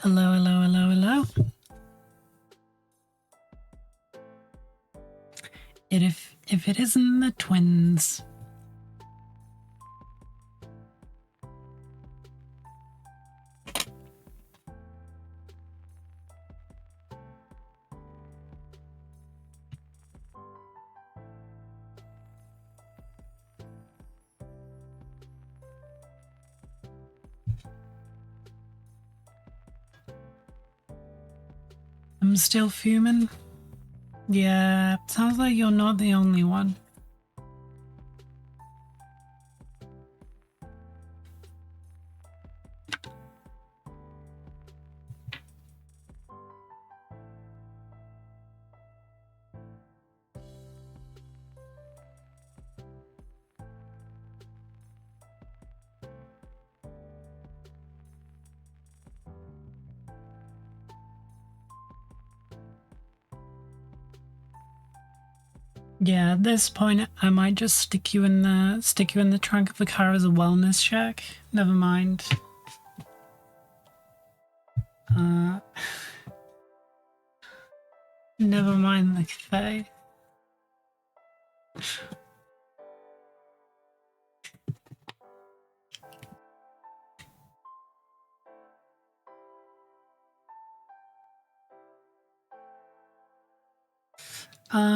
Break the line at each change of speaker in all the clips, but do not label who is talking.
Hello, hello, hello, hello. If it isn't the twins. I'm still fuming. Yeah, sounds like you're not the only one. Yeah, at this point, I might just stick you in the trunk of the car as a wellness check. Never mind. Never mind the cafe.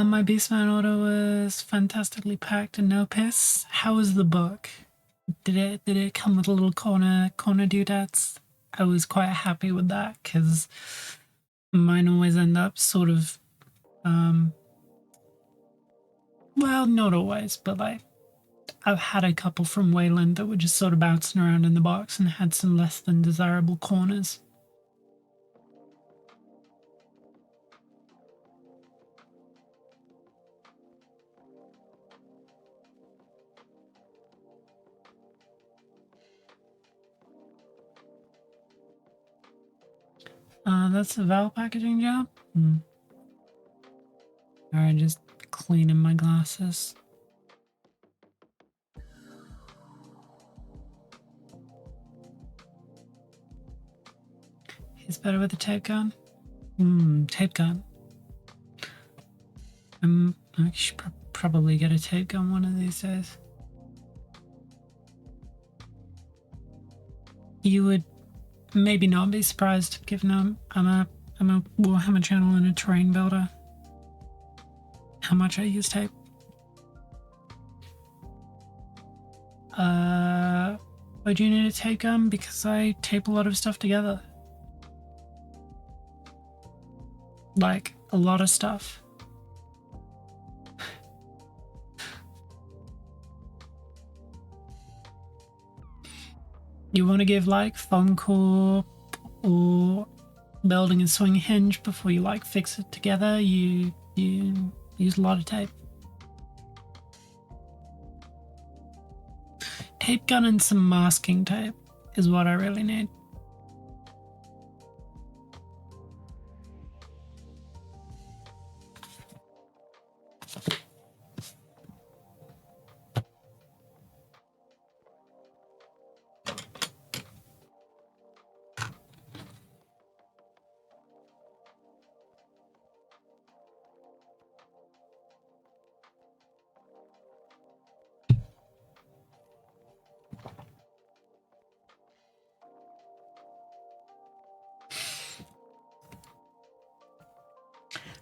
My Beastman order was fantastically packed and no piss. How was the book? Did it come with a little corner doodads? I was quite happy with that because mine always end up sort of well, not always, but like I've had a couple from Wayland that were just sort of bouncing around in the box and had some less than desirable corners. That's the Val packaging job. Alright, just cleaning my glasses. He's better with a tape gun. Tape gun. I should probably get a tape gun one of these days. You would maybe not be surprised, given I'm a Warhammer channel and a terrain builder. How much I use tape? Why do you need a tape gun? Because I tape a lot of stuff together. Like, a lot of stuff. You want to give like foam core or building a swing hinge before you like fix it together, you use a lot of tape. Tape gun and some masking tape is what I really need.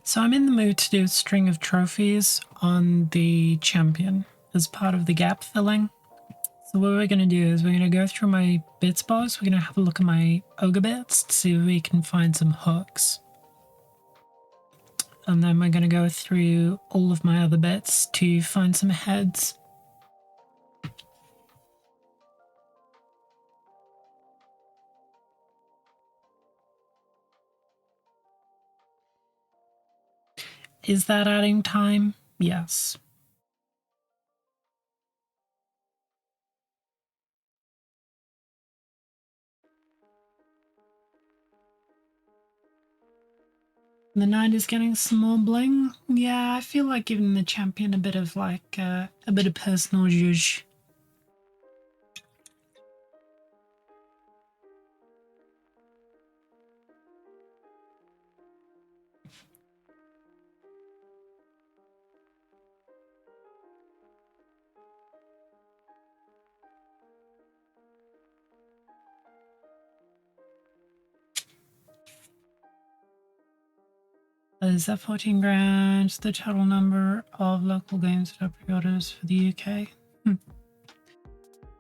So I'm in the mood to do a string of trophies on the champion as part of the gap filling. So what we're going to do is we're going to go through my bits box. We're going to have a look at my ogre bits to see if we can find some hooks. And then we're going to go through all of my other bits to find some heads. Is that adding time? Yes. The knight is getting some more bling. Yeah, I feel like giving the champion a bit of like a bit of personal zhuzh. Is that 14 grand the total number of local games that are pre-orders for the UK?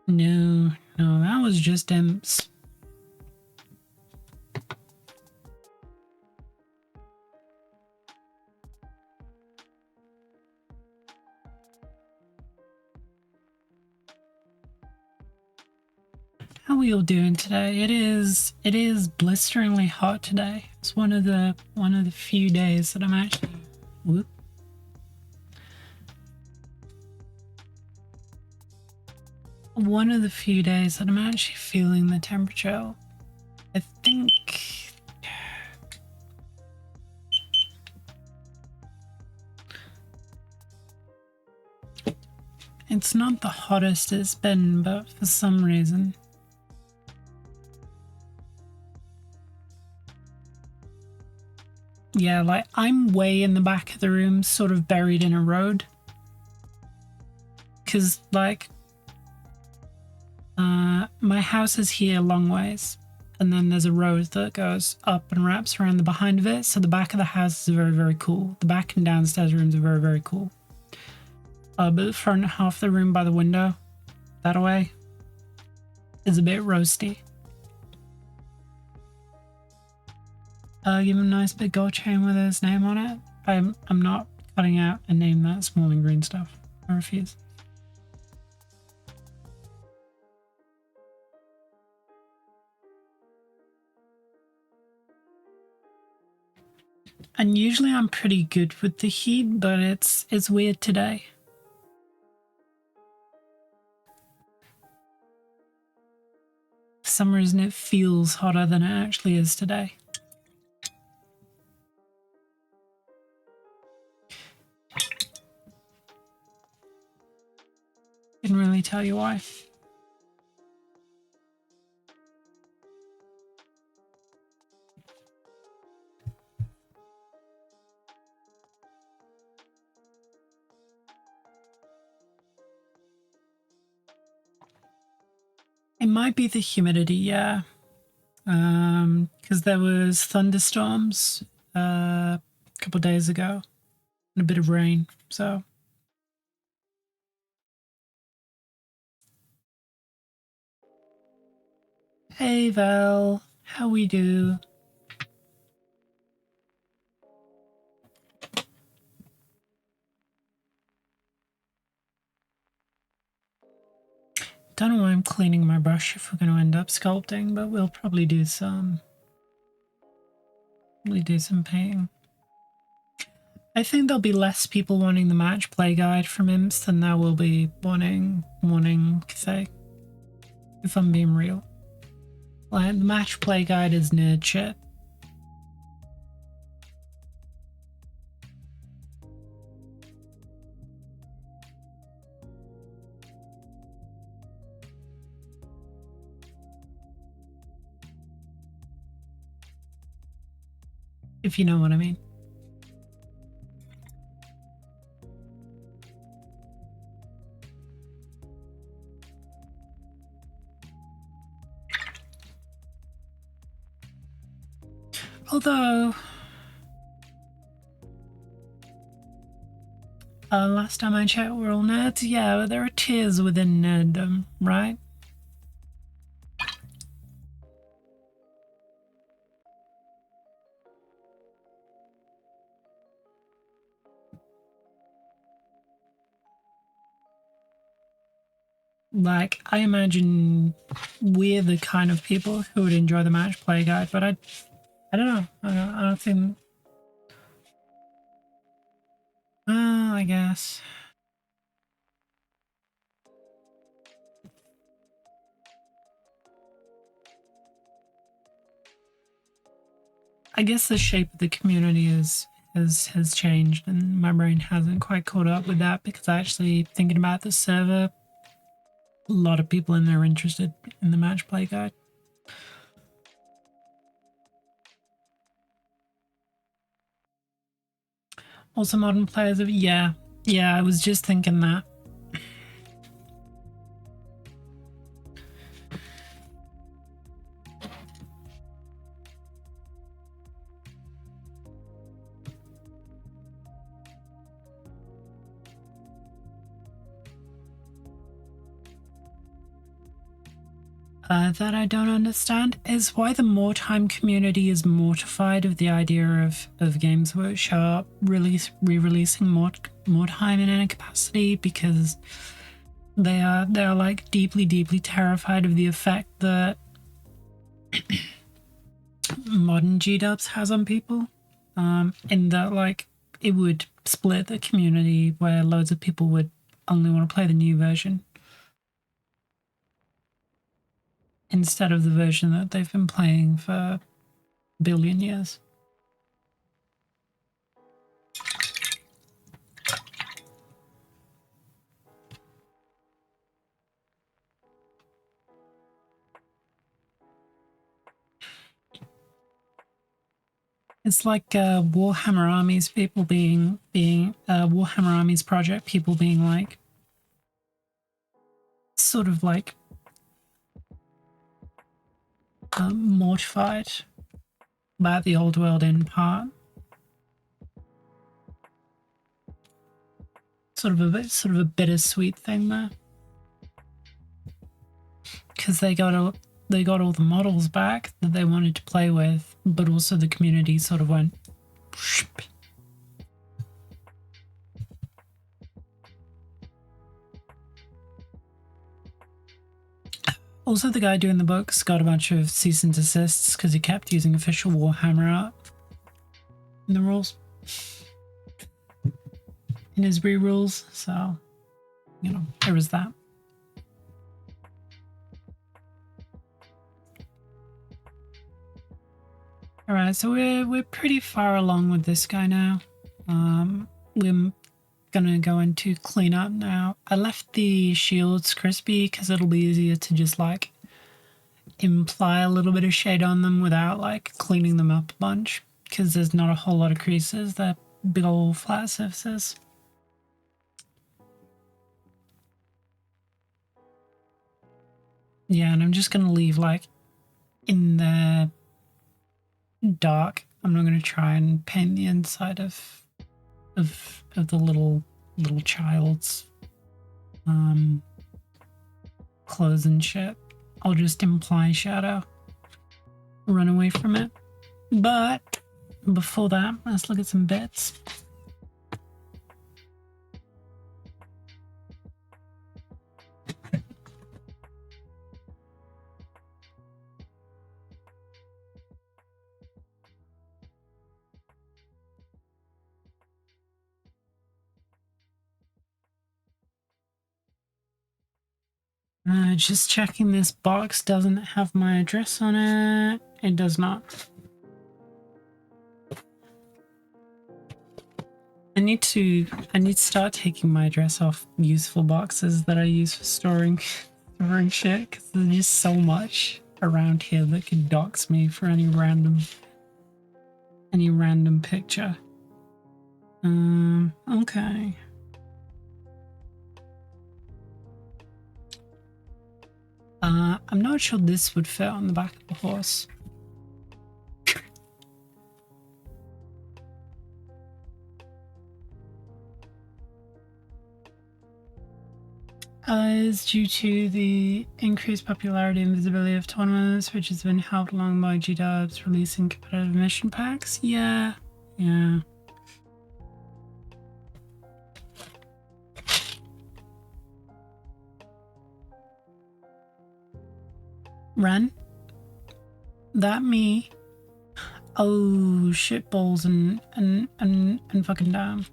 No, that was just imps. How are we all doing today? It is blisteringly hot today. It's one of the few days that I'm actually one of the few days that I'm actually feeling the temperature. I think it's not the hottest it's been, but for some reason. Yeah, like I'm way in the back of the room, sort of buried in a road. Because, like, my house is here a long ways. And then there's a road that goes up and wraps around the behind of it. So the back of the house is very, very cool. The back and downstairs rooms are very, very cool. But the front half of the room by the window, that way, is a bit roasty. Give him a nice big gold chain with his name on it. I'm not cutting out a name that small and green stuff. I refuse. And usually I'm pretty good with the heat, but it's weird today. For some reason it feels hotter than it actually is today. Couldn't really tell you why. It might be the humidity, yeah. Because there was thunderstorms a couple days ago and a bit of rain, so. Hey Val, how we do? Don't know why I'm cleaning my brush if we're going to end up sculpting, but we'll probably do some painting. I think there'll be less people wanting the match play guide from imps than there will be wanting Cathay. If I'm being real. Like, the match play guide is nerd shit. If you know what I mean. Although, last time I checked, we're all nerds. Yeah, but there are tiers within nerddom, right? Like, I imagine we're the kind of people who would enjoy the match play guide, but I don't know. I don't think. Well, I guess. I guess the shape of the community has changed, and my brain hasn't quite caught up with that because actually thinking about the server, a lot of people in there are interested in the match play guide. Also, modern players of yeah, I was just thinking that. that I don't understand is why the more time community is mortified of the idea of Games Workshop re-releasing more time in any capacity, because they're like deeply terrified of the effect that modern G-dubs has on people, in that like it would split the community where loads of people would only want to play the new version instead of the version that they've been playing for a billion years. It's like Warhammer Armies people being Warhammer Armies project people being like sort of like mortified about the old world in part. Sort of a bittersweet thing there, because they got all the models back that they wanted to play with, but also the community sort of went. Also, the guy doing the books got a bunch of cease and desists because he kept using official Warhammer art in the rules, in his re-rules. So, you know, there was that. All right, so we're pretty far along with this guy now. We're gonna go into cleanup now. I left the shields crispy because it'll be easier to just like imply a little bit of shade on them without like cleaning them up a bunch, because there's not a whole lot of creases. They're big old flat surfaces. Yeah, and I'm just gonna leave like in the dark. I'm not gonna try and paint the inside of the little child's clothes and shit. I'll just imply shadow, run away from it. But before that, let's look at some bits. Just checking, this box doesn't have my address on it. It does not. I need to start taking my address off useful boxes that I use for storing shit, because there's just so much around here that could dox me for any random picture. Okay. I'm not sure this would fit on the back of the horse. Is due to the increased popularity and visibility of tournaments, which has been helped along by G-dubs releasing competitive mission packs. Yeah. Ren? That me? Oh, shitballs and fucking damn.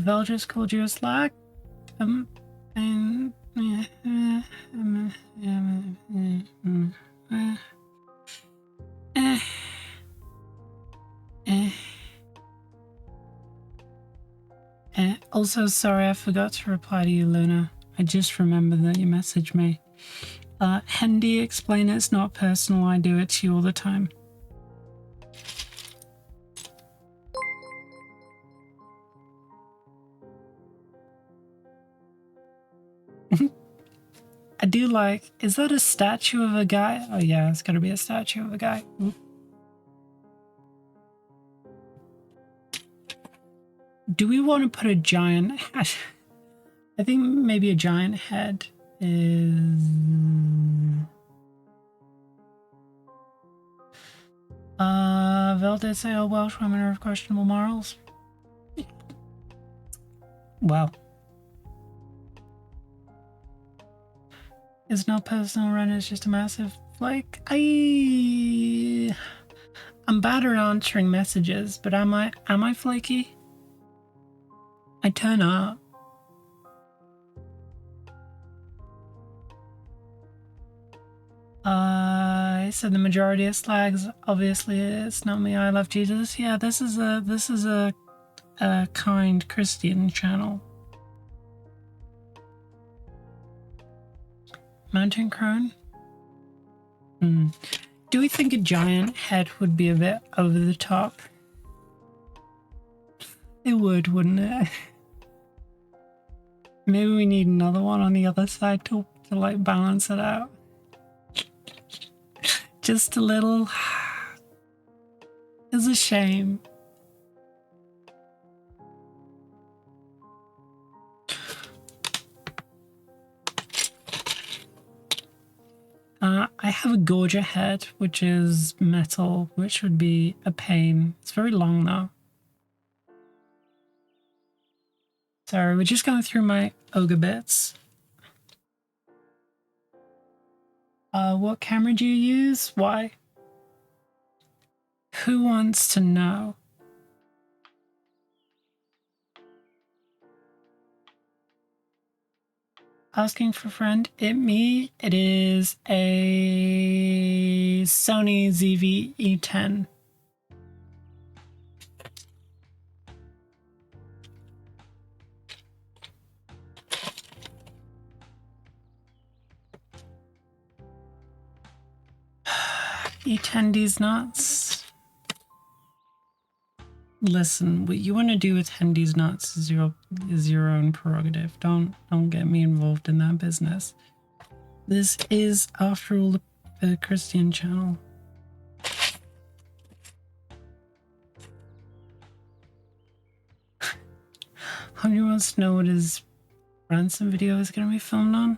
Vel just called you a slack? Also, sorry, I forgot to reply to you, Luna. I just remembered that you messaged me. Hendy, explain it's not personal. I do it to you all the time. I do like, is that a statue of a guy? Oh yeah, it's gotta be a statue of a guy. Do we want to put a giant I think maybe a giant head is... Vel say, oh, Welsh women are of questionable morals. Well. It's not personal run, it's just a massive flake. I'm bad at answering messages, but am I flaky? I turn up. I said the majority of slags. Obviously, it's not me. I love Jesus. Yeah, this is a kind Christian channel. Mountain crone. Do we think a giant head would be a bit over the top? It would, wouldn't it? Maybe we need another one on the other side to like balance it out. Just a little. It's a shame. I have a Gorger head, which is metal, which would be a pain. It's very long though. Sorry, we're just going through my ogre bits. What camera do you use? Why? Who wants to know? Asking for a friend. It is a Sony ZV-E10. E10 these nuts. Listen, what you want to do with Hendy's nuts is your own prerogative. Don't get me involved in that business. This is, after all, a Christian channel. Who wants to know what his ransom video is going to be filmed on?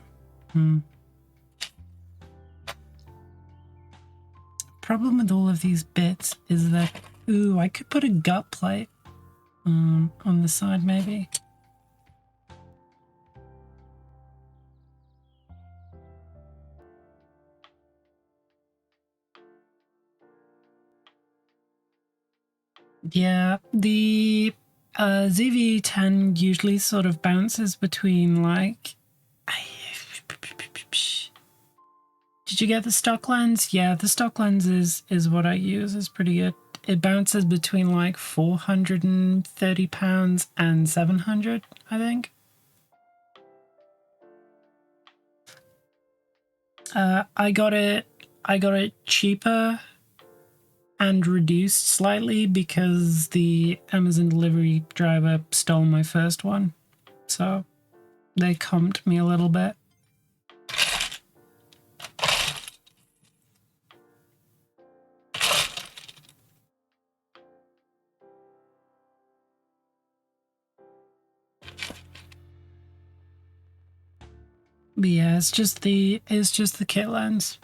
Problem with all of these bits is that, ooh, I could put a gut plate on the side maybe. Yeah, the ZV-10 usually sort of bounces between like... Did you get the stock lens? Yeah, the stock lens is what I use. It's pretty good. It bounces between like 430 pounds and 700, I think. I got it cheaper and reduced slightly because the Amazon delivery driver stole my first one. So they comped me a little bit. But yeah, it's just the kit lens.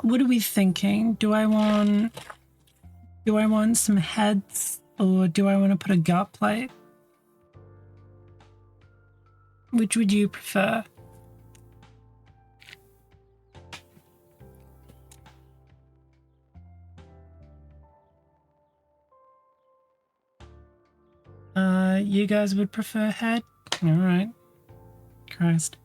What are we thinking? Do I want some heads or do I want to put a gut plate? Which would you prefer? You guys would prefer head? All right. Christ.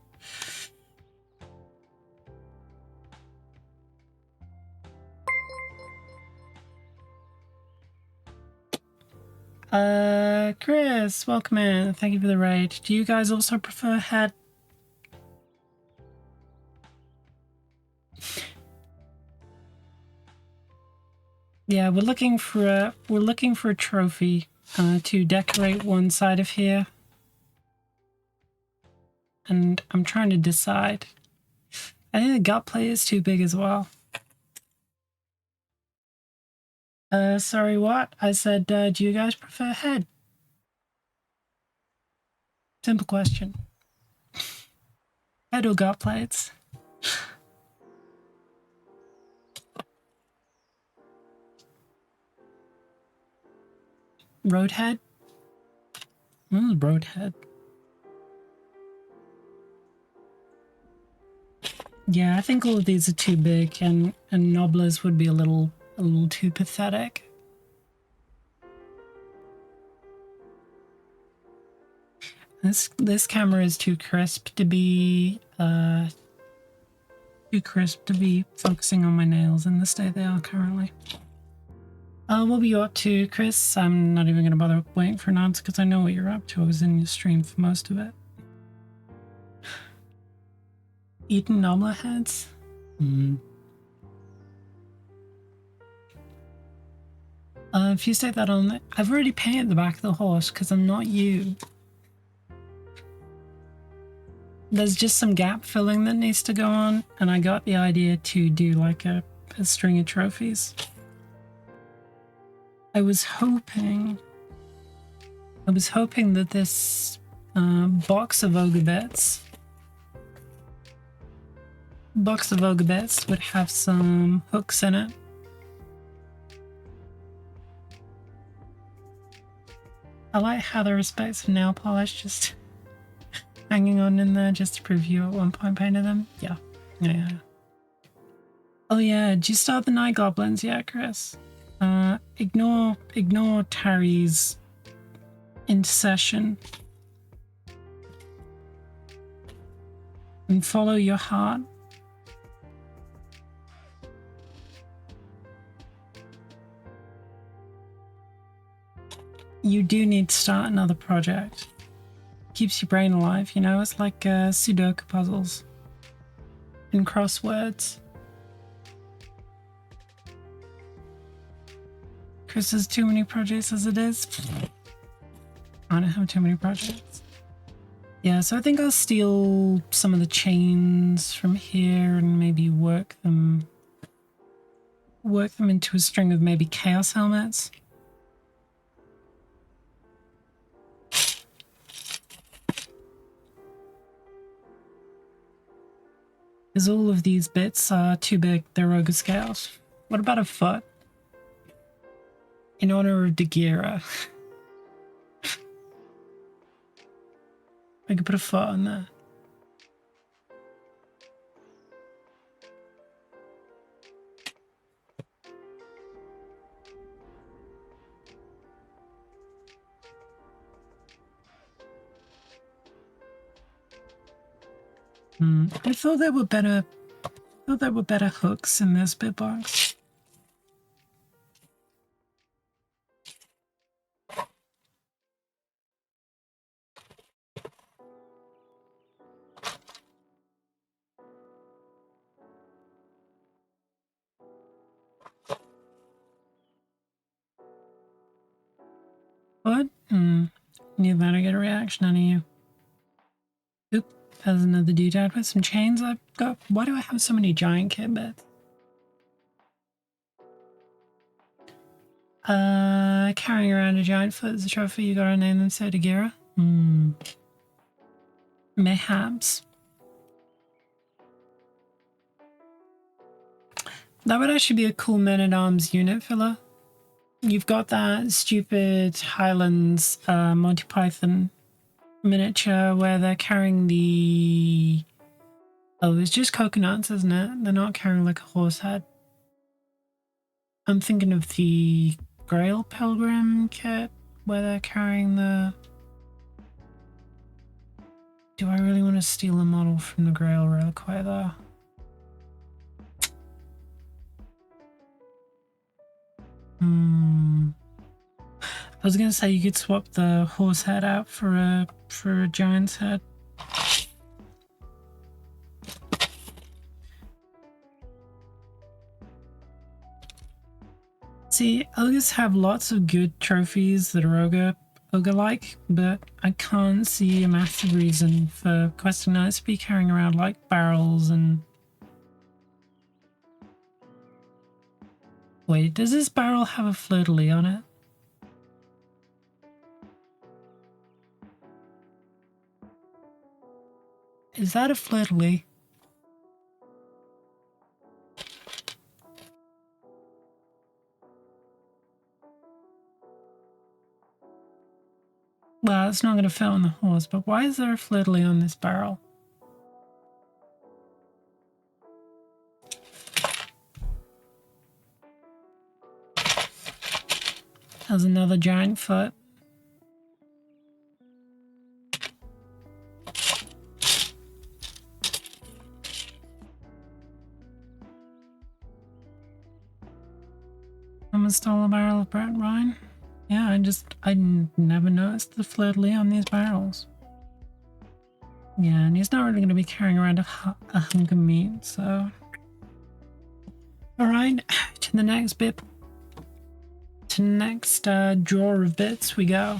Chris, welcome in. Thank you for the raid. Do you guys also prefer head? Yeah, we're looking for a trophy to decorate one side of here. and I'm trying to decide. I think the gut plate is too big as well. Sorry, what? I said, do you guys prefer head? Simple question. Head or gut plates? Roadhead? Roadhead. Yeah, I think all of these are too big, and Nobblers would be a little too pathetic. This camera is too crisp to be focusing on my nails in the state they are currently. What were you up to, Chris? I'm not even gonna bother waiting for an answer because I know what you're up to. I was in your stream for most of it. Eating Nobbler heads? If you say that on, I've already painted the back of the horse because I'm not you. There's just some gap filling that needs to go on, and I got the idea to do like a string of trophies. I was hoping that this box of ogre bits would have some hooks in it. I like how the respects of nail polish just hanging on in there just to prove you at one point painted them. Yeah. Oh yeah, did you start the Night Goblins yet, Chris? Ignore Terry's intercession and follow your heart. You do need to start another project. Keeps your brain alive, you know? It's like Sudoku puzzles and crosswords. Chris has too many projects as it is. I don't have too many projects. Yeah, so I think I'll steal some of the chains from here and maybe work them into a string of maybe chaos helmets. Because all of these bits are too big, they're ogre scales. What about a foot? In honor of Dagira. I could put a foot on there. I thought there were better hooks in this bit box. What? You better get a reaction out of you. Oop, there's another doodad with some chains I've got. Why do I have so many giant kit bits? Carrying around a giant foot as a trophy, you gotta name them so Dagira? Mayhaps. That would actually be a cool Men-at-Arms unit filler. You've got that stupid Highlands Monty Python miniature where they're carrying the... Oh, it's just coconuts, isn't it? They're not carrying like a horse head. I'm thinking of the Grail Pilgrim kit where they're carrying the... Do I really want to steal a model from the Grail Reliquary though? I was gonna say you could swap the horse head out for a giant's head. See, ogres have lots of good trophies that are ogre. ogre-like, but I can't see a massive reason for questing knights to be carrying around like barrels and... Wait, does this barrel have a fleur-de-lis on it? Is that a fleur-de-lis? Well, it's not going to fit on the horse, but why is there a fleur-de-lis on this barrel? There's another giant foot. Someone stole a barrel of Bretonnia. Yeah, I never noticed the fleur-de-lis on these barrels. Yeah, and he's not really going to be carrying around a hunk of meat, so... Alright, to the next bit. To the next drawer of bits we go.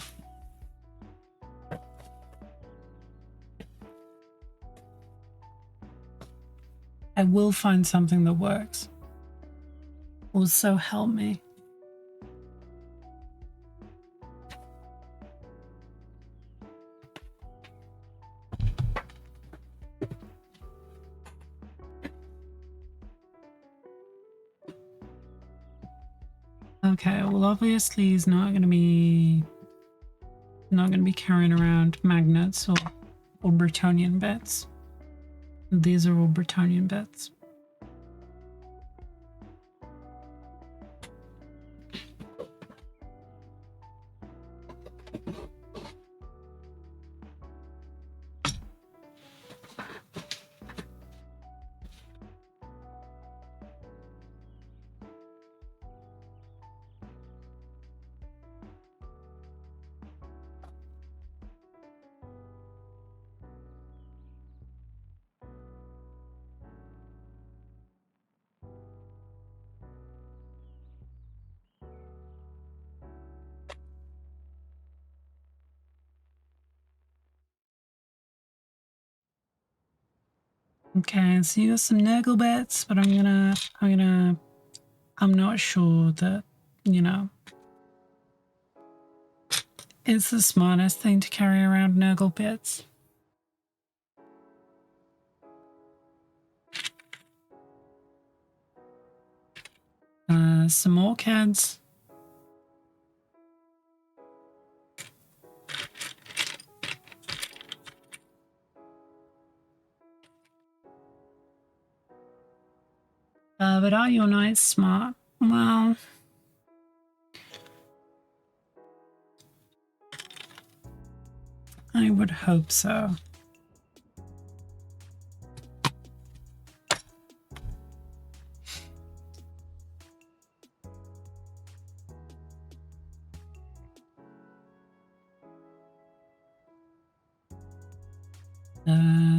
I will find something that works. Will so help me. Okay, well obviously he's not going to be carrying around magnets or Bretonnian bits. These are all Bretonnian bits. Okay, so you got some Nurgle bits, but I'm not sure that, you know, it's the smartest thing to carry around Nurgle bits. Some more kids. But are your knights smart? Well, I would hope so.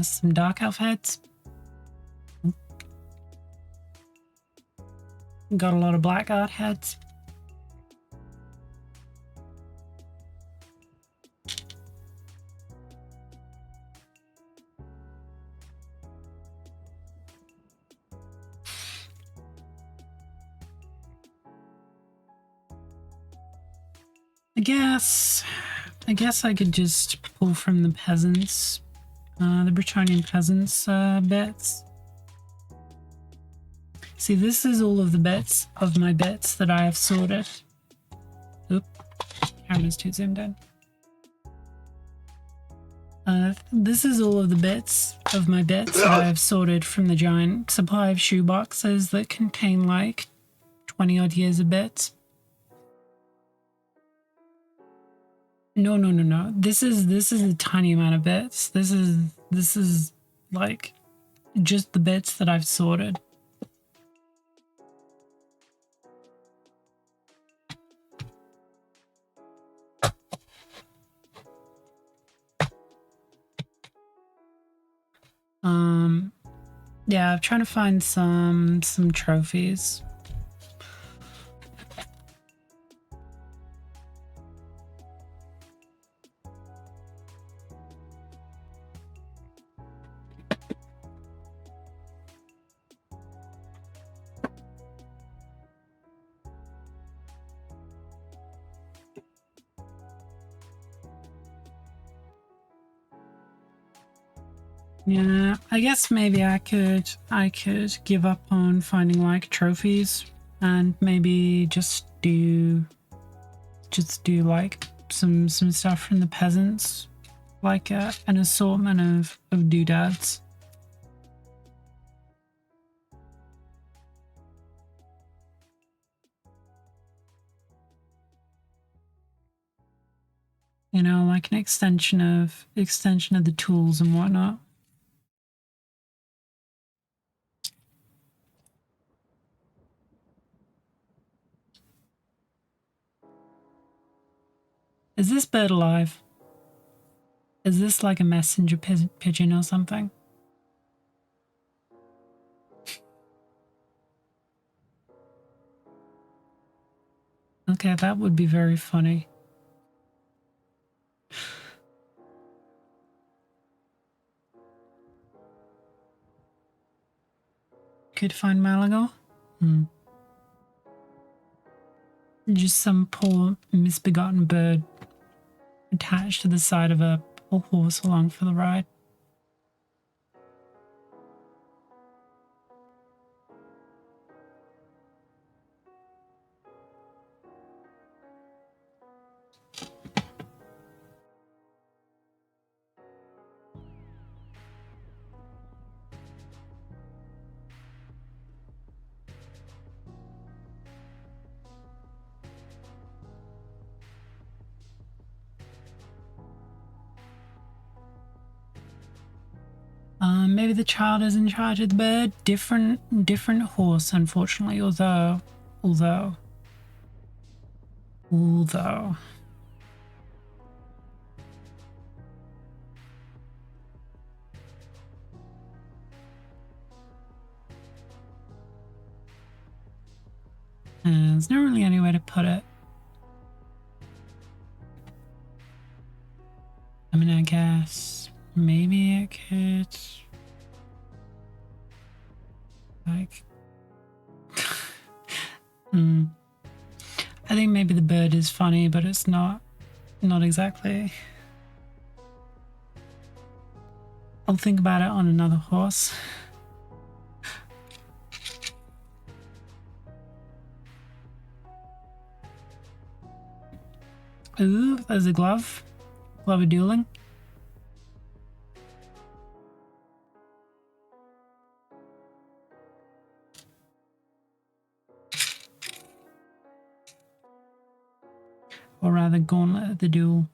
Some dark elf heads. Got a lot of blackguard heads. I guess I could just pull from the peasants, the Bretonnian peasants bits. See, this is all of the bits of my bits that I have sorted. Oop, camera's too zoomed in. This is all of the bits of my bits that I have sorted from the giant supply of shoe boxes that contain like 20 odd years of bits. No. This is a tiny amount of bits. This is like just the bits that I've sorted. Yeah, I'm trying to find some trophies. Yeah, I guess maybe I could give up on finding like trophies and maybe just do like some stuff from the peasants, like an assortment of doodads. You know, like an extension of the tools and whatnot. Is this bird alive? Is this like a messenger pigeon or something? Okay, that would be very funny. Could find Malaga? Just some poor misbegotten bird attached to the side of a horse along for the ride. Maybe the child is in charge of the bird. Different horse, unfortunately. Although, there's not really any way to put it. I mean, I guess maybe it could like. I think maybe the bird is funny, but it's not exactly. I'll think about it on another horse. Ooh, there's a glove. Glove of dueling. Or rather, gauntlet of the duel.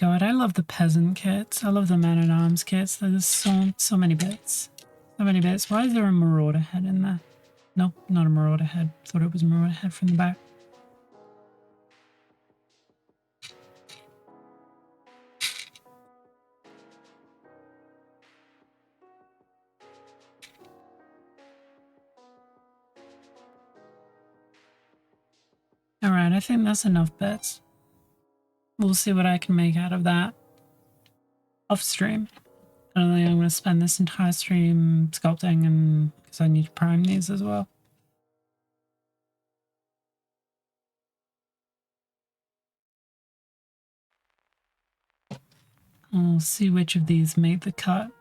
God, I love the peasant kits. I love the man-at-arms kits. There's so many bits. So many bits. Why is there a marauder head in there? Nope, not a marauder head. Thought it was a marauder head from the back. Alright, I think that's enough bits. We'll see what I can make out of that off stream. I don't think I'm going to spend this entire stream sculpting, and because I need to prime these as well. I'll see which of these made the cut.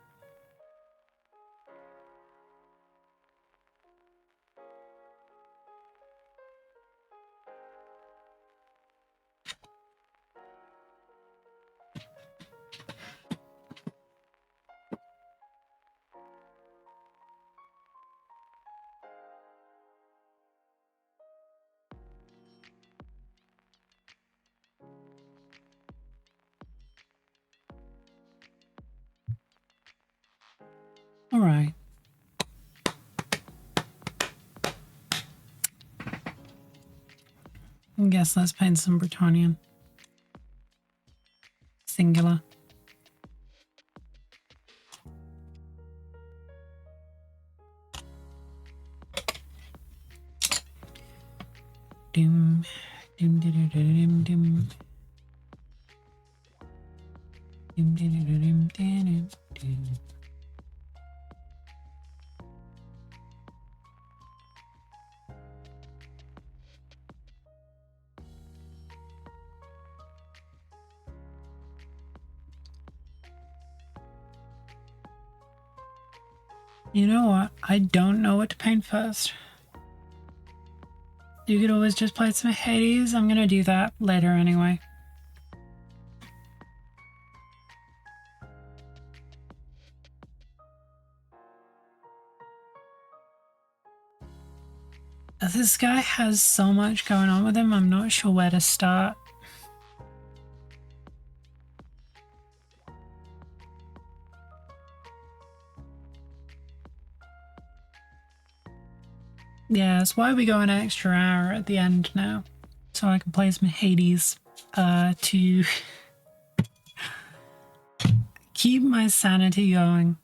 Alright. I guess let's paint some Bretonnian. Singular. Dim, dim, dim, dim, dim. Dim, dim, dim, dim, dim. You know what? I don't know what to paint first. You could always just play some Hades. I'm gonna do that later anyway. This guy has so much going on with him, I'm not sure where to start. Yeah, that's why we go an extra hour at the end now. So I can play some Hades to keep my sanity going,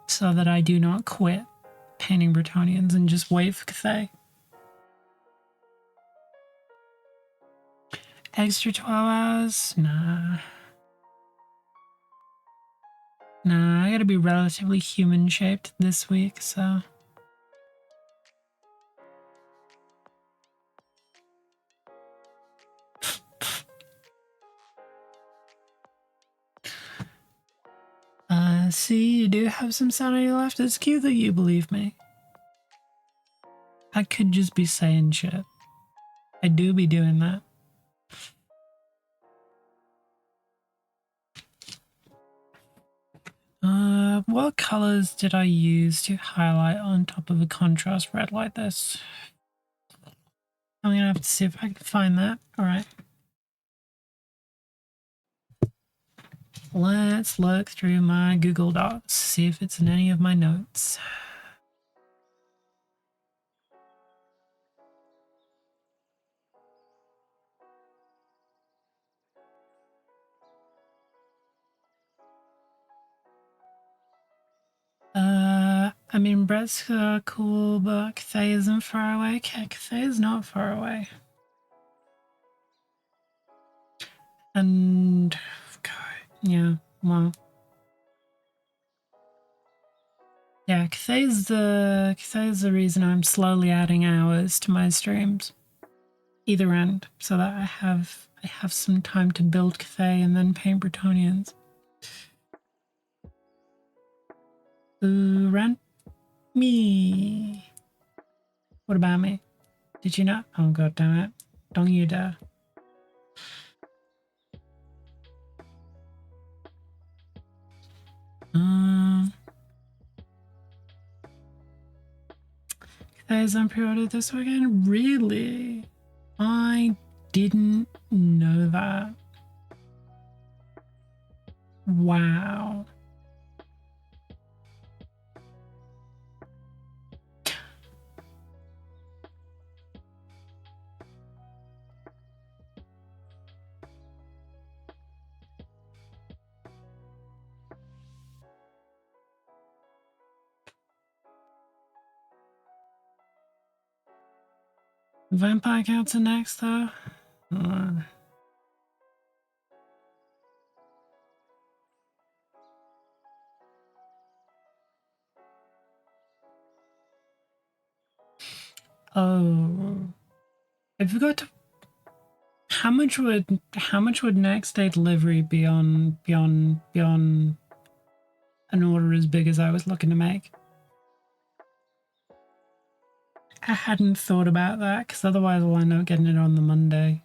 so that I do not quit painting Bretonnians and just wait for Cathay. Extra 12 hours? Nah. Nah, I gotta be relatively human shaped this week, so. See, you do have some sanity left. It's cute that you believe me. I could just be saying shit. I do be doing that. What colors did I use to highlight on top of a contrast red like this? I'm gonna have to see if I can find that. All right. Let's look through my Google Docs, see if it's in any of my notes. I mean, Brett's cool, but Cathay isn't far away. Cathay is not far away. And, God, yeah, well. Yeah, Cathay's the reason I'm slowly adding hours to my streams. Either end, so that I have some time to build Cathay and then paint Bretonnians. Ooh, rent me. What about me? Did you not? Oh, god damn it. Don't you dare. Guys, I'm pre-ordered this weekend? Really? I didn't know that. Wow. Vampire counts are next, though. Oh, I forgot to. How much would next day delivery be on beyond an order as big as I was looking to make? I hadn't thought about that because otherwise I'll end up getting it on the Monday.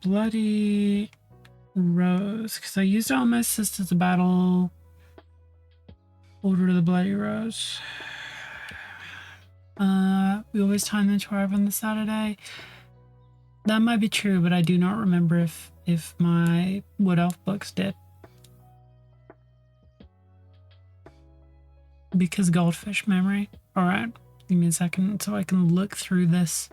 Bloody Rose, because I used it on my Sisters of Battle. Order of the Bloody Rose. We always time them to arrive on the Saturday. That might be true, but I do not remember if my Wood Elf books did. Because goldfish memory. Alright, give me a second so I can look through this.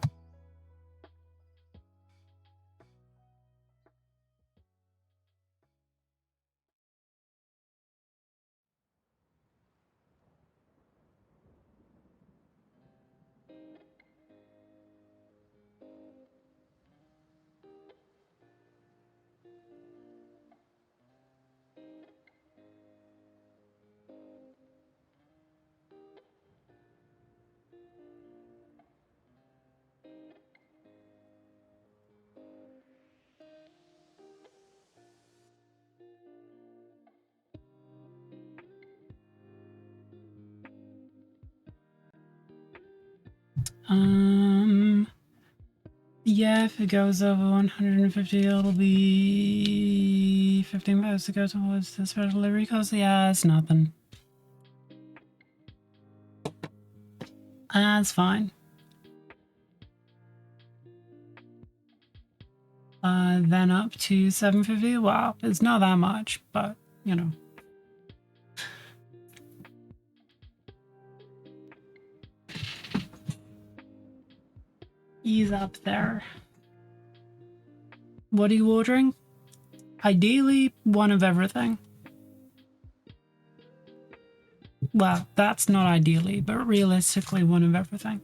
Yeah, if it goes over 150, it'll be 15 minutes to go towards the special delivery cost. Yeah, it's nothing. That's fine. Then up to 750. Wow, it's not that much, but you know. Ease up there. What are you ordering? Ideally, one of everything. Well, that's not ideally, but realistically, one of everything.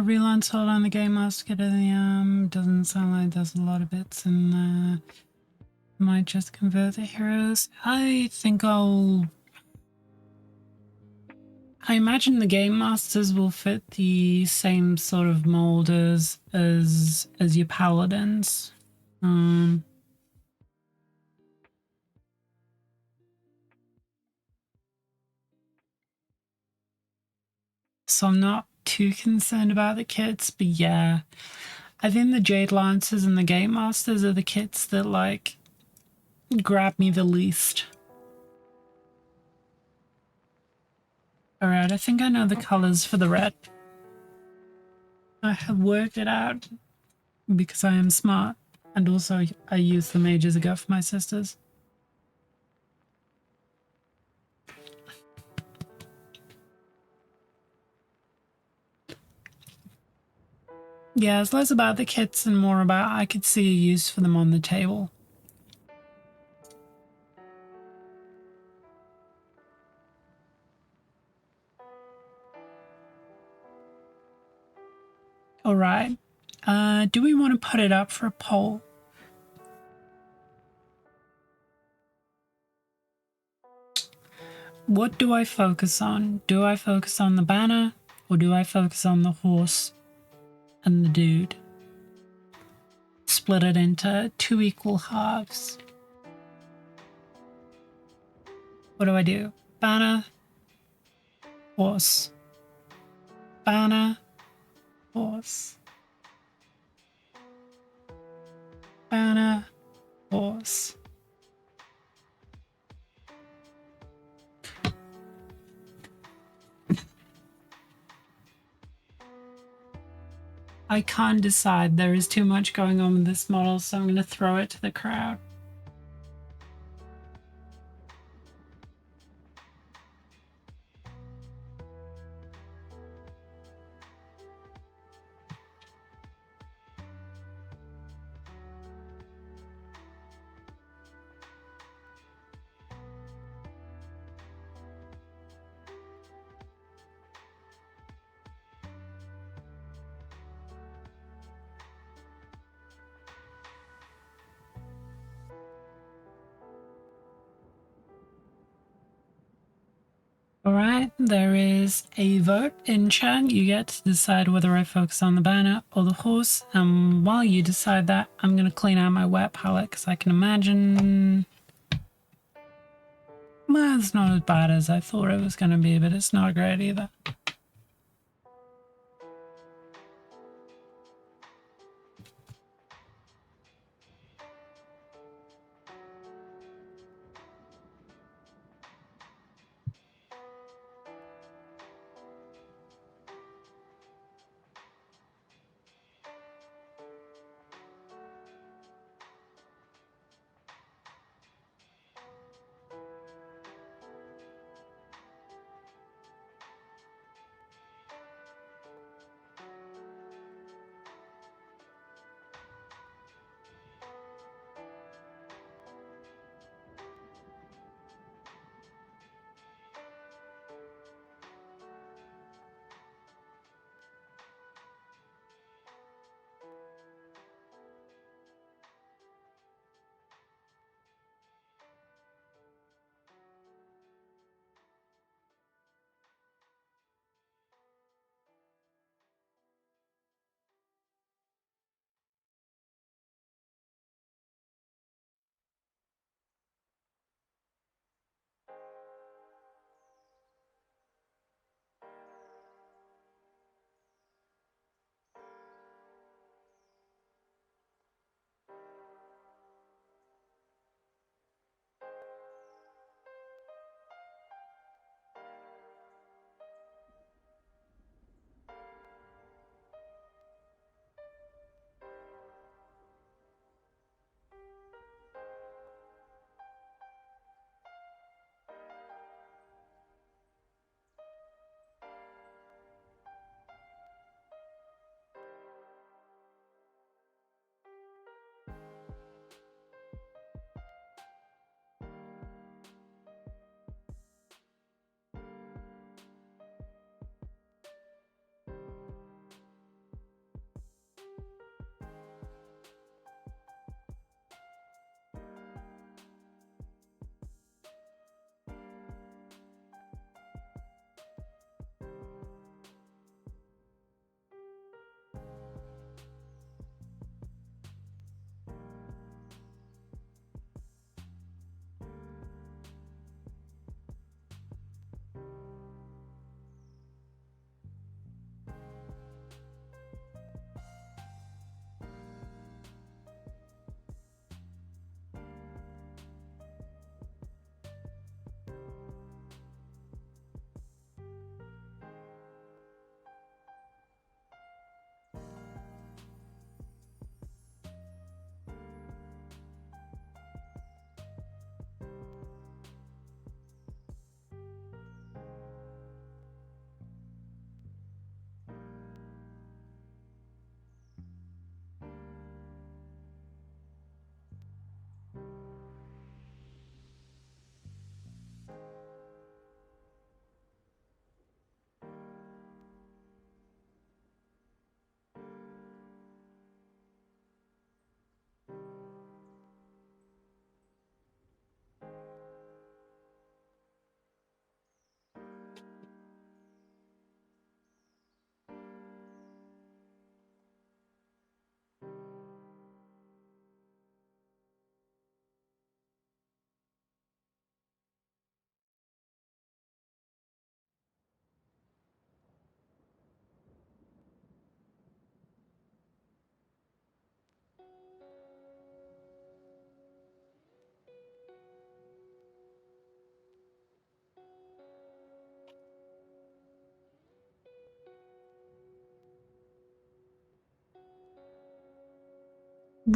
Relaunch hold on the game master get the doesn't sound like there's a lot of bits and might just convert the heroes. I think I imagine the game masters will fit the same sort of mold as your paladins. So I'm not too concerned about the kits, but yeah, I think the Jade Lancers and the Game Masters are the kits that like grab me the least. Alright, I think I know the colors for the red. I have worked it out because I am smart, and also I use them ages ago for my sisters. Yeah, it's less about the kits and more about I could see a use for them on the table. Alright, do we want to put it up for a poll? What do I focus on? Do I focus on the banner or do I focus on the horse and the dude? Split it into 2 equal halves. What do I do? Banner, horse. Banner, horse. Banner, horse. I can't decide. There is too much going on with this model, so I'm going to throw it to the crowd. Alright, there is a vote in chat. You get to decide whether I focus on the banner or the horse. And while you decide that, I'm going to clean out my wet palette because I can imagine... Well, it's not as bad as I thought it was going to be, but it's not great either.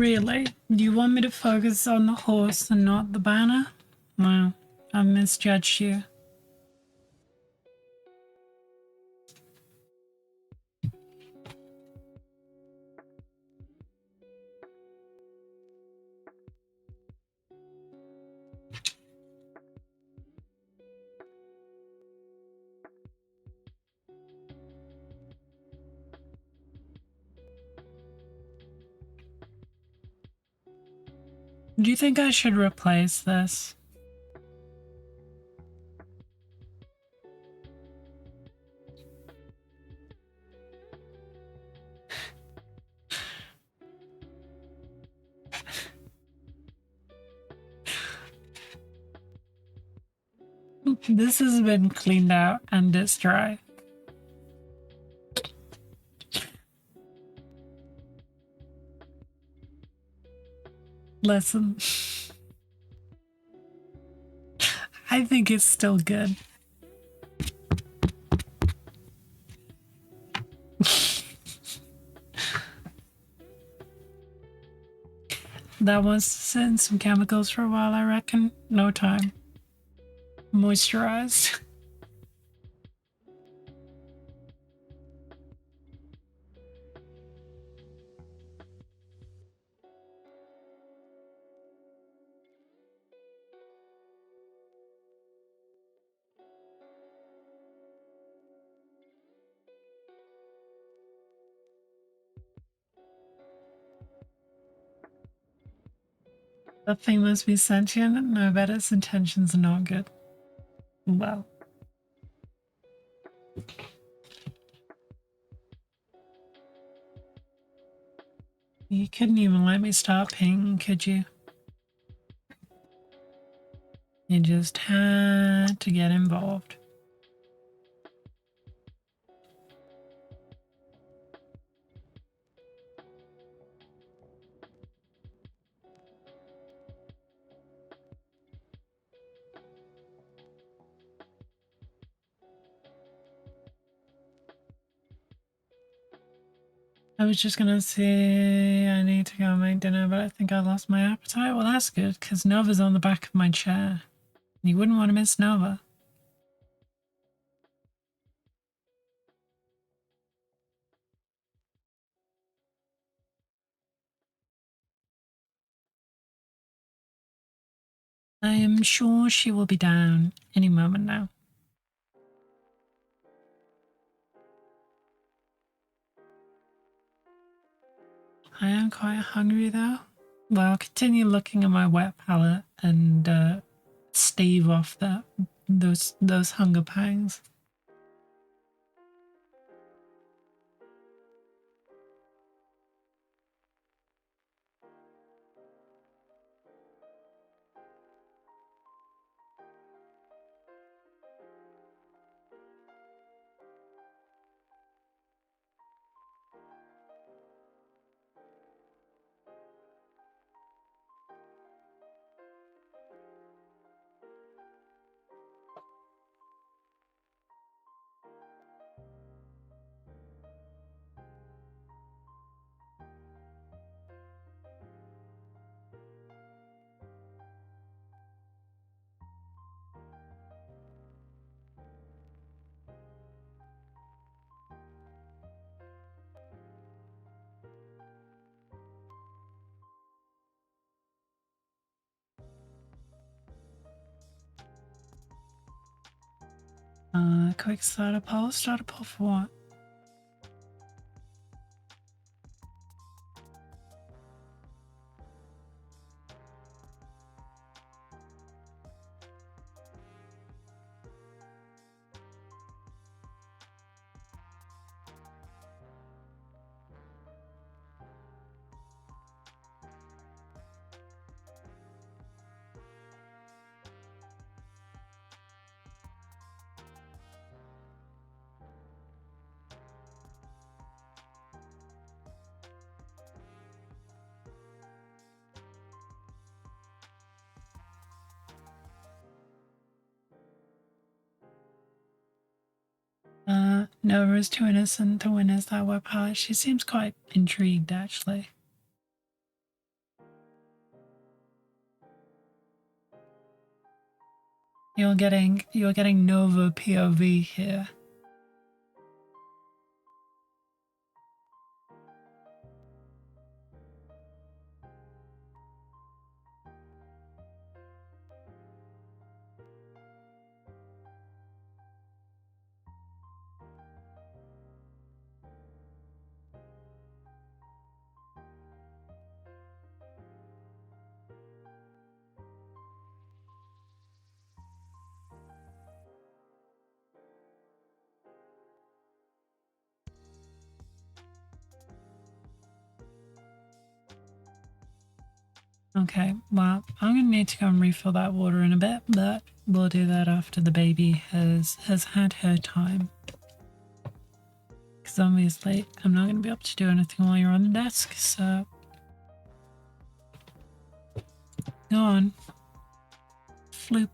Really? Do you want me to focus on the horse and not the banner? Well, I've misjudged you. Do you think I should replace this? This has been cleaned out and it's dry. Listen. I think it's still good. That wants to sit in some chemicals for a while, I reckon. No time. Moisturized. That thing must be sentient. No, I bet its intentions are not good. Well. You couldn't even let me stop pinging, could you? You just had to get involved. I was just gonna say I need to go make dinner, but I think I lost my appetite. Well, that's good, because Nova's on the back of my chair. You wouldn't want to miss Nova. I am sure she will be down any moment now. I am quite hungry though. Well, I'll continue looking at my wet palette and stave off those hunger pangs. Quick starter poll. Starter poll for what? Nova is too innocent to win as that web palette. She seems quite intrigued, actually. You're getting Nova POV here. Okay, well, I'm gonna need to go and refill that water in a bit, but we'll do that after the baby has had her time. Because obviously I'm not gonna be able to do anything while you're on the desk, so go on. Floop.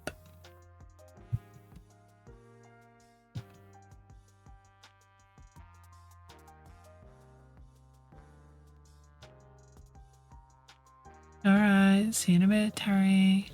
Alright, see you in a bit, Terry.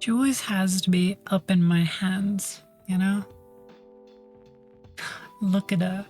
She always has to be up in my hands, you know? Look at her.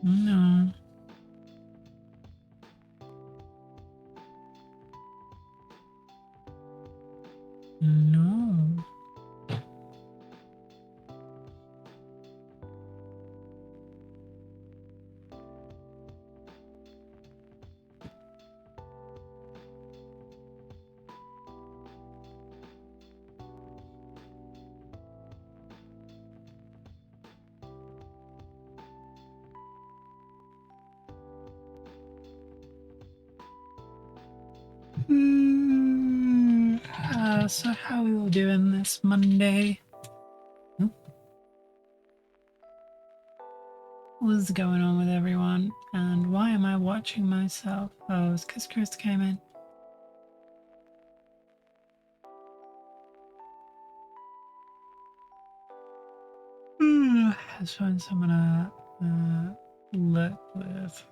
No. No. So how are we all doing this Monday? What's going on with everyone? And why am I watching myself? Oh, it's because Chris came in. Let's find someone to live with.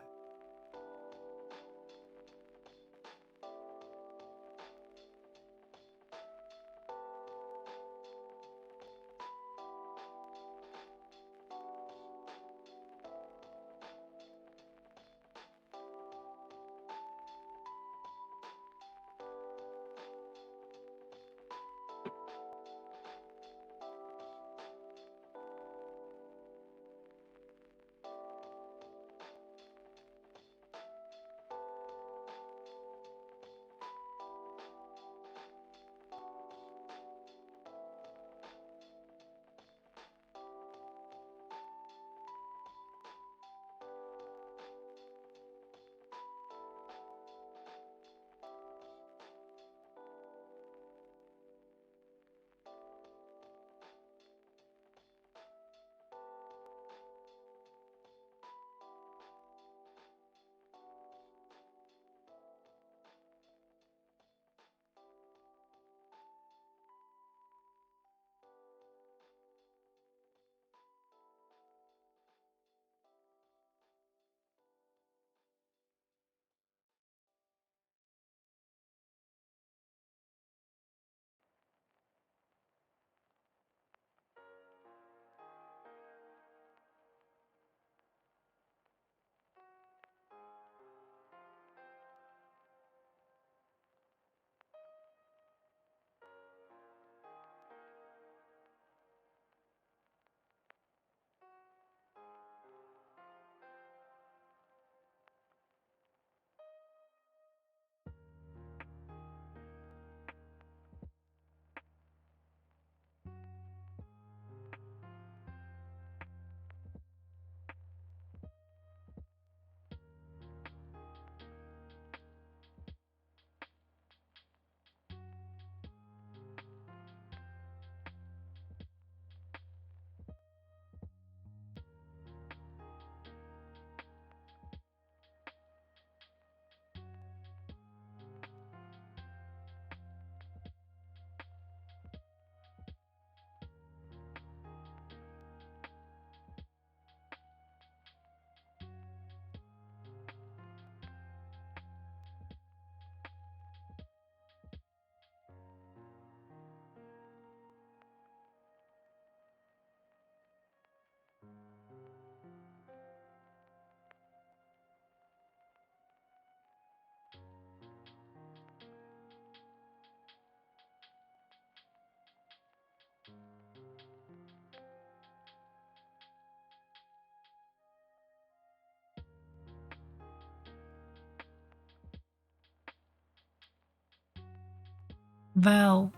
Val,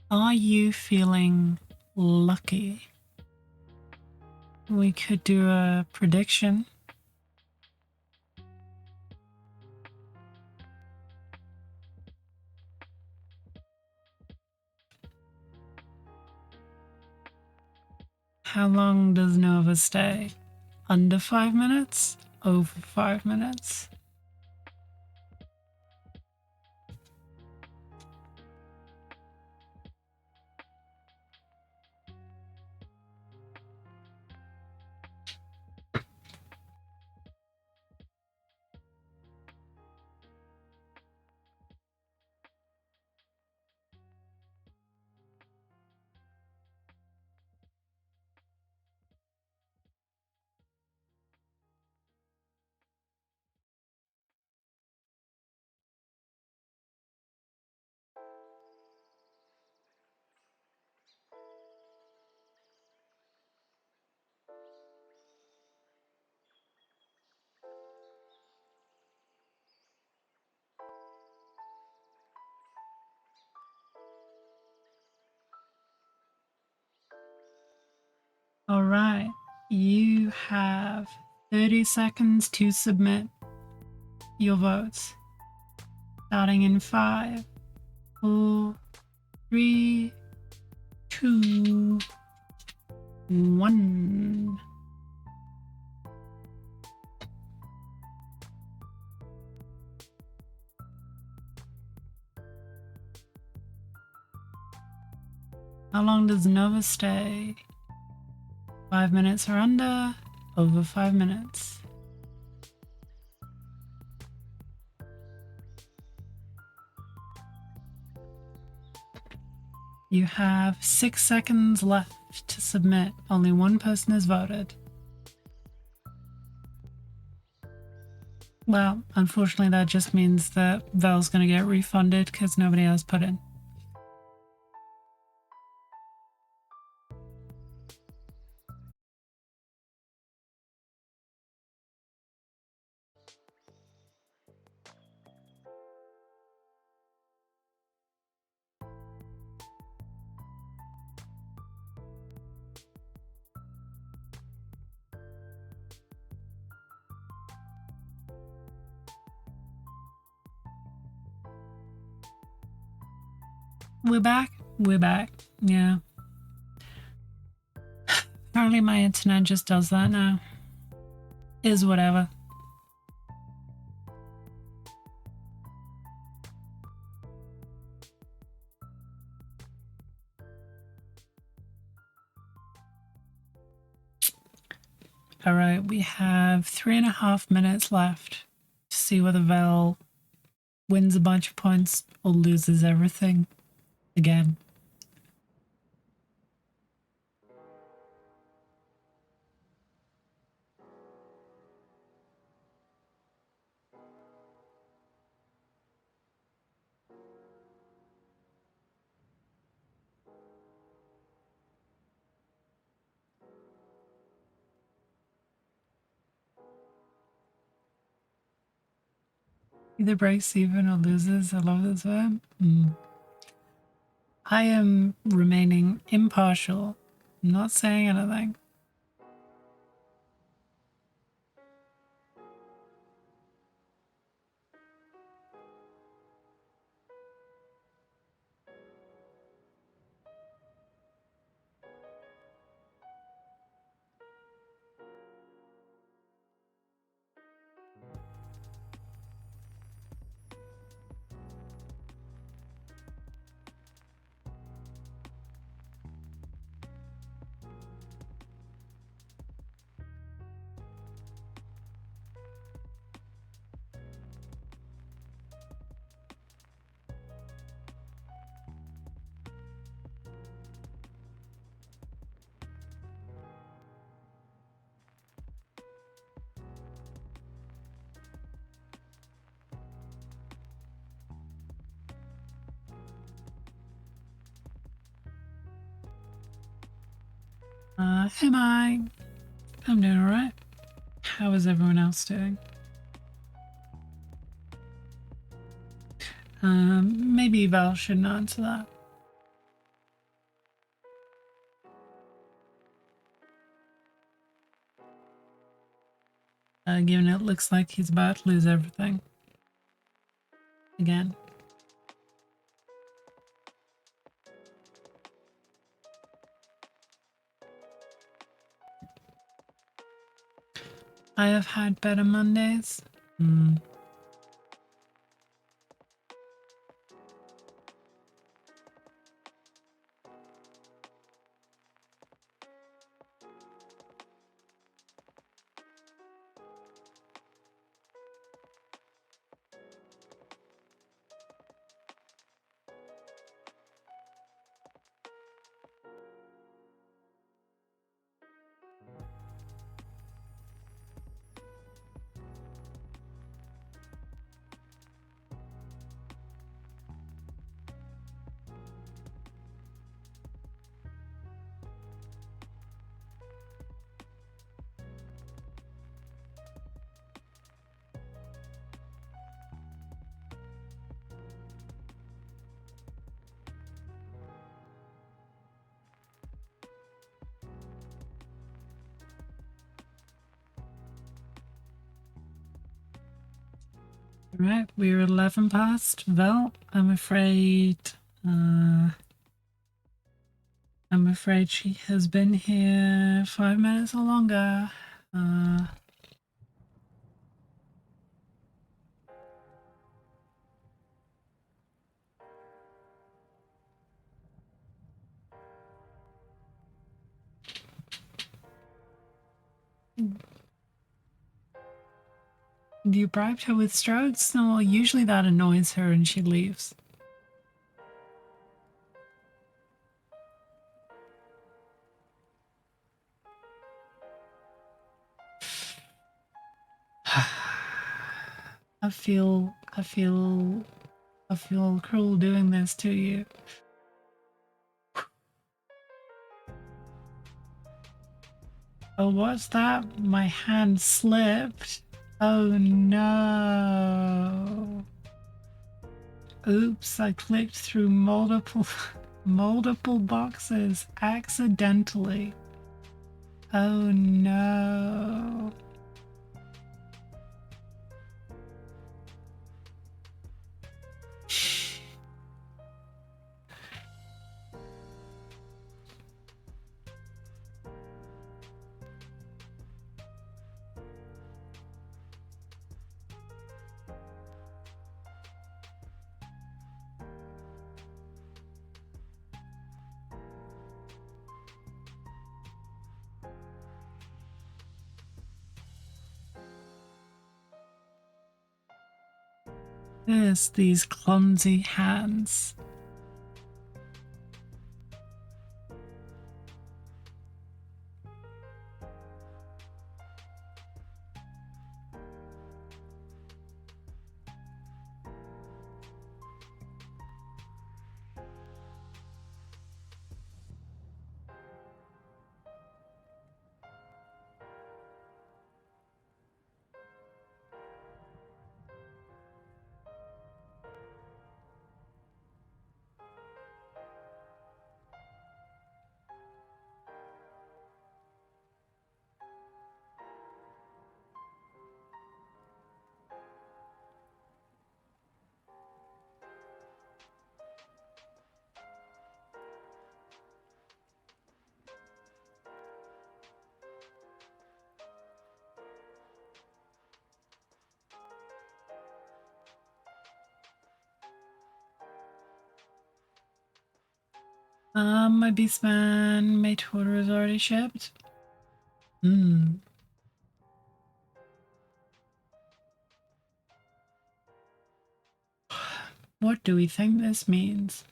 are you feeling lucky? We could do a prediction. How long does Nova stay? Under 5 minutes? Over 5 minutes? All right, you have 30 seconds to submit your votes. Starting in 5, 4, 3, 2, 1. How long does Nova stay? 5 minutes or under? Over 5 minutes. You have 6 seconds left to submit. Only one person has voted. Well, unfortunately that just means that Val's gonna get refunded because nobody else put in. We're back? We're back. Yeah. Apparently my internet just does that now. Is whatever. Alright, we have 3.5 minutes left to see whether Val wins a bunch of points or loses everything again. Either breaks even or loses. I love this verb. I am remaining impartial. I'm not saying anything. Am I? I'm doing alright. How is everyone else doing? Maybe Val shouldn't answer that. Given it looks like he's about to lose everything. Again. I have had better Mondays. Right, we're 11 past. Val, I'm afraid she has been here 5 minutes or longer. You bribed her with strokes? No, usually that annoys her and she leaves. I feel cruel doing this to you. Oh, what's that? My hand slipped. Oh no. Oops, I clicked through multiple boxes accidentally. Oh no. Yes, these clumsy hands. My Beastman mate order is already shipped. What do we think this means?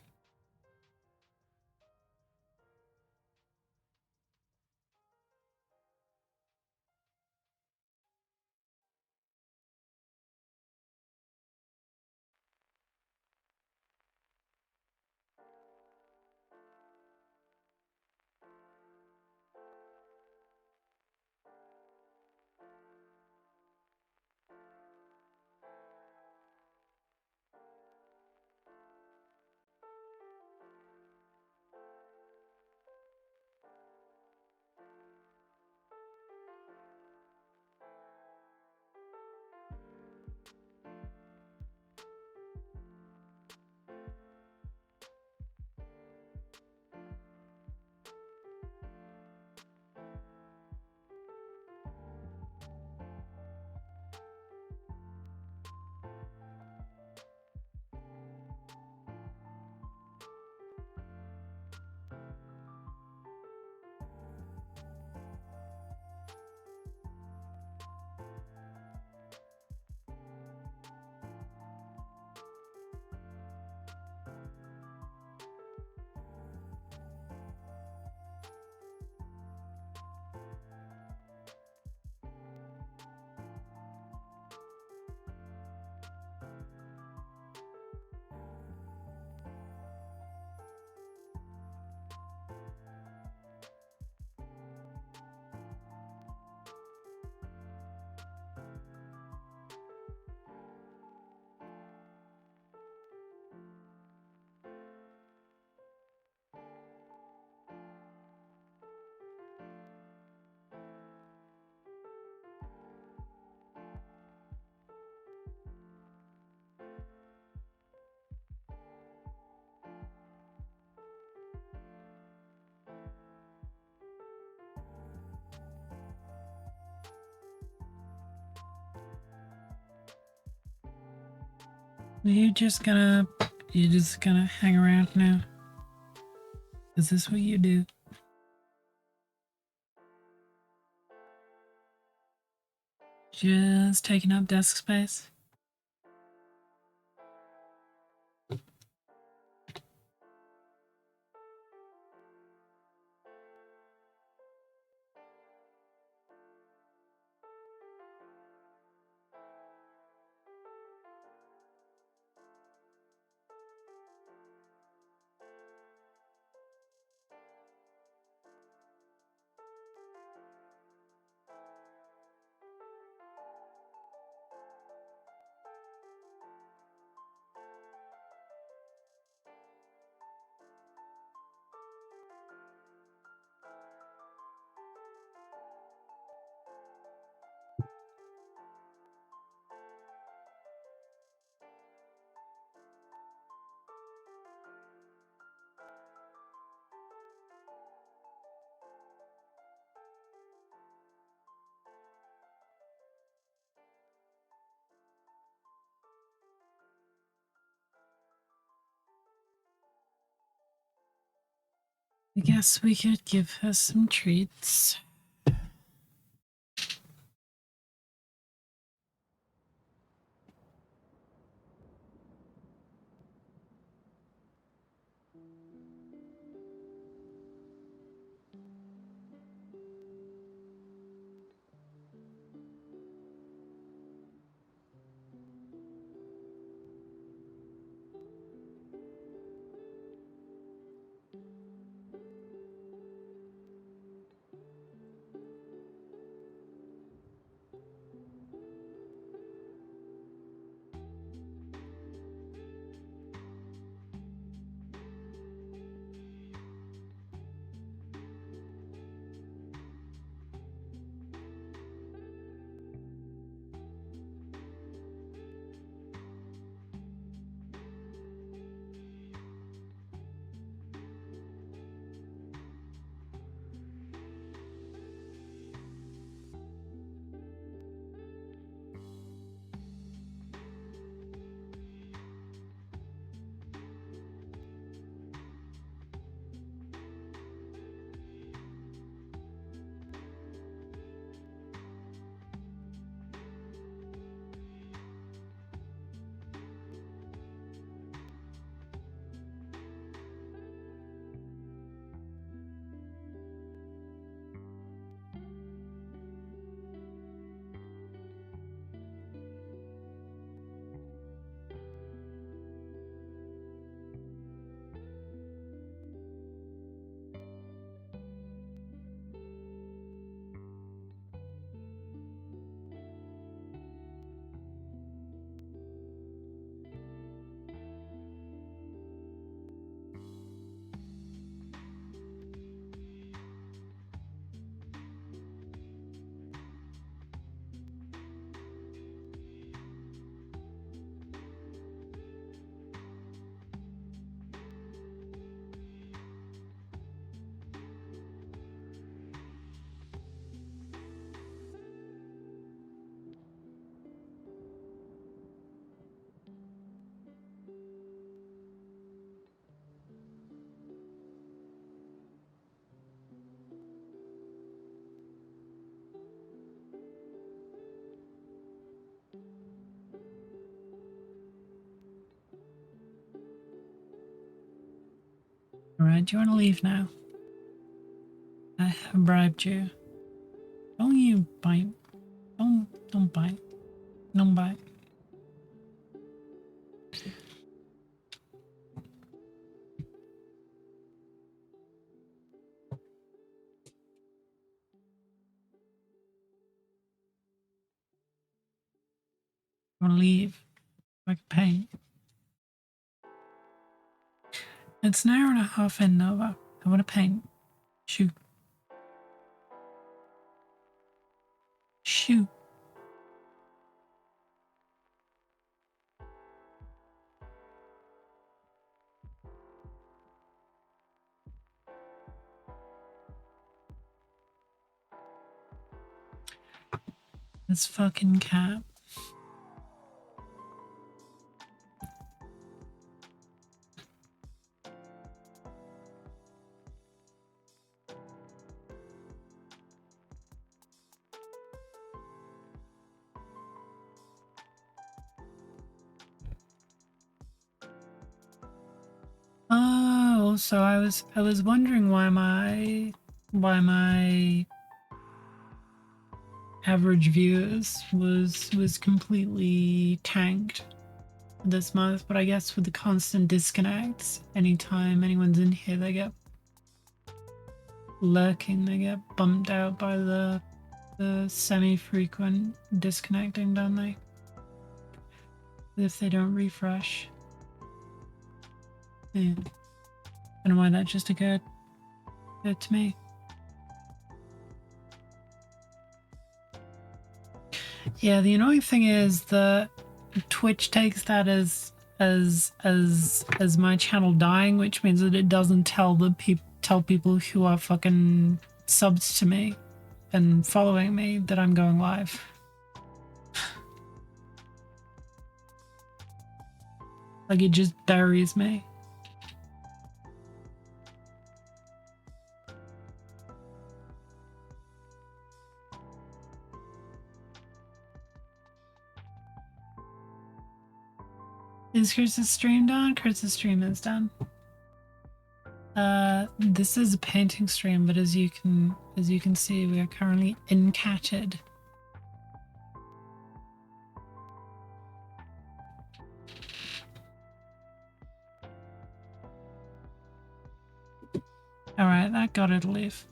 You're just gonna hang around now? Is this what you do? Just taking up desk space? I guess we could give her some treats. Alright, do you want to leave now? I have bribed you. Don't you bite. Don't bite. Don't bite. I want to leave. I can paint. It's an hour and a half in, Nova. I want to paint. Shoot. Shoot. This fucking cat. Also, I was wondering why my average viewers was completely tanked this month, but I guess with the constant disconnects, anytime anyone's in here, they get lurking, they get bumped out by the semi-frequent disconnecting, don't they? If they don't refresh. Yeah. I don't know why that just occurred to me. Yeah, the annoying thing is that Twitch takes that as my channel dying, which means that it doesn't tell people who are fucking subs to me and following me that I'm going live. Like, it just buries me. Is Chris's stream done? Chris's stream is done. This is a painting stream, but as you can see, we are currently encatted. Alright, that got her to leave.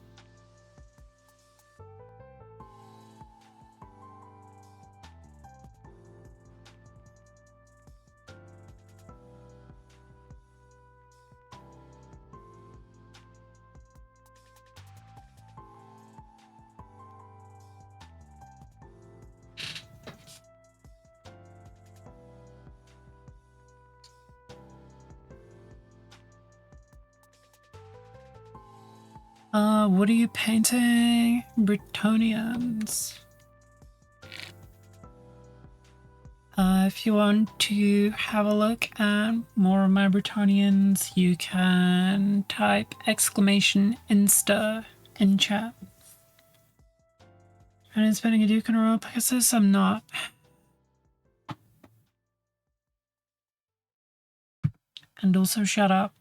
What are you painting? Bretonnians. If you want to have a look at more of my Bretonnians, you can type !Insta in chat. And I'm spending a Duke on a Royal Pegasus? I'm not. And also shut up.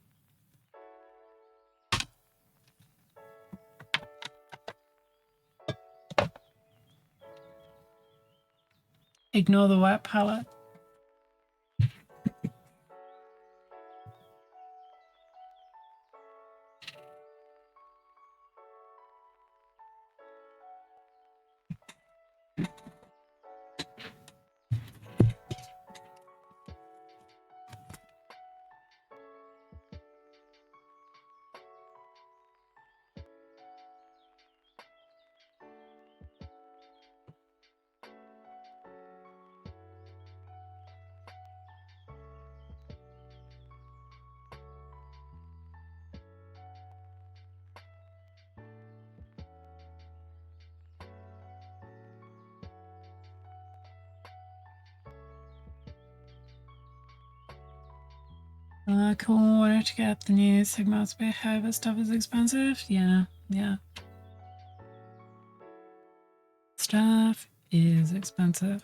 Ignore the wet palette. Cool, wanted to get the new Sigma Spearhead, but stuff is expensive. Yeah. Stuff is expensive.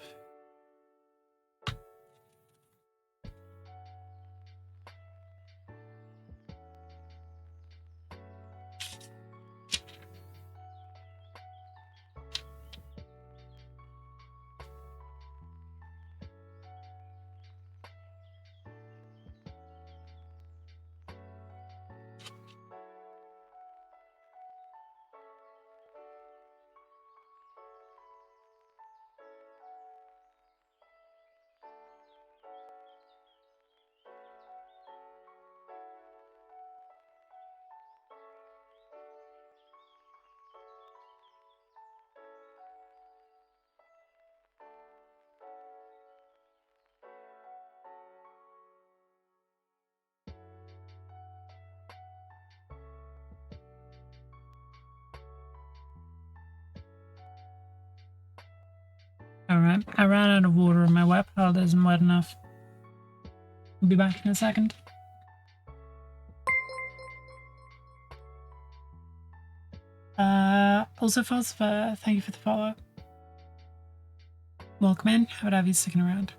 Alright, I ran out of water and my wet palette isn't wet enough. I'll be back in a second. Also, Philosopher, thank you for the follow. Welcome in. How would I have you sticking around?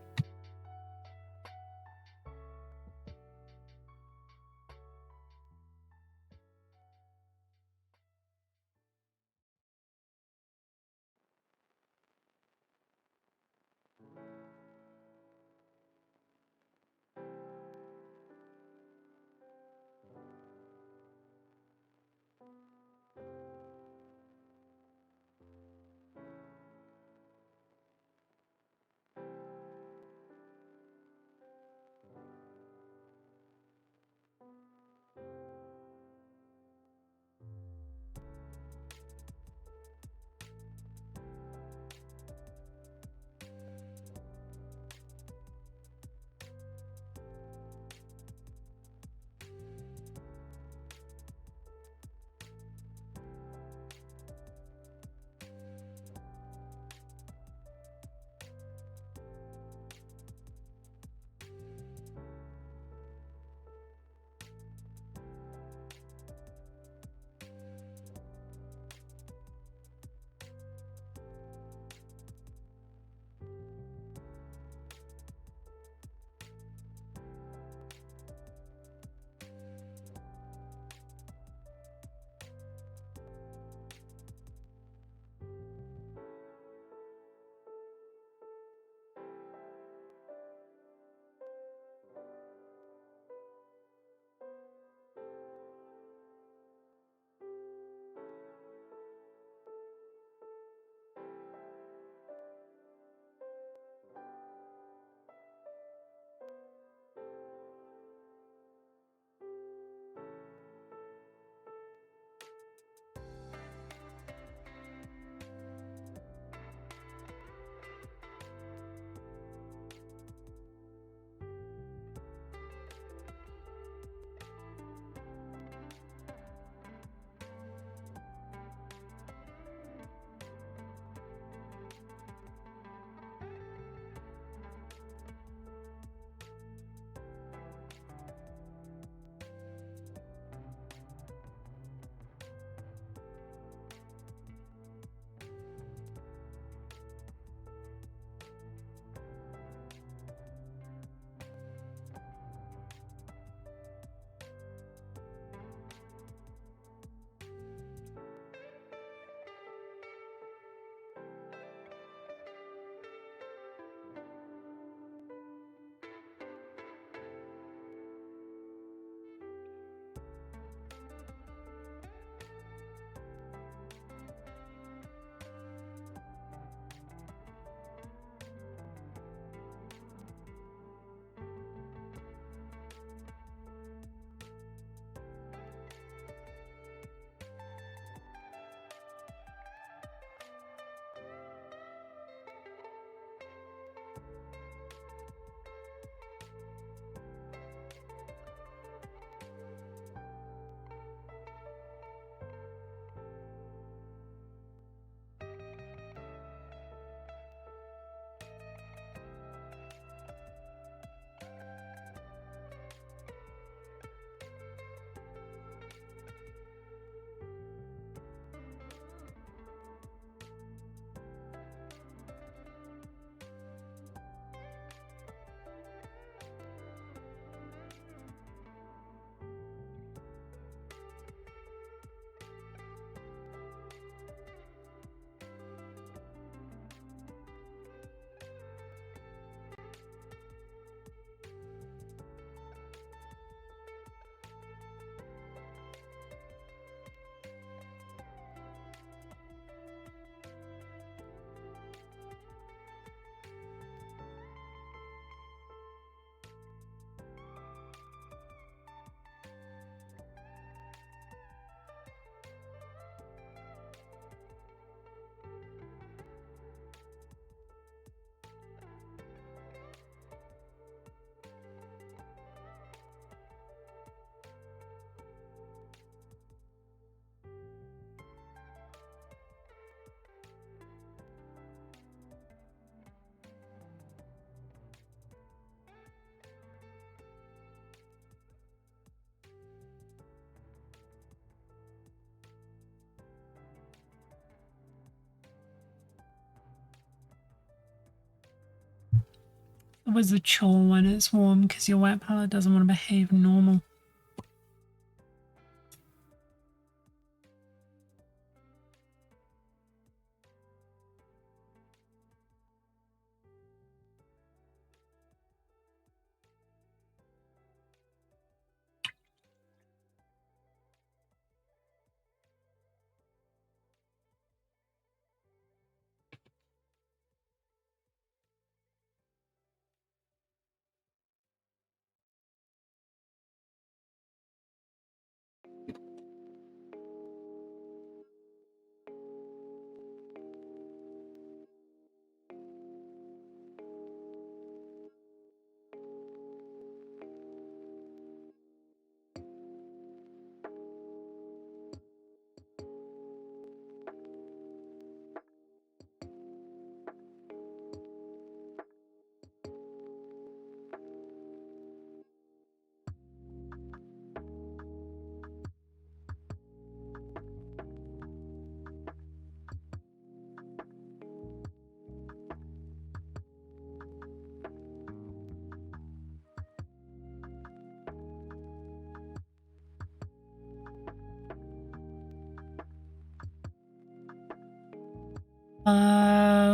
always a chore when it's warm because your wet palette doesn't want to behave normal.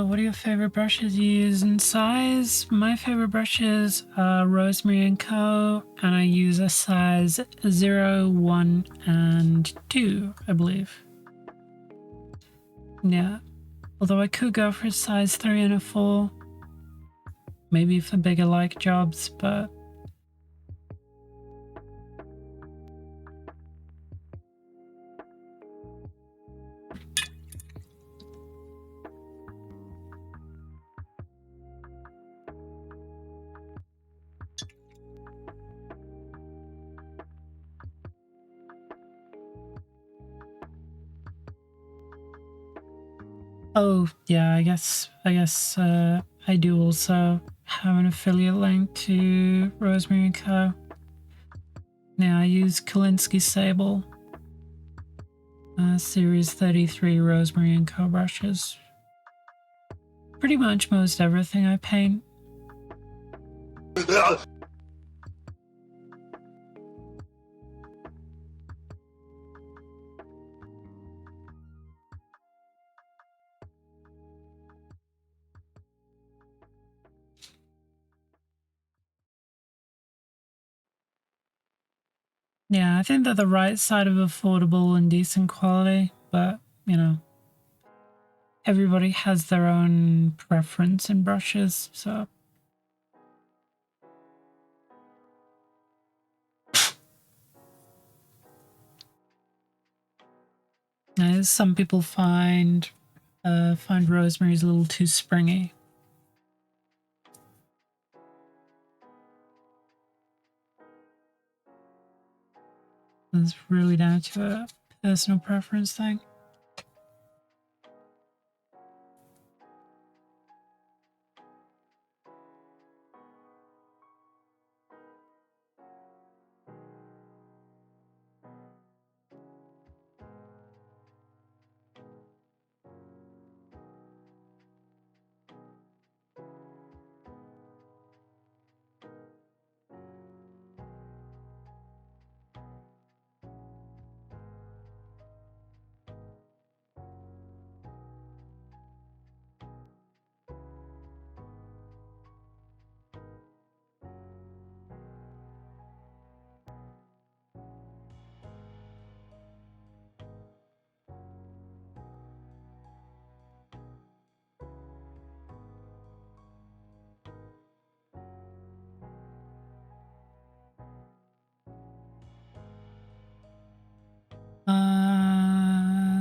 What are your favorite brushes you use in size? My favorite brushes are Rosemary & Co. and I use a size 0, 1, and 2, I believe. Yeah. Although I could go for a size 3 and a 4. Maybe for bigger like jobs, but... Oh, yeah, I guess I do also have an affiliate link to Rosemary & Co. Now I use Kolinsky Sable, Series 33 Rosemary & Co. brushes. Pretty much most everything I paint. Yeah, I think they're the right side of affordable and decent quality, but, you know, everybody has their own preference in brushes, so... Some people find Rosemary's a little too springy. It's really down to a personal preference thing.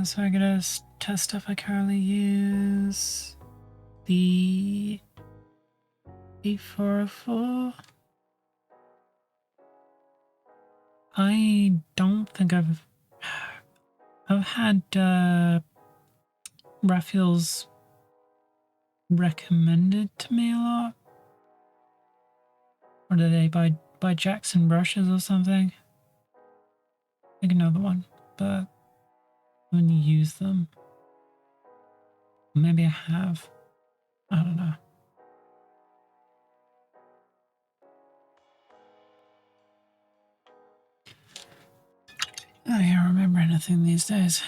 So I'm gonna test stuff I currently use. The 8404. I don't think I've had Raphael's recommended to me a lot. Or did they buy Jackson brushes or something? I think another one, but when you use them, maybe I have. I don't know. nothing these days.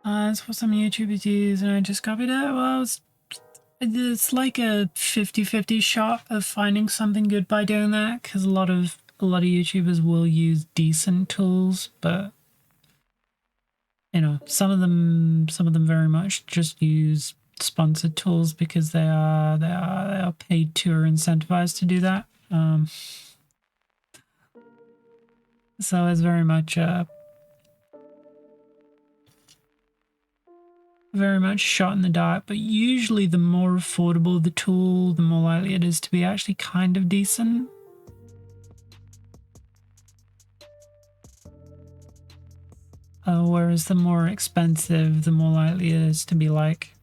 That's what some YouTubers use, and I just copied it. Well, it's like a 50-50 shot of finding something good by doing that, because a lot of YouTubers will use decent tools, but you know, some of them very much just use sponsored tools because they are paid to or incentivized to do that. So it's very much shot in the dark, but usually the more affordable the tool, the more likely it is to be actually kind of decent. Whereas the more expensive, the more likely it is to be like,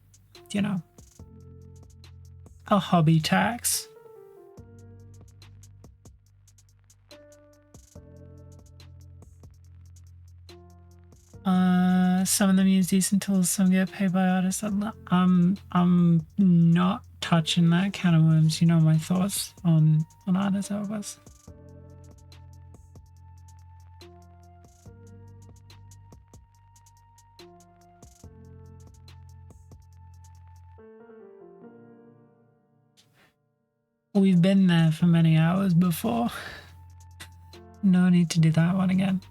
you know, a hobby tax. Some of them use decent tools, some get paid by artists. I'm not touching that can of worms. You know my thoughts on artists overs. We've been there for many hours before. No need to do that one again.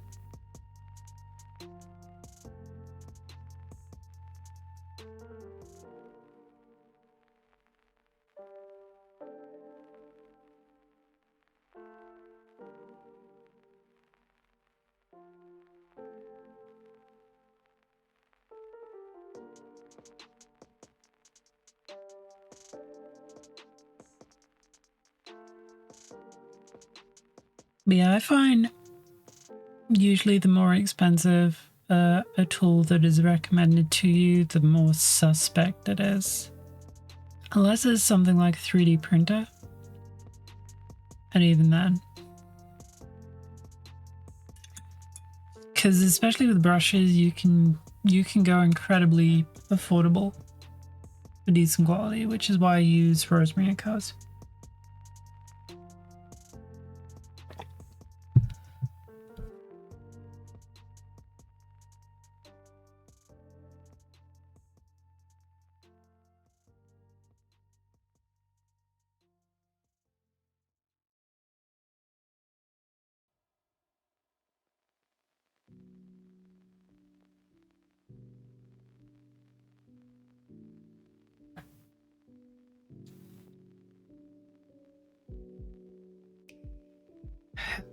But yeah, I find usually the more expensive a tool that is recommended to you, the more suspect it is. Unless it's something like a 3D printer. And even then. Because especially with brushes, you can go incredibly affordable for decent quality, which is why I use Rosemary & Co's.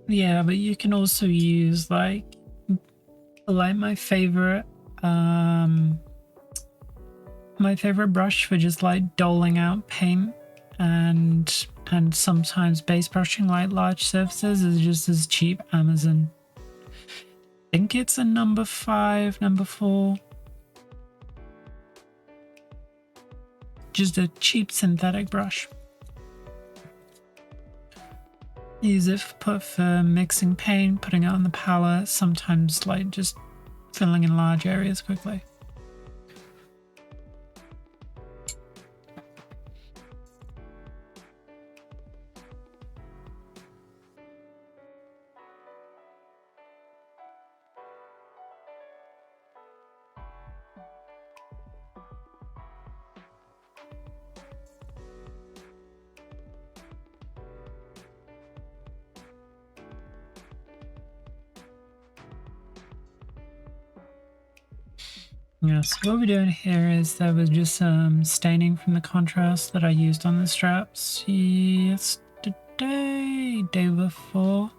Yeah, but you can also use like my favorite brush for just like doling out paint and sometimes base brushing like large surfaces is just this cheap Amazon. I think it's a number 5, number 4. Just a cheap synthetic brush. Use it for mixing paint, putting it on the palette, sometimes like just filling in large areas quickly. Yeah, so what we're doing here is there was just some staining from the contrast that I used on the straps yesterday, day before.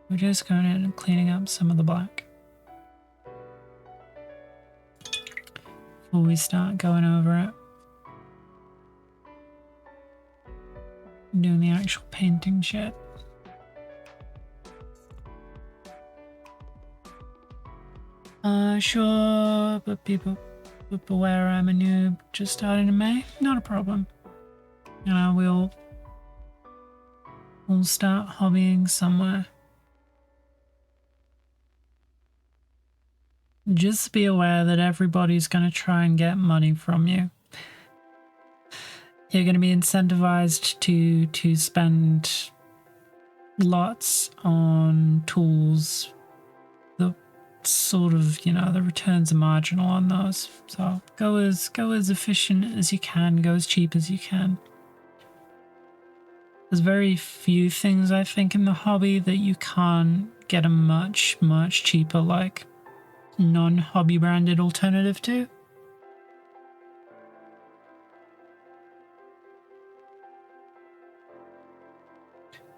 We're just going in and cleaning up some of the black before we start going over it. Doing the actual painting shit. Sure, but people But beware, I'm a noob just starting in May. Not a problem. You know, we'll start hobbying somewhere. Just be aware that everybody's going to try and get money from you. You're going to be incentivized to spend lots on tools. The sort of, you know, the returns are marginal on those. So go as efficient as you can, go as cheap as you can. There's very few things I think in the hobby that you can't get a much cheaper, like, non-hobby branded alternative to.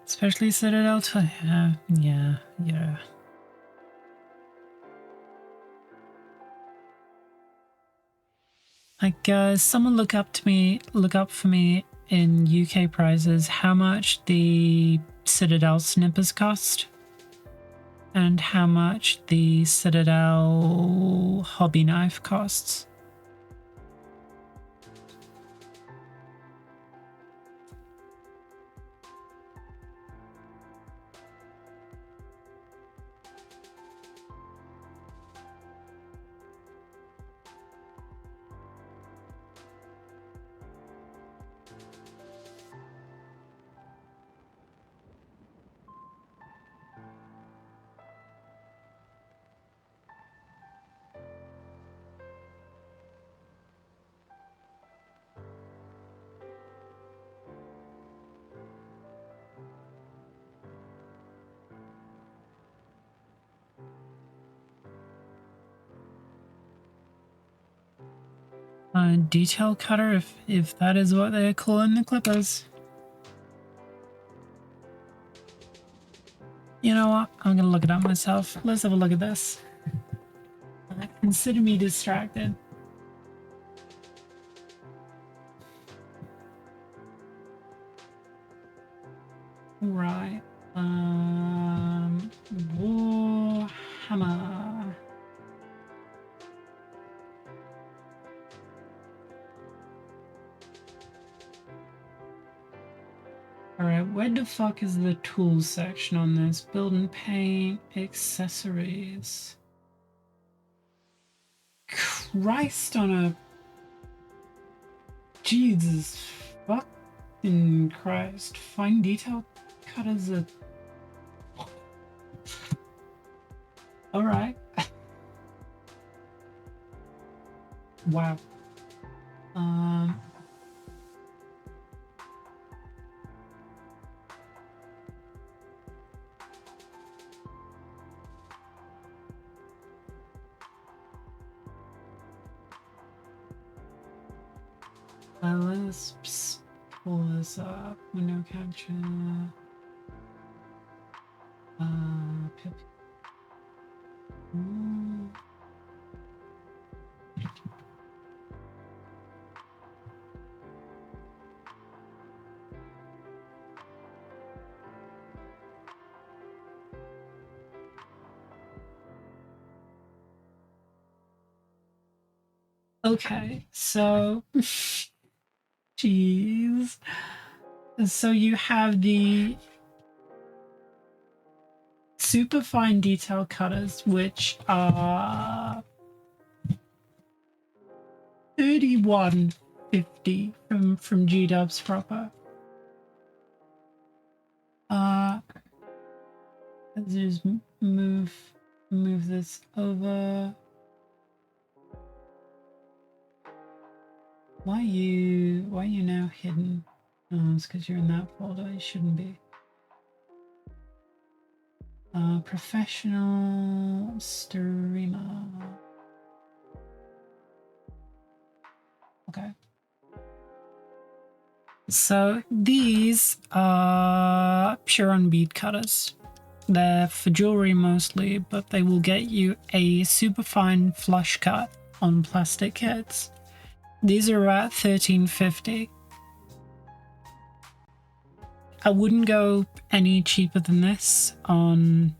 Especially Citadel to yeah. Like, someone look up for me in UK prices how much the Citadel snippers cost and how much the Citadel hobby knife costs. Detail cutter, if that is what they're calling the clippers. You know what? I'm gonna look it up myself. Let's have a look at this. Consider me distracted. Right. Warhammer. Alright, where the fuck is the tools section on this? Build and paint, accessories. Christ on a... Jesus fucking Christ. Fine detail cutters are... Alright. Wow. Let's pull this up. Window capture. Okay, so jeez. So you have the super fine detail cutters, which are 3150 from G-Dubs proper. Let's just move this over. Why are you now hidden? Oh, it's because you're in that folder. You shouldn't be. Professional streamer. Okay. So these are pure on bead cutters. They're for jewelry mostly, but they will get you a super fine flush cut on plastic kits. These are at 1350. I wouldn't go any cheaper than this on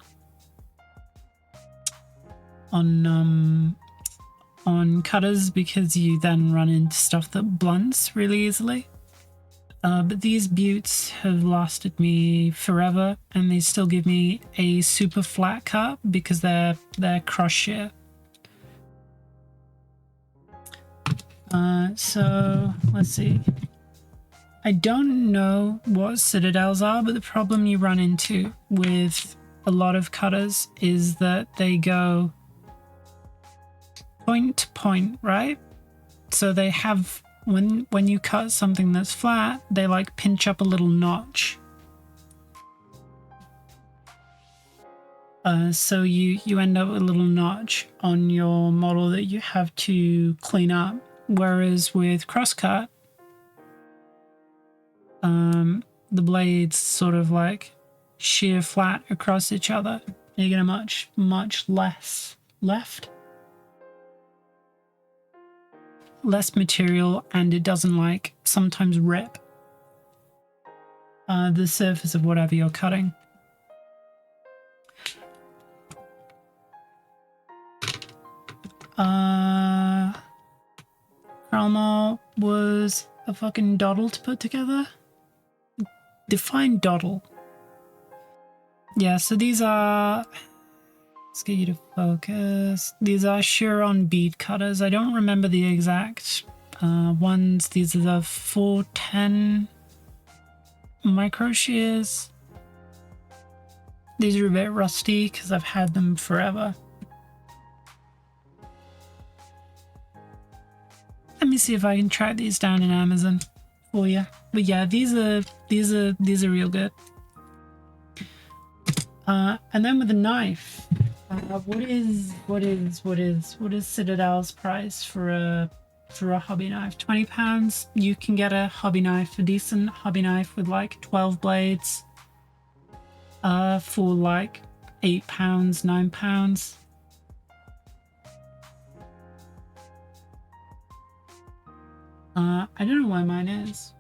on cutters because you then run into stuff that blunts really easily. But these buttes have lasted me forever, and they still give me a super flat cut because they're cross shear. So let's see. I don't know what citadels are, but the problem you run into with a lot of cutters is that they go point to point, right? So they have, when you cut something that's flat, they like pinch up a little notch. So you end up with a little notch on your model that you have to clean up. Whereas with crosscut, the blades sort of like shear flat across each other. You get a much less material, and it doesn't like sometimes rip the surface of whatever you're cutting. Kralmar was a fucking doddle to put together. Define doddle. Yeah, so these are, let's get you to focus. These are Chiron bead cutters. I don't remember the exact ones. These are the 410 micro shears. These are a bit rusty because I've had them forever. Let me see if I can track these down in Amazon for you. But yeah, these are real good. And then with a knife, what is Citadel's price for a hobby knife? £20. You can get a hobby knife, a decent hobby knife with like 12 blades, for like £8, £9. I don't know why mine is.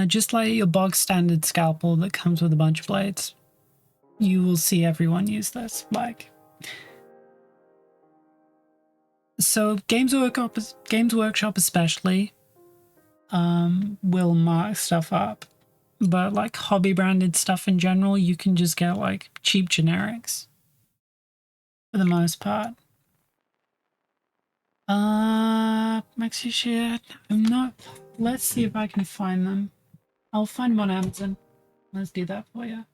Just like your bog standard scalpel that comes with a bunch of blades, you will see everyone use this. Like, so Games Workshop especially will mark stuff up, but like hobby branded stuff in general, you can just get like cheap generics for the most part. Maxi shit. I'm not. Let's see if I can find them. I'll find them on Amazon. Let's do that for you.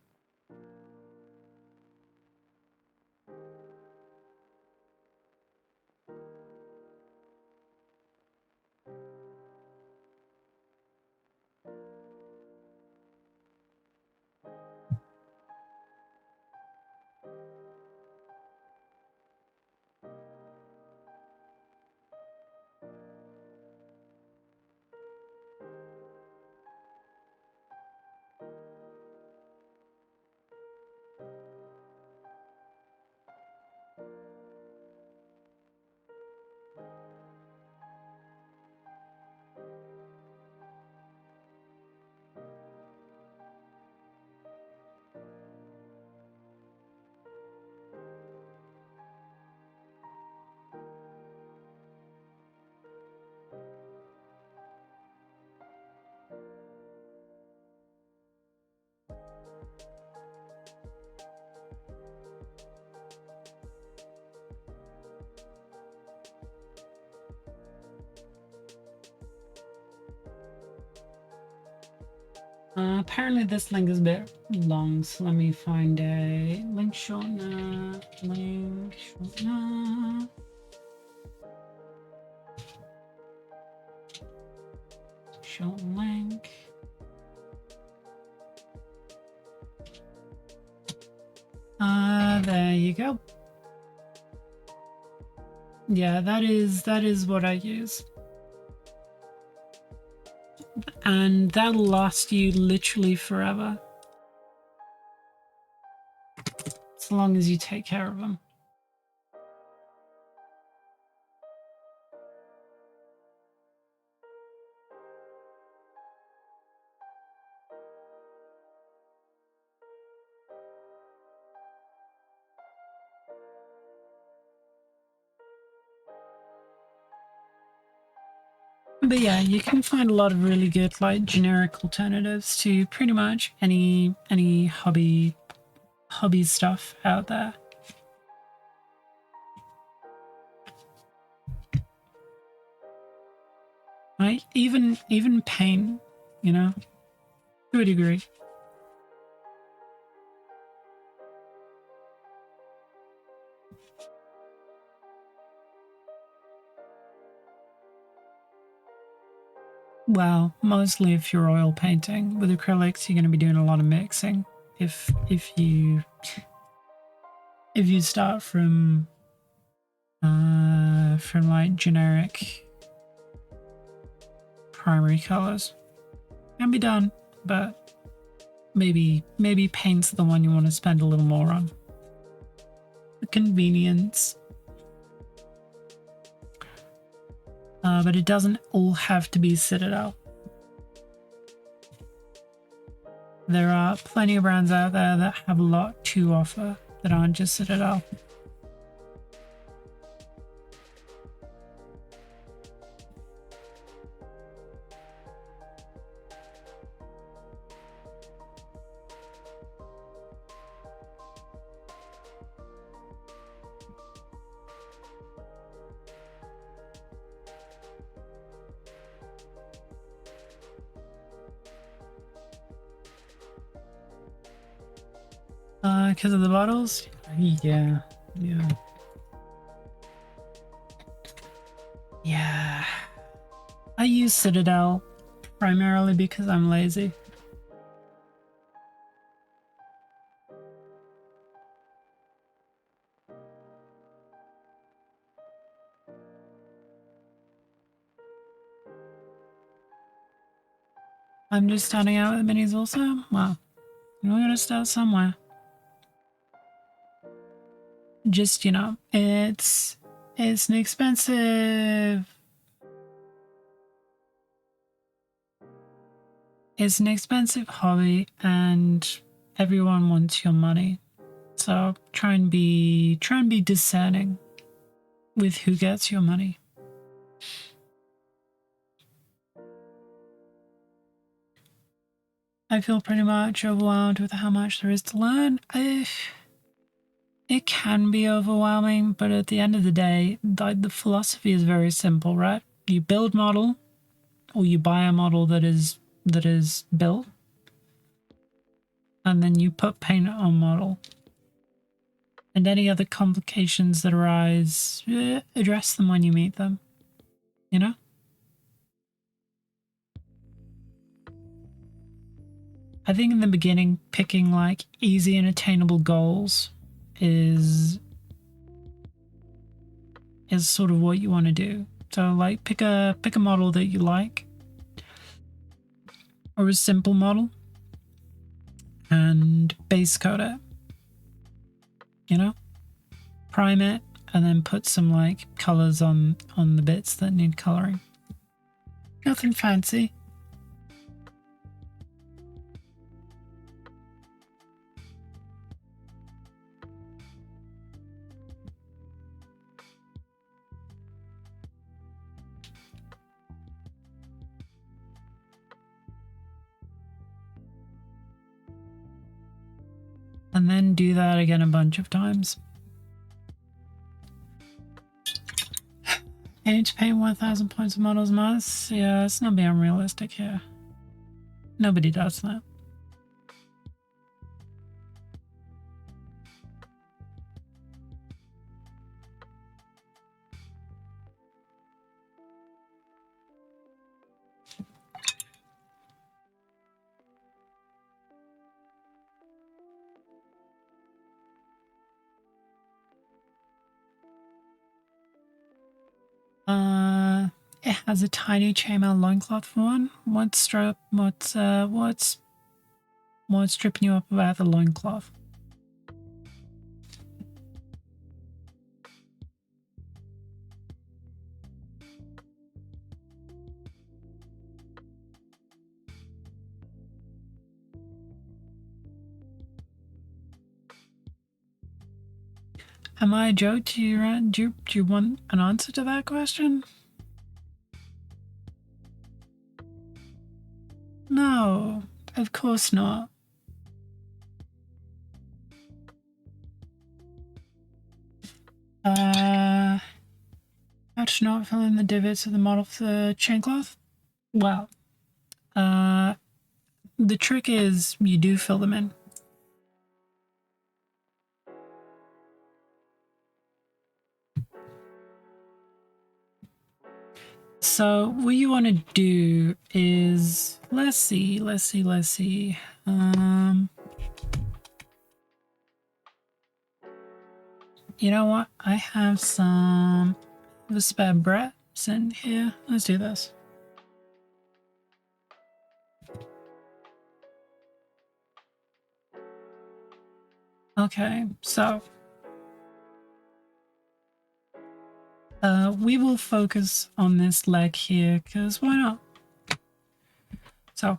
Apparently this link is a bit long, so let me find a link shortener. Shorten link. There you go. Yeah, that is what I use. And that'll last you literally forever. As long as you take care of them. But yeah, you can find a lot of really good, like, generic alternatives to pretty much any hobby stuff out there. Right? Even paint, you know, to a degree. Well, mostly if you're oil painting. With acrylics, you're going to be doing a lot of mixing. If you start from like generic primary colors, can be done, but maybe paint's the one you want to spend a little more on. The convenience. But it doesn't all have to be Citadel. There are plenty of brands out there that have a lot to offer that aren't just Citadel. Because of the bottles? Yeah. I use Citadel primarily because I'm lazy. I'm just starting out with minis also? Well, we're gonna start somewhere. Just, you know, it's an expensive hobby and everyone wants your money. So try and be discerning with who gets your money. I feel pretty much overwhelmed with how much there is to learn. It can be overwhelming, but at the end of the day, the philosophy is very simple, right? You build model, or you buy a model that is built, and then you put paint on model. And any other complications that arise, address them when you meet them. You know? I think in the beginning, picking like easy and attainable goals is sort of what you want to do. So like pick a model that you like, or a simple model, and base coat it. You know? Prime it, and then put some like colors on the bits that need coloring. Nothing fancy. And then do that again a bunch of times. Aim to paint 1,000 points of models a month? Yeah, it's not being unrealistic here. Nobody does that. It has a tiny chainmail loincloth for one. What's tripping you up about the loincloth? Am I a joke? Do you want an answer to that question? Of course not. How to not fill in the divots of the model for the chain cloth? Well, the trick is you do fill them in. So what you want to do is, let's see. You know what? I have some of a spare Bretts in here. Let's do this. Okay, so we will focus on this leg here, because why not? So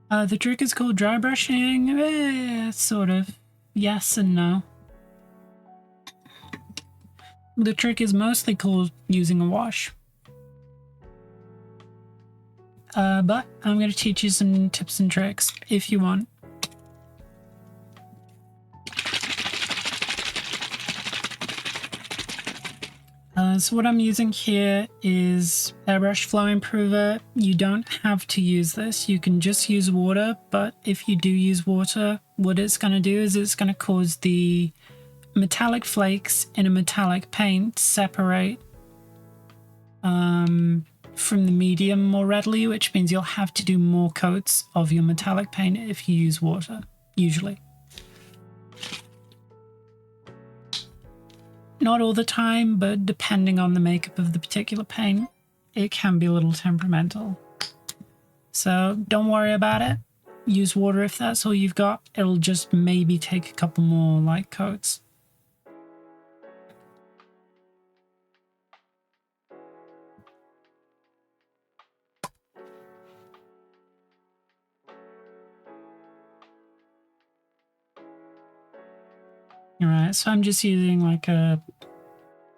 the trick is called dry brushing. Sort of. Yes and no. The trick is mostly called using a wash. But I'm going to teach you some tips and tricks if you want. So what I'm using here is Airbrush Flow Improver. You don't have to use this. You can just use water, but if you do use water, what it's going to do is it's going to cause the metallic flakes in a metallic paint separate from the medium more readily, which means you'll have to do more coats of your metallic paint if you use water, usually. Not all the time, but depending on the makeup of the particular paint, it can be a little temperamental. So don't worry about it. Use water if that's all you've got. It'll just maybe take a couple more light coats. Alright, so I'm just using like a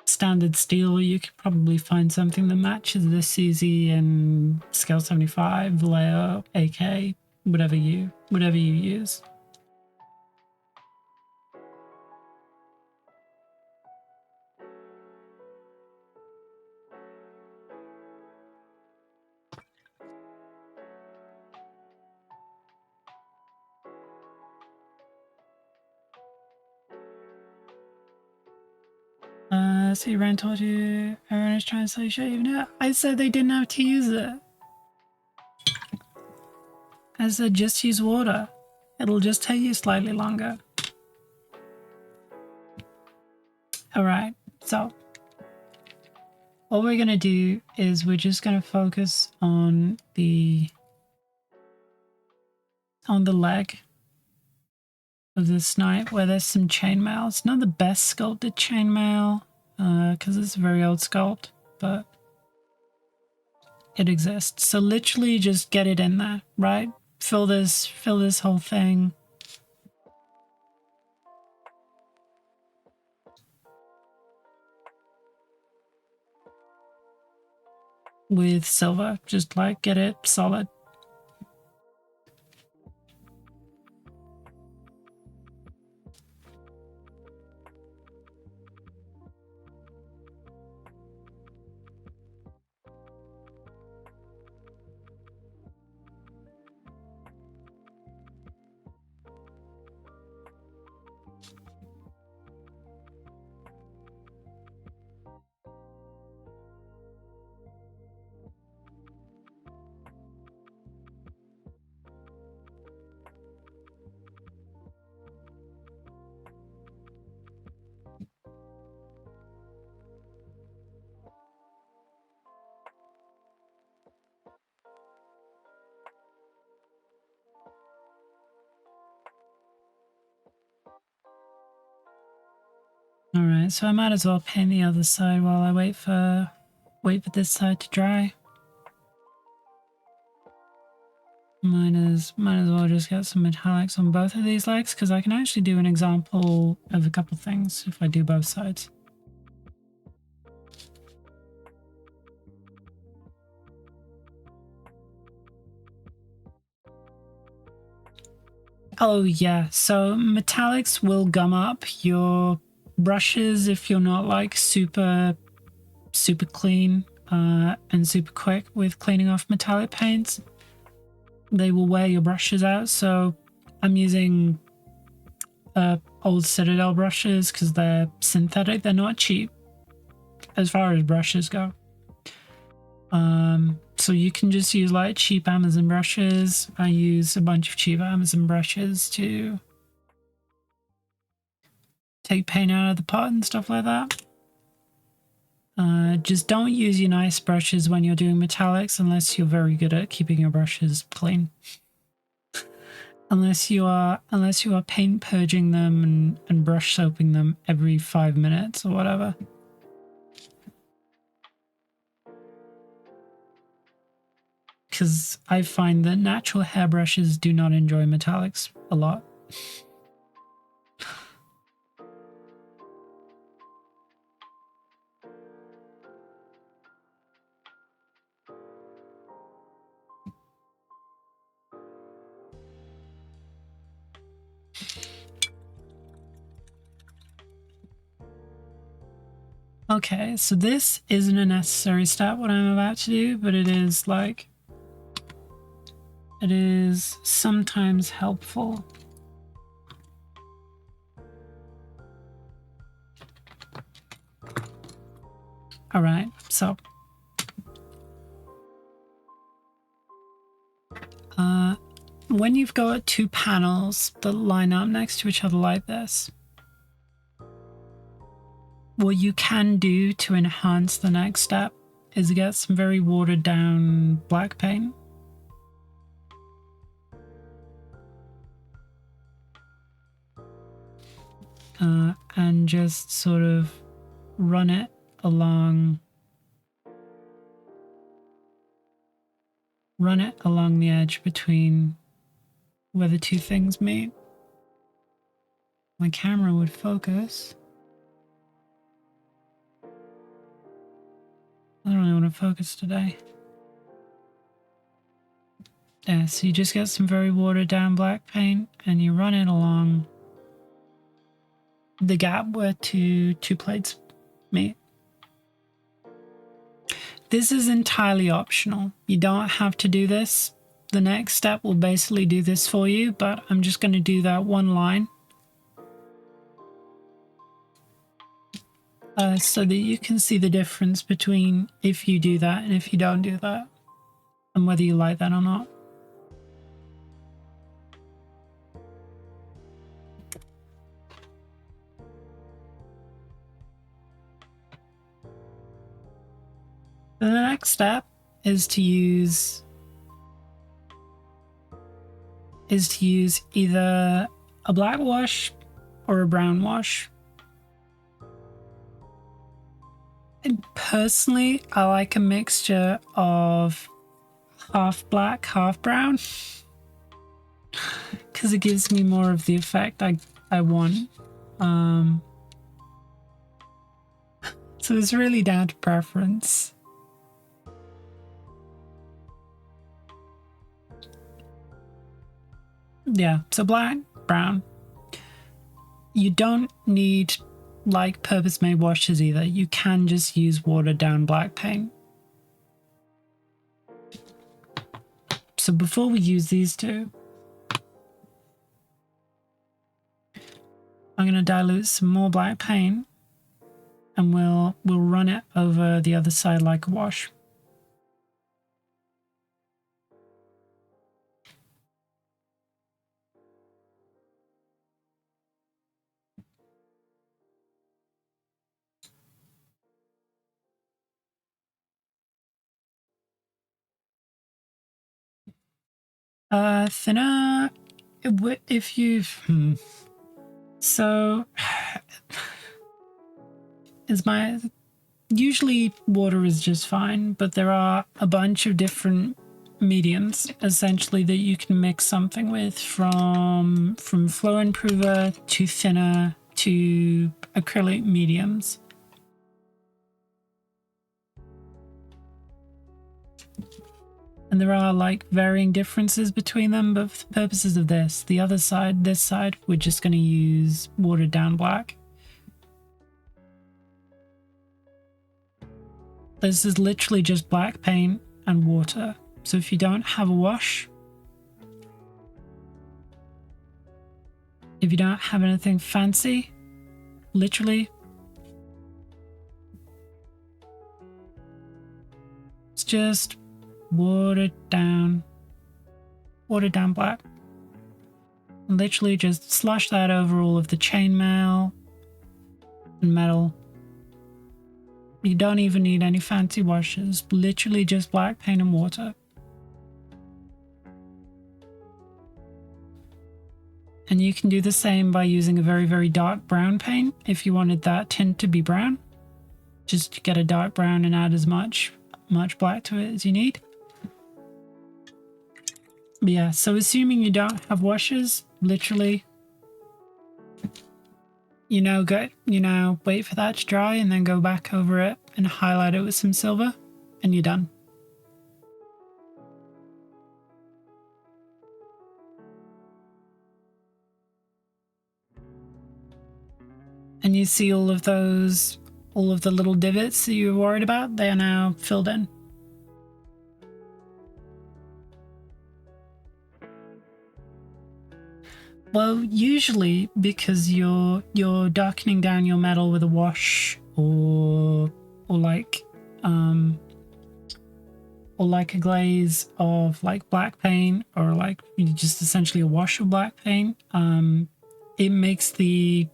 standard steel. You could probably find something that matches this easy in scale 75, Vallejo, AK, whatever you use. So you ran told you everyone is trying to say shit even now. I said they didn't have to use it. I said just use water. It'll just take you slightly longer. Alright, so what we're gonna do is we're just gonna focus on the leg of the snipe where there's some chainmail. It's not the best sculpted chainmail because it's a very old sculpt, but it exists. So literally just get it in there, right? Fill this whole thing with silver. Just like get it solid. Alright, so I might as well paint the other side while I wait for this side to dry. Might as well just get some metallics on both of these legs, because I can actually do an example of a couple things if I do both sides. Oh yeah, so metallics will gum up your brushes if you're not like super clean and super quick with cleaning off metallic paints. They will wear your brushes out. So I'm using old Citadel brushes because they're synthetic. They're not cheap as far as brushes go. So you can just use like cheap Amazon brushes. I use a bunch of cheap Amazon brushes to take paint out of the pot and stuff like that. Just don't use your nice brushes when you're doing metallics unless you're very good at keeping your brushes clean. Unless you are paint purging them and brush soaping them every 5 minutes or whatever. Because I find that natural hairbrushes do not enjoy metallics a lot. Okay, so this isn't a necessary step, what I'm about to do, but it is like, it is sometimes helpful. All right, so when you've got two panels that line up next to each other like this, what you can do to enhance the next step is get some very watered down black paint. And just sort of run it along the edge between where the two things meet. My camera would focus. I don't really want to focus today. Yeah, so you just get some very watered down black paint and you run it along the gap where two plates meet. This is entirely optional. You don't have to do this. The next step will basically do this for you, but I'm just going to do that one line so that you can see the difference between if you do that and if you don't do that, and whether you like that or not. The next step is to use either a black wash or a brown wash. And personally, I like a mixture of half black, half brown, because it gives me more of the effect I want. So it's really down to preference. Yeah, so black, brown. You don't need like purpose-made washes either. You can just use watered down black paint. So before we use these two, I'm going to dilute some more black paint and we'll run it over the other side like a wash. Thinner, if you've... So, usually water is just fine, but there are a bunch of different mediums, essentially, that you can mix something with, from flow improver to thinner to acrylic mediums. And there are like varying differences between them, but for the purposes of this side, we're just going to use watered down black. This is literally just black paint and water. So if you don't have a wash, if you don't have anything fancy, literally, it's just watered down black. And literally just slush that over all of the chainmail and metal. You don't even need any fancy washes, literally just black paint and water. And you can do the same by using a very, very dark brown paint if you wanted that tint to be brown. Just get a dark brown and add as much black to it as you need. But yeah, so assuming you don't have washes, literally, wait for that to dry and then go back over it and highlight it with some silver and you're done. And you see all of the little divots that you were worried about, they are now filled in. Well, usually because you're darkening down your metal with a wash or like a glaze of like black paint, or like just essentially a wash of black paint, it makes the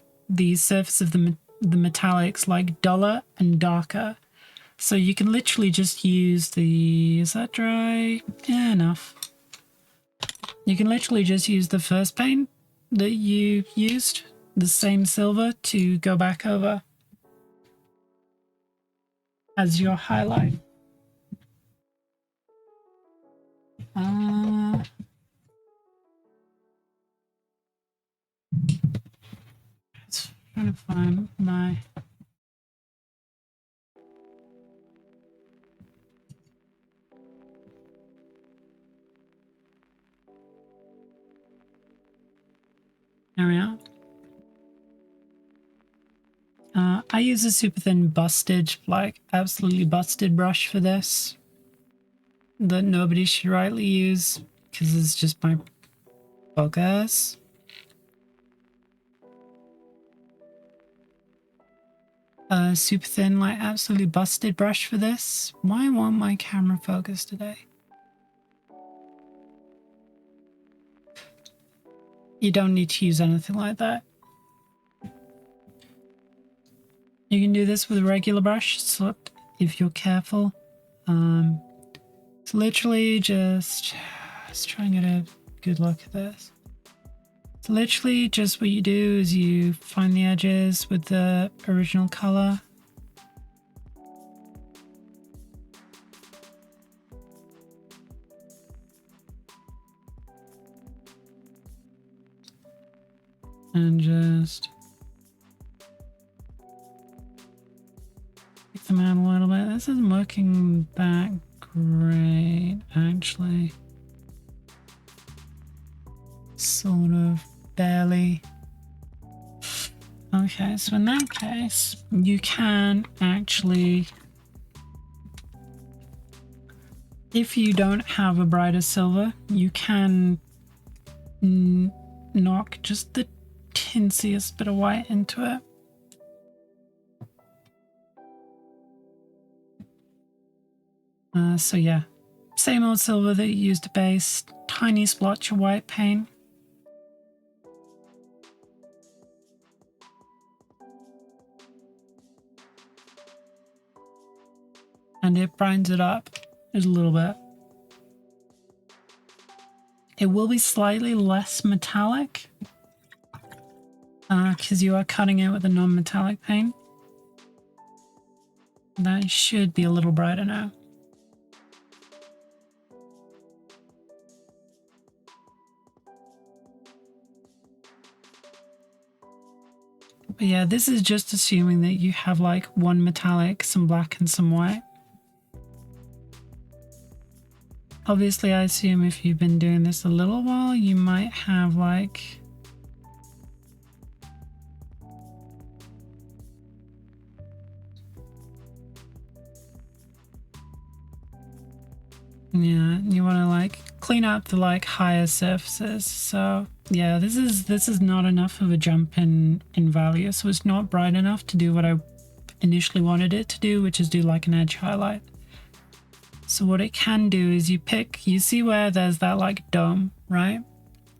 surface of the metallics like duller and darker. So you can literally just use is that dry? Yeah, enough. You can literally just use the first paint that you used, the same silver, to go back over as your highlight. Just trying to find my... There we are. I use a super thin busted, like absolutely busted brush for this, that nobody should rightly use because it's just my focus. Super thin, like absolutely busted brush for this. Why won't my camera focus today? You don't need to use anything like that. You can do this with a regular brush, so if you're careful. It's literally just... Let's try and get a good look at this. It's literally just what you do is you find the edges with the original color. And just pick them out a little bit. This isn't working that great, actually. Sort of, barely. Okay, so in that case, you can actually, if you don't have a brighter silver, you can knock just the tinsiest bit of white into it. So yeah, same old silver that you used to base, tiny splotch of white paint. And it brightens it up just a little bit. It will be slightly less metallic because you are cutting it with a non-metallic paint. That should be a little brighter now. But yeah, this is just assuming that you have like one metallic, some black and some white. Obviously, I assume if you've been doing this a little while, you might have like... Yeah, you want to like clean up the like higher surfaces. So yeah, this is not enough of a jump in value. So it's not bright enough to do what I initially wanted it to do, which is do like an edge highlight. So what it can do is you see where there's that like dome, right?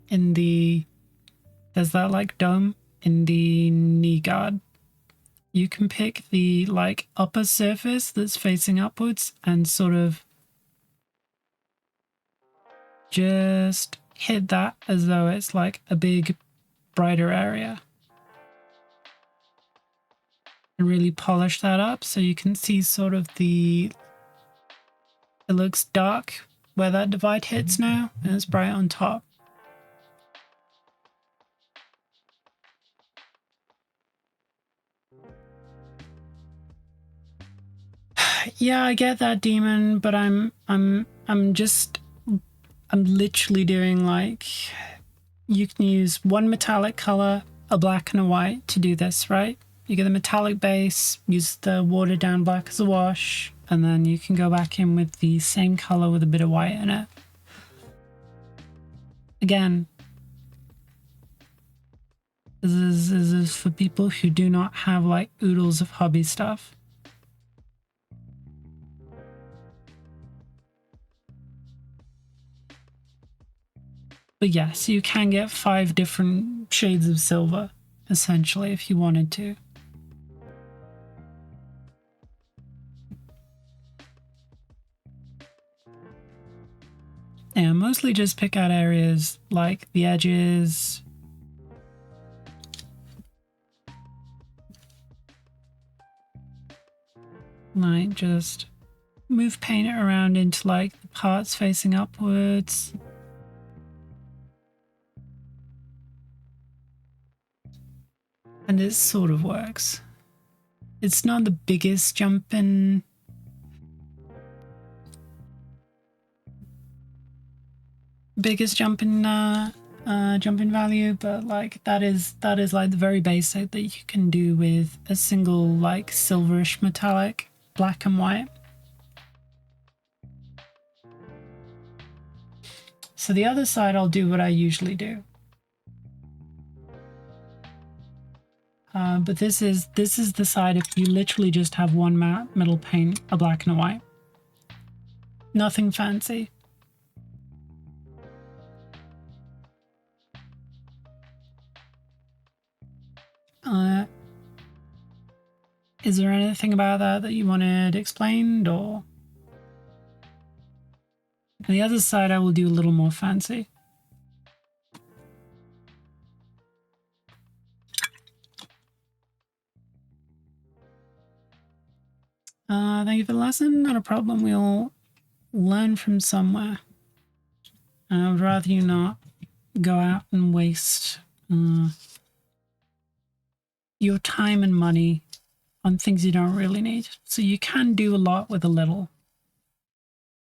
There's that like dome in the knee guard. You can pick the like upper surface that's facing upwards and sort of just hit that as though it's like a big brighter area. And really polish that up so you can see sort of it looks dark where that divide hits now, and it's bright on top. Yeah, I get that, demon, but I'm literally doing like, you can use one metallic color, a black and a white to do this, right? You get the metallic base, use the watered down black as a wash, and then you can go back in with the same color with a bit of white in it. Again, this is for people who do not have like oodles of hobby stuff. But yes, you can get 5 different shades of silver, essentially, if you wanted to. Yeah, mostly just pick out areas like the edges. Like just move paint around into like the parts facing upwards. And it sort of works. It's not the biggest jump in jump in value, but like that is like the very basic that you can do with a single like silverish metallic, black and white. So the other side, I'll do what I usually do. But this is the side if you literally just have one matte metal paint, a black and a white. Nothing fancy. Is there anything about that you wanted explained, or? On the other side, I will do a little more fancy. Thank you for the lesson. Not a problem. We'll learn from somewhere. I would rather you not go out and waste your time and money on things you don't really need. So you can do a lot with a little.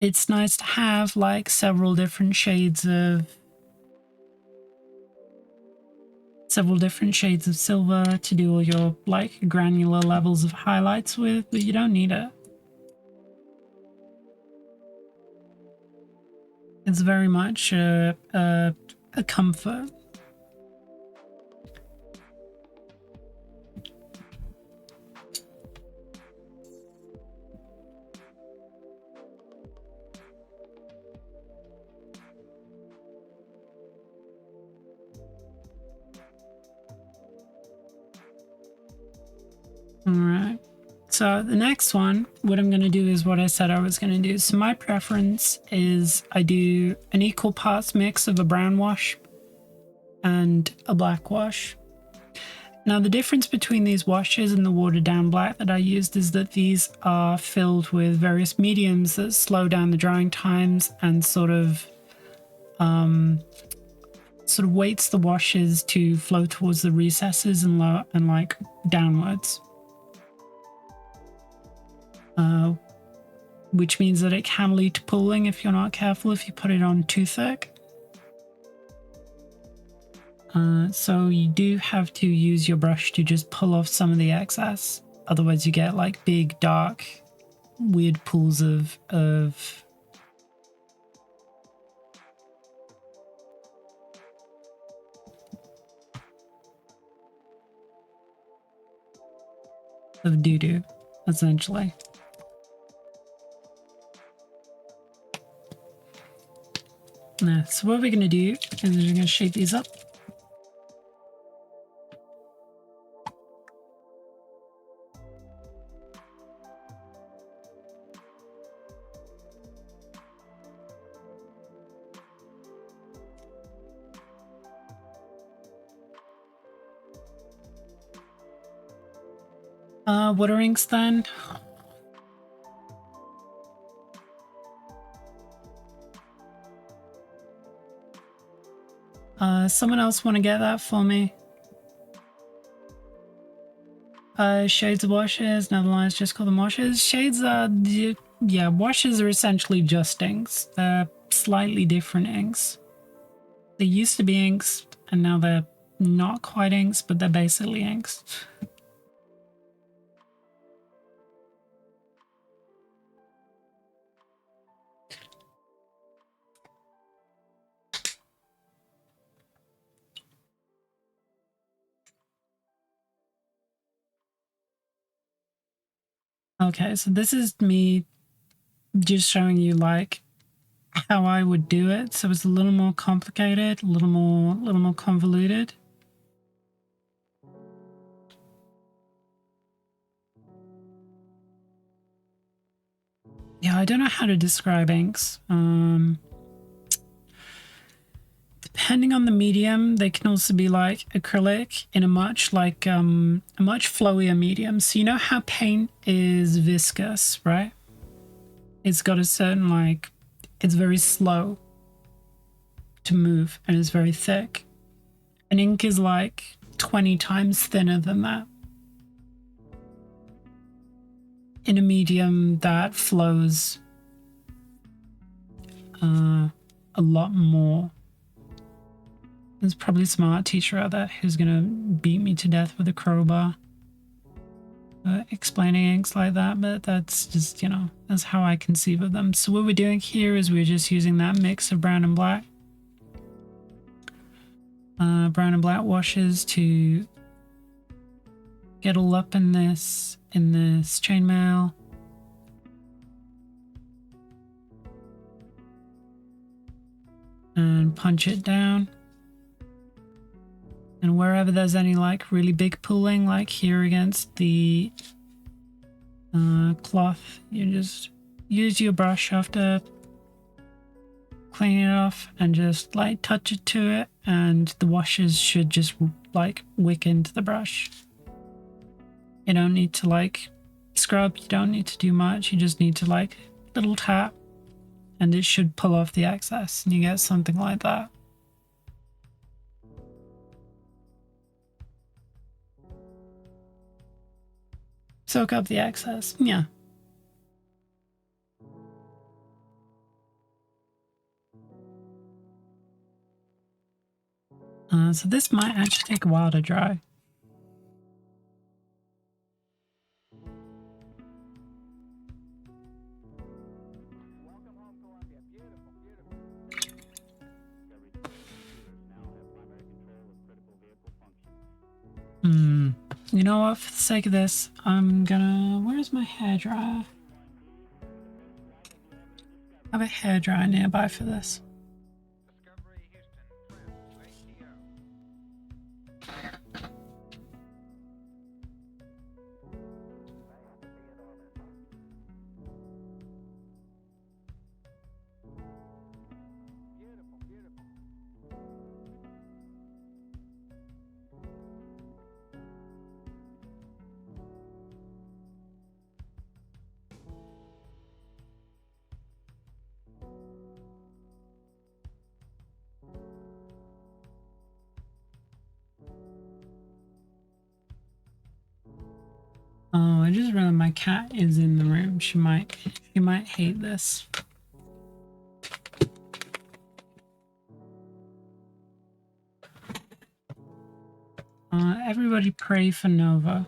It's nice to have like several different shades of silver to do all your like granular levels of highlights with, but you don't need it. It's very much a comfort. All right. So the next one, what I'm going to do is what I said I was going to do. So my preference is I do an equal parts mix of a brown wash and a black wash. Now the difference between these washes and the watered down black that I used is that these are filled with various mediums that slow down the drying times and sort of sort of weights the washes to flow towards the recesses and like downwards. Which means that it can lead to pooling if you're not careful, if you put it on too thick. So you do have to use your brush to just pull off some of the excess. Otherwise you get like big, dark, weird pools of doo-doo, essentially. So what we're going to do is we're going to shape these up. What are inks then? Someone else want to get that for me? Shades of washes, Netherlands just call them washes. Shades are, yeah, washes are essentially just inks. They're slightly different inks. They used to be inks, and now they're not quite inks, but they're basically inks. Okay, so this is me just showing you like how I would do it. So it's a little more complicated, a little more convoluted. Yeah, I don't know how to describe inks. Depending on the medium, they can also be like acrylic in a much flowier medium. So you know how paint is viscous, right? It's got a certain like, it's very slow to move and it's very thick. And ink is like 20 times thinner than that. In a medium that flows a lot more. There's probably some art teacher out there who's gonna beat me to death with a crowbar explaining inks like that, but that's just, you know, that's how I conceive of them. So what we're doing here is we're just using that mix of brown and black. Brown and black washes to get all up in this chainmail. And punch it down. And wherever there's any like really big pooling, like here against the cloth, you just use your brush after cleaning it off and just like touch it to it, and the washes should just like wick into the brush. You don't need to like scrub, you don't need to do much, you just need to like little tap and it should pull off the excess and you get something like that. Soak up the excess, yeah. So this might actually take a while to dry. You know what, for the sake of this, I'm gonna... Where's my hairdryer? I have a hairdryer nearby for this. Oh, I just realized my cat is in the room. She might hate this. Everybody pray for Nova.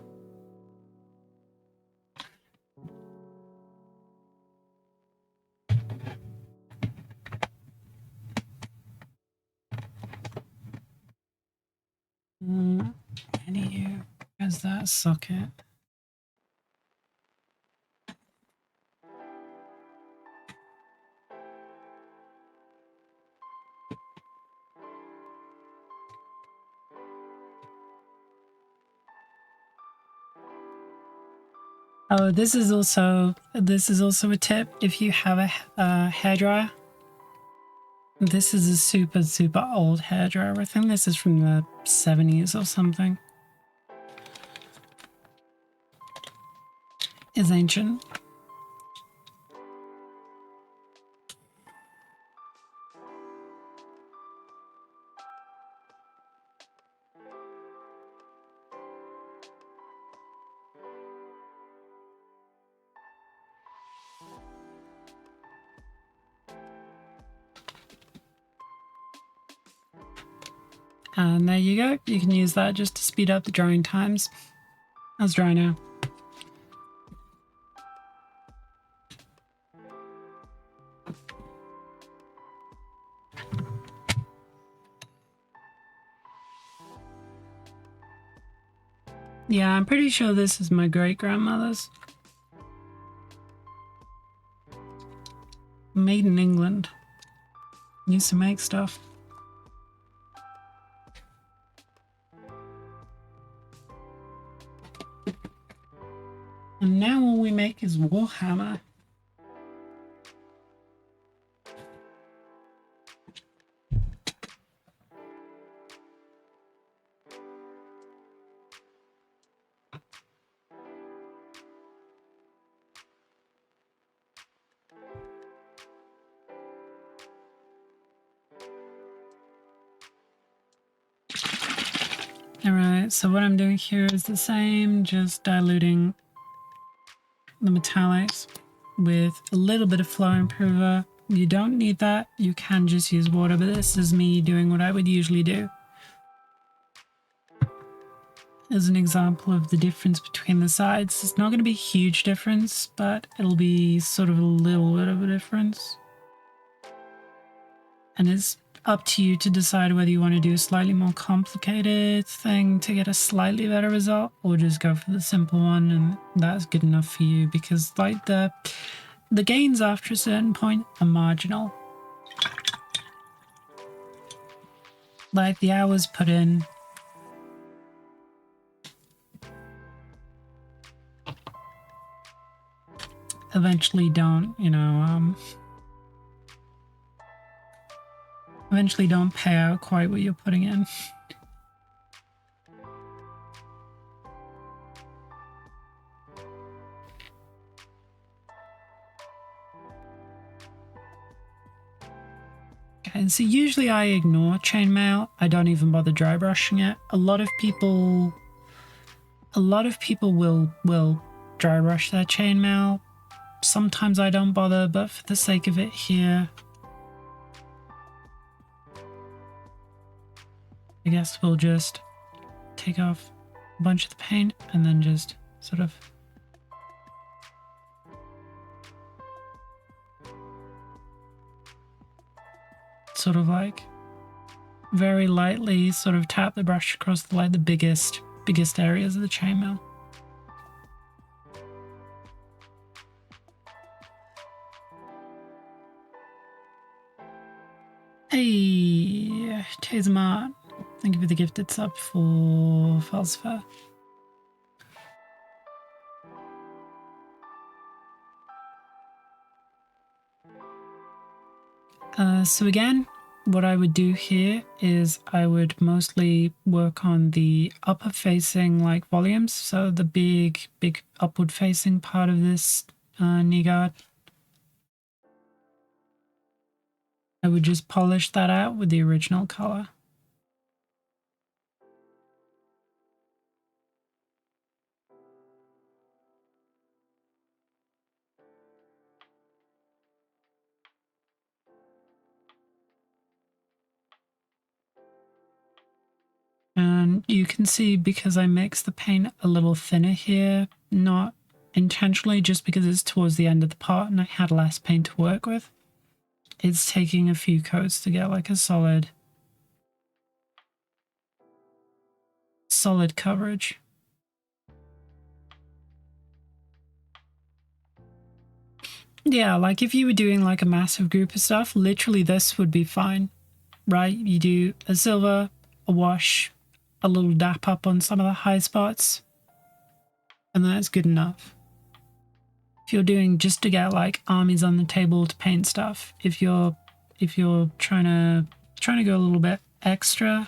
Any where's that socket? Oh, this is also a tip. If you have a hairdryer, this is a super old hairdryer. I think this is from the 70s or something. It's ancient. And there you go. You can use that just to speed up the drying times. That's dry now. Yeah, I'm pretty sure this is my great-grandmother's. Made in England. Used to make stuff. And now all we make is Warhammer. Alright, so what I'm doing here is the same, just diluting the metallics with a little bit of flow improver. You don't need that, you can just use water, but this is me doing what I would usually do. As an example of the difference between the sides, it's not going to be a huge difference, but it'll be sort of a little bit of a difference. And it's up to you to decide whether you want to do a slightly more complicated thing to get a slightly better result, or just go for the simple one, and that's good enough for you, because like the gains after a certain point are marginal. Like the hours put in eventually don't, eventually don't pay out quite what you're putting in. And so usually I ignore chainmail. I don't even bother dry brushing it. A lot of people will dry brush their chainmail. Sometimes I don't bother, but for the sake of it here, I guess we'll just take off a bunch of the paint and then just sort of like very lightly sort of tap the brush across the biggest areas of the chainmail. Hey, Tazamart, thank you for the gifted sub for Falsifer. So again, what I would do here is I would mostly work on the upper facing like volumes, so the big upward facing part of this knee guard. I would just polish that out with the original color. And you can see because I mix the paint a little thinner here, not intentionally, just because it's towards the end of the pot and I had less paint to work with. It's taking a few coats to get like a solid coverage. Yeah, like if you were doing like a massive group of stuff, literally this would be fine, right? You do a silver, a wash, a little dap up on some of the high spots, and that's good enough. If you're doing just to get like armies on the table to paint stuff, if you're trying to go a little bit extra,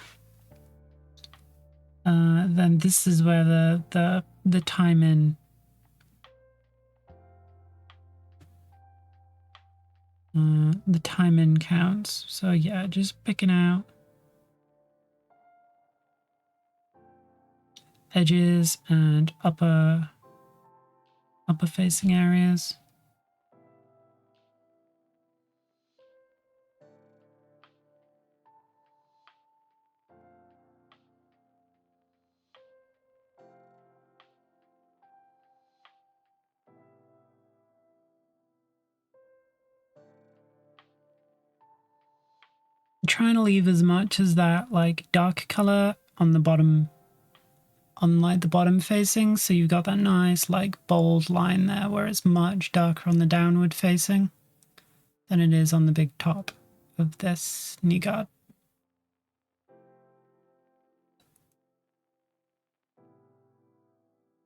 then this is where the time in counts. So yeah, just picking out edges and upper facing areas. I'm trying to leave as much as that like dark color on the bottom, on like the bottom facing, so you've got that nice like bold line there where it's much darker on the downward facing than it is on the big top of this knee guard.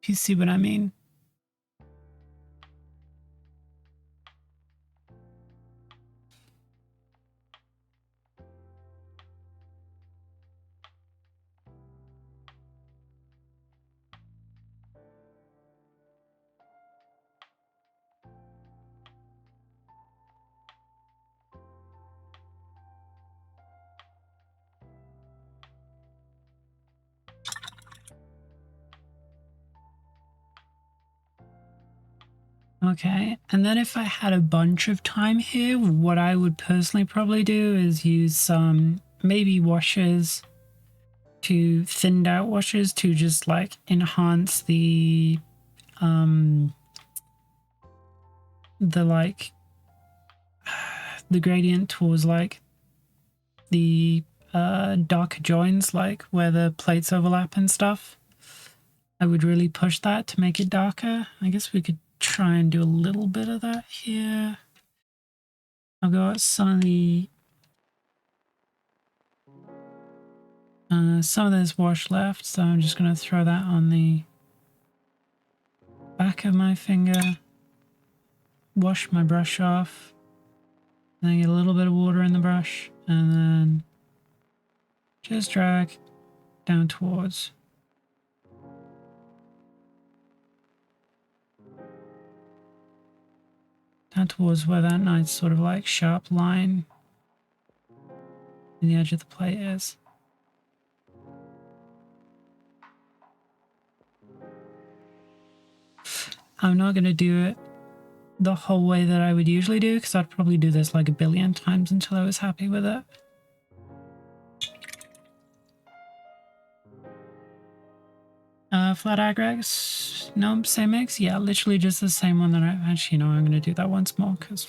If you see what I mean. Okay, and then if I had a bunch of time here, what I would personally probably do is use some maybe washes, to thinned out washes to just like enhance the like the gradient towards like the darker joins, like where the plates overlap and stuff. I would really push that to make it darker. I guess we could try and do a little bit of that here. I've got some of the some of this wash left, so I'm just going to throw that on the back of my finger, wash my brush off, and then get a little bit of water in the brush, and then just drag down towards. Where that nice sort of like sharp line in the edge of the plate is. I'm not going to do it the whole way that I would usually do, because I'd probably do this like a billion times until I was happy with it. Flat aggregates, nope, same mix. Yeah, literally just the same one that I actually, I'm going to do that once more because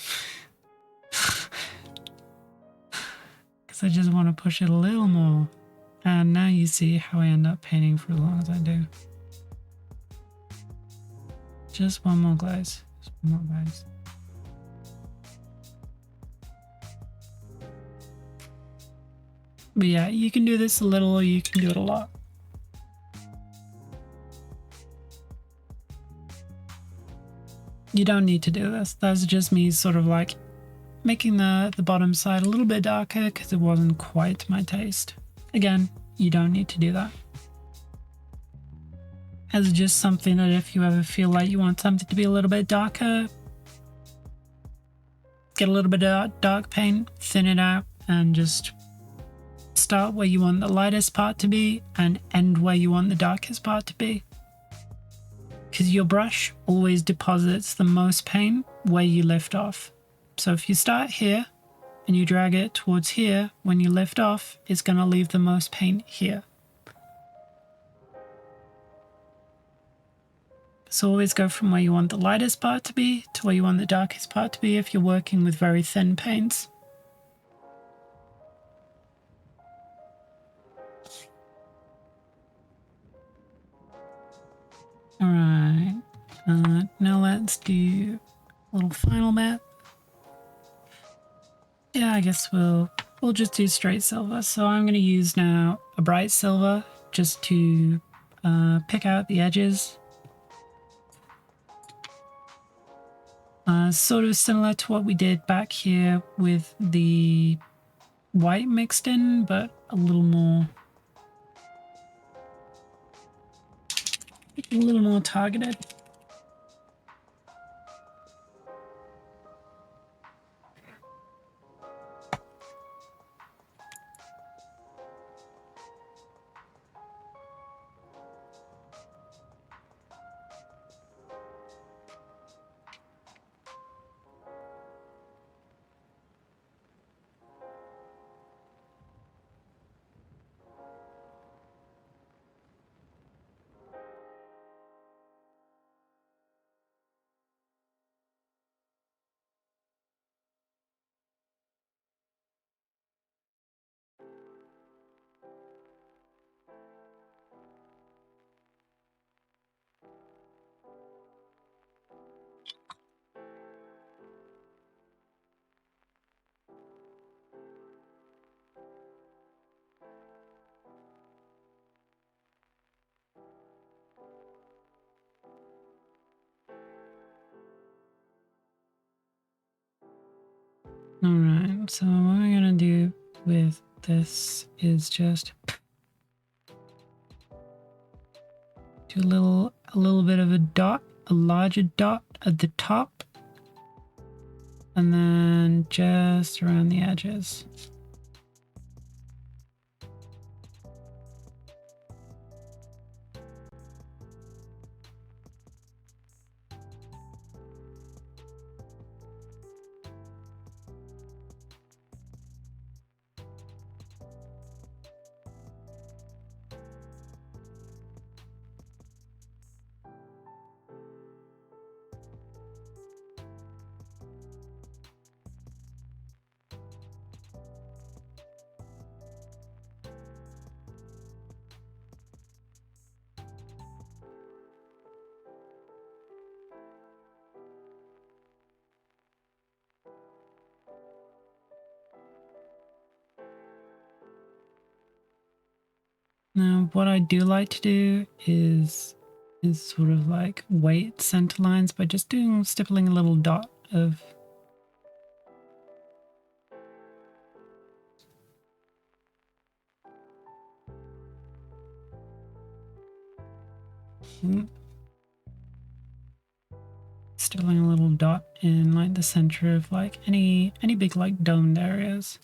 I just want to push it a little more. And now you see how I end up painting for as long as I do. Just one more glaze. Just one more glaze. But yeah, you can do this a little or you can do it a lot. You don't need to do this. That's just me sort of like making the bottom side a little bit darker because it wasn't quite to my taste. Again, you don't need to do that. As just something that if you ever feel like you want something to be a little bit darker, get a little bit of dark paint, thin it out, and just start where you want the lightest part to be and end where you want the darkest part to be. Because your brush always deposits the most paint where you lift off. So if you start here and you drag it towards here, when you lift off, it's going to leave the most paint here. So always go from where you want the lightest part to be to where you want the darkest part to be if you're working with very thin paints. Alright, now let's do a little final map. Yeah, I guess we'll just do straight silver. So I'm going to use now a bright silver just to pick out the edges. Sort of similar to what we did back here with the white mixed in, but a little more targeted. Alright, so what we're gonna do with this is just do a little bit of a dot, a larger dot at the top, and then just around the edges. Now, what I do like to do is sort of like weight center lines by just stippling a little dot of stippling a little dot in like the center of like any big like domed areas.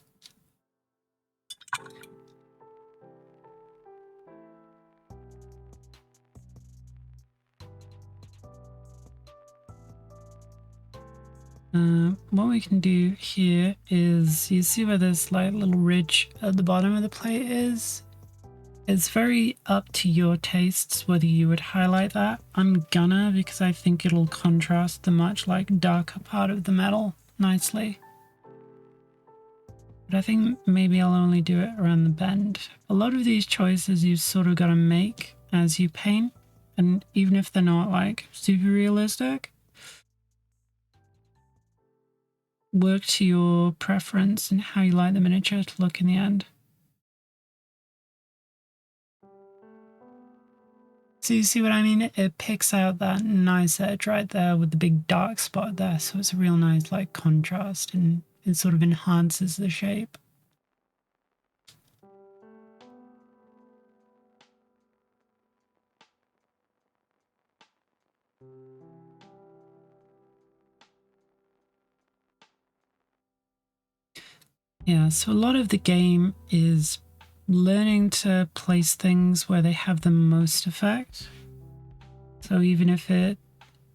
What we can do here is, you see where this like little ridge at the bottom of the plate is? It's very up to your tastes whether you would highlight that. I'm gonna, because I think it'll contrast the much like darker part of the metal nicely. But I think maybe I'll only do it around the bend. A lot of these choices you've sort of got to make as you paint, and even if they're not like super realistic, work to your preference and how you like the miniature to look in the end. So you see what I mean? It picks out that nice edge right there with the big dark spot there. So it's a real nice like contrast, and it sort of enhances the shape. Yeah, so a lot of the game is learning to place things where they have the most effect. So even if it,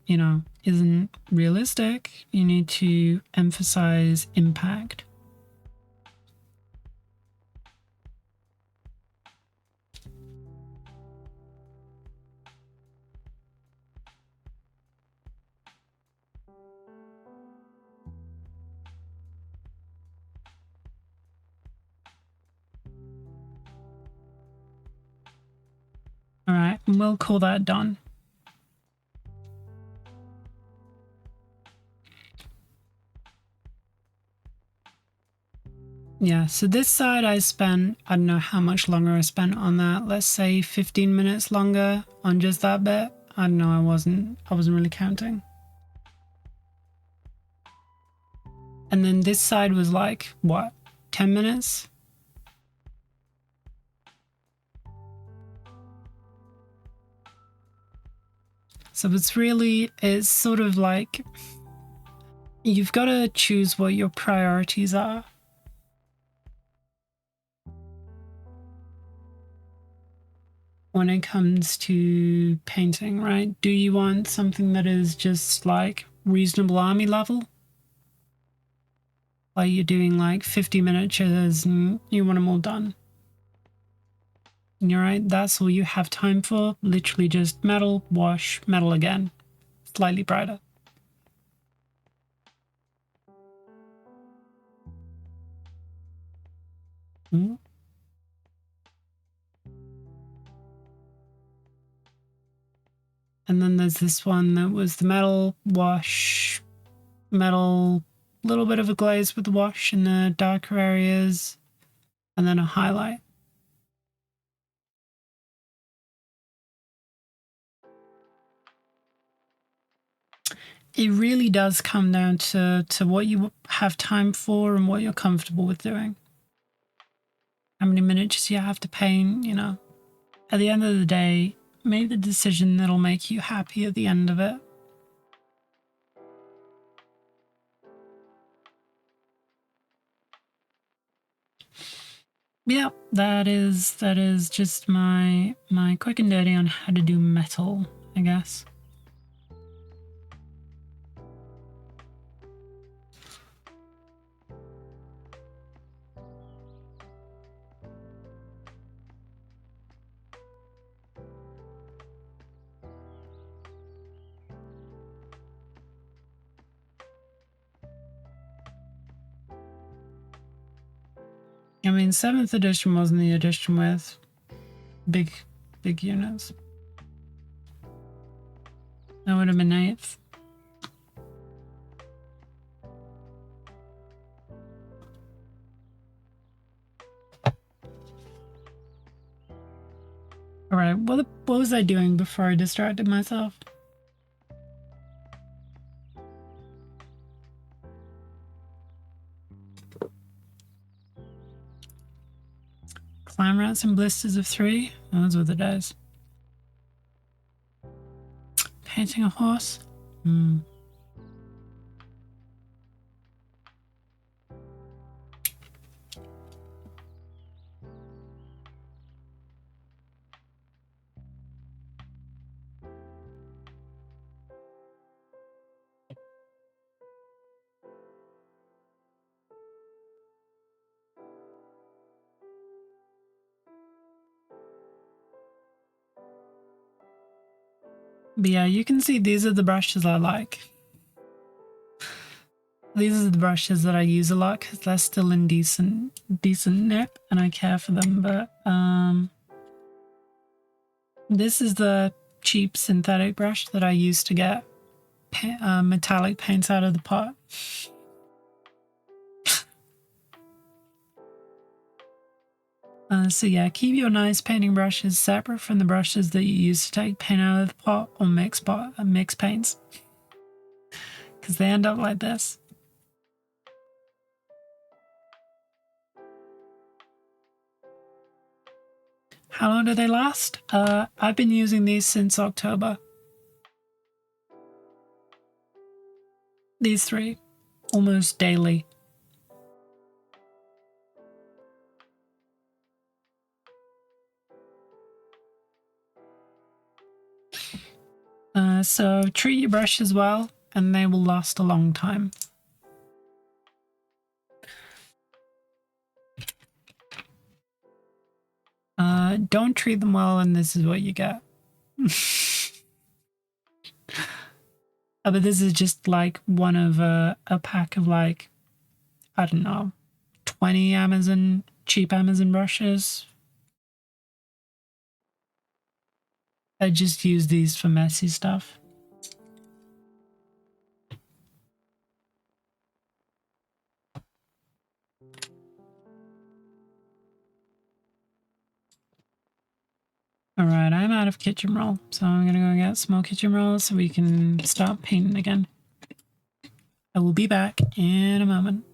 you know, isn't realistic, you need to emphasize impact. And we'll call that done. Yeah, so this side I spent, I don't know how much longer I spent on that. Let's say 15 minutes longer on just that bit. I don't know, I wasn't really counting. And then this side was like, what, 10 minutes? So it's sort of like, you've got to choose what your priorities are. When it comes to painting, right? Do you want something that is just like reasonable army level? Like you're doing like 50 miniatures and you want them all done. And you're right, that's all you have time for. Literally just metal, wash, metal again. Slightly brighter. Mm. And then there's this one that was the metal, wash, metal, little bit of a glaze with the wash in the darker areas, and then a highlight. It really does come down to what you have time for and what you're comfortable with doing. How many miniatures you have to paint, you know. At the end of the day, make the decision that'll make you happy at the end of it. Yeah, that is just my quick and dirty on how to do metal, I guess. I mean, 7th edition wasn't the edition with big units. That would have been 8th. All right, what was I doing before I distracted myself? Climb rats and blisters of 3? Those were the days. Painting a horse? Hmm. But yeah, you can see these are the brushes I like. These are the brushes that I use a lot because they're still in decent nip and I care for them. But this is the cheap synthetic brush that I use to get metallic paints out of the pot. So yeah, keep your nice painting brushes separate from the brushes that you use to take paint out of the pot or mix paints, because they end up like this. How long do they last? I've been using these since October. These 3, almost daily. So treat your brushes well and they will last a long time. Don't treat them well and this is what you get. But this is just like one of a pack of like, I don't know, 20 cheap Amazon brushes. I just use these for messy stuff. Alright, I'm out of kitchen roll, so I'm gonna go get some more kitchen rolls so we can start painting again. I will be back in a moment.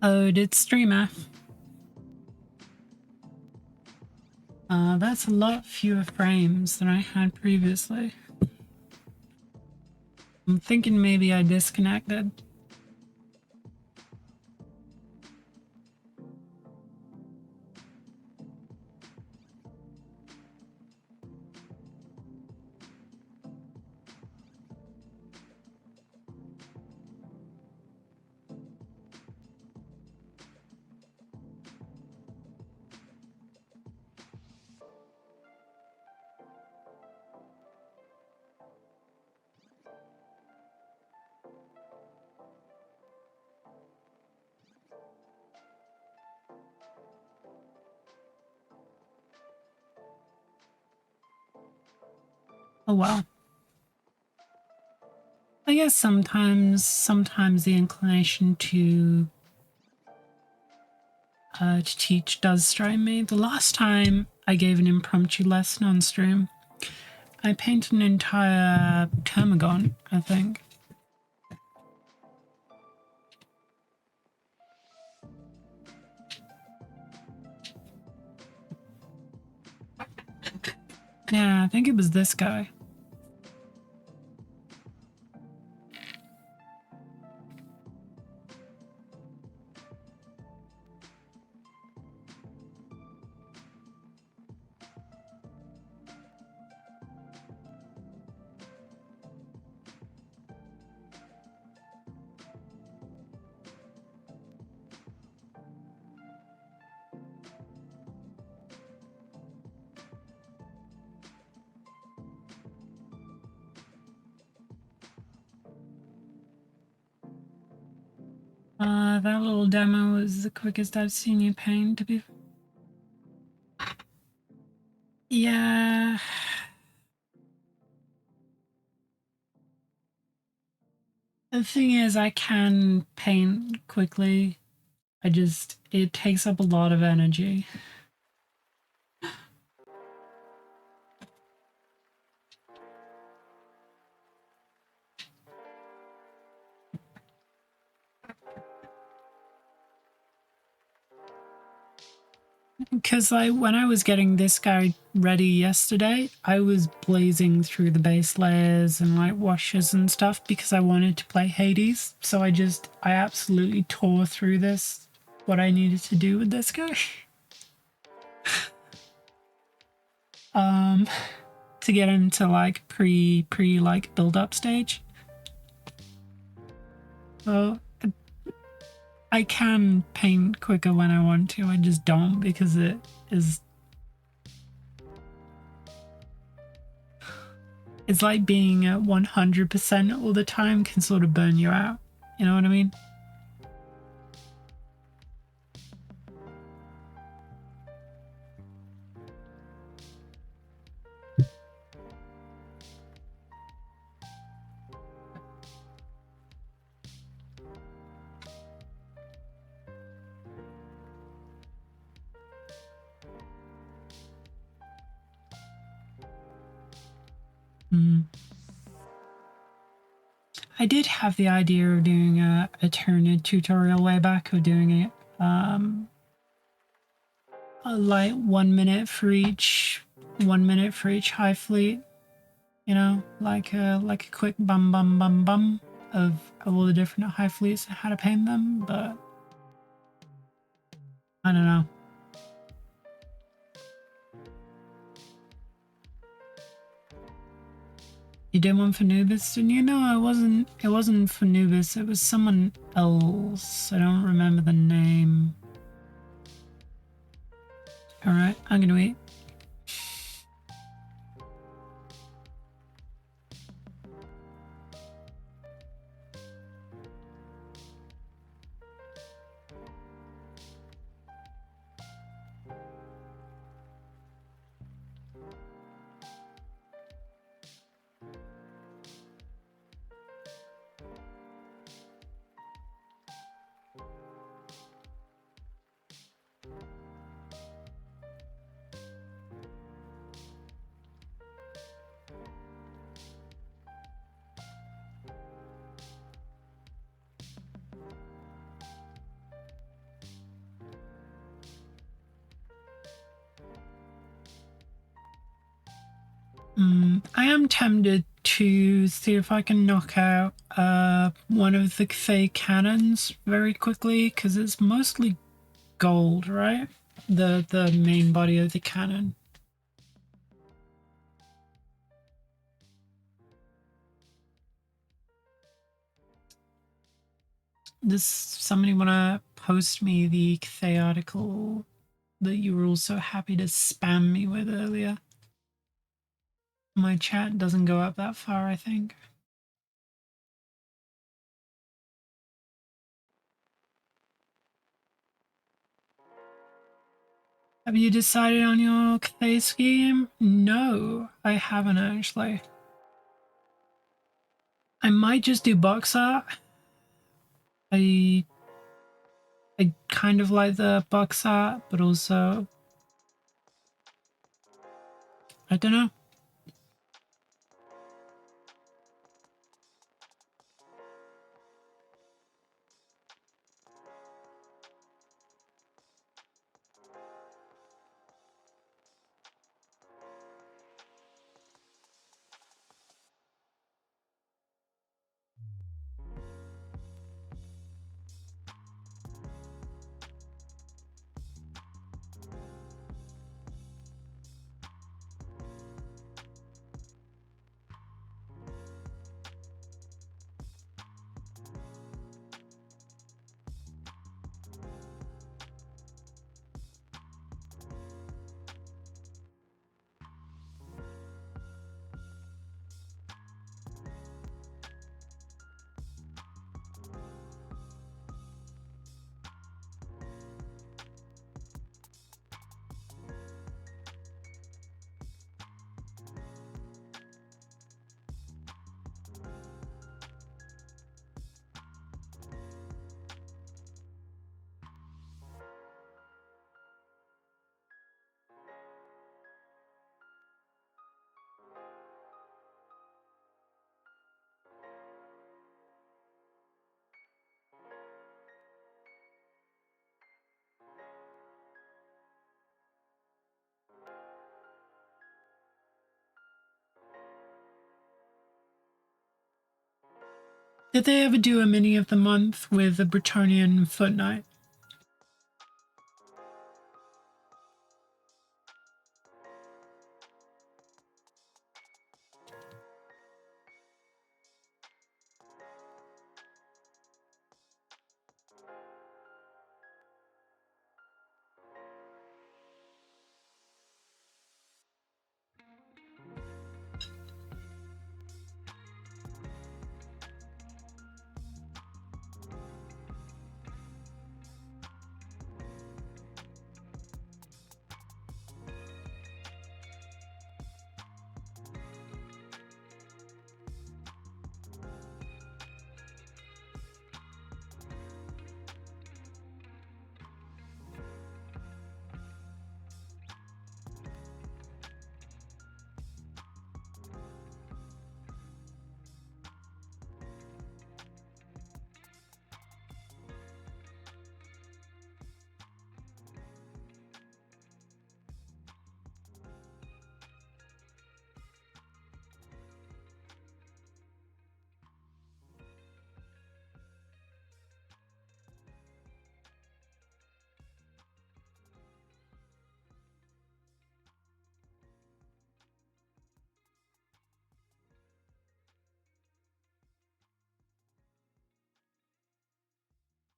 Oh, did streamer. That's a lot fewer frames than I had previously. I'm thinking maybe I disconnected. Oh well. I guess sometimes the inclination to teach does strike me. The last time I gave an impromptu lesson on stream, I painted an entire termagon, I think. Yeah, I think it was this guy. That little demo was the quickest I've seen you paint, to be... Yeah... The thing is, I can paint quickly. It takes up a lot of energy. Because like when I was getting this guy ready yesterday, I was blazing through the base layers and like washes and stuff because I wanted to play Hades. So I absolutely tore through this, what I needed to do with this guy. To get him to like pre like build up stage. So I can paint quicker when I want to. I just don't because it is... It's like being at 100% all the time can sort of burn you out. You know what I mean? I did have the idea of doing a Tyrannid tutorial way back, of doing it like 1 minute for each high fleet, you know, like a quick bum of all the different high fleets and how to paint them, but I don't know. You did one for Nubis, didn't you? No, it wasn't for Nubis, it was someone else. I don't remember the name. Alright, I'm gonna eat. I am tempted to see if I can knock out one of the Fey cannons very quickly, because it's mostly gold, right? The main body of the cannon. Does somebody want to post me the Fey article that you were also happy to spam me with earlier? My chat doesn't go up that far, I think. Have you decided on your Fey scheme? No, I haven't actually. I might just do box art. I kind of like the box art, but also I don't know. Did they ever do a mini of the month with a Bretonnian footnote?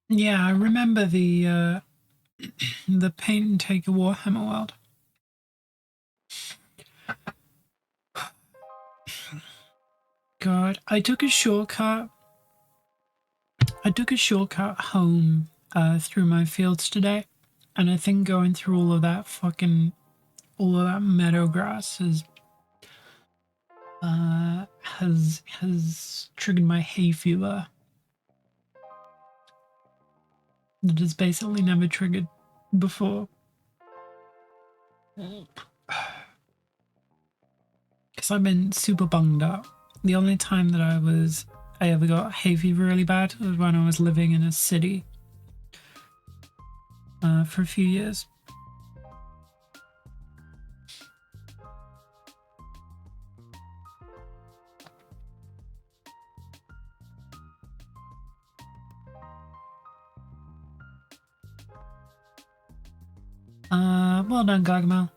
Yeah, I remember the the paint and take a Warhammer world. God, I took a shortcut. I took a shortcut home through my fields today, and I think going through all of that meadow grass has triggered my hay fever that has basically never triggered before. Because I've been super bunged up. The only time that I ever got hay fever really bad was when I was living in a city for a few years. Well done, Gargamel.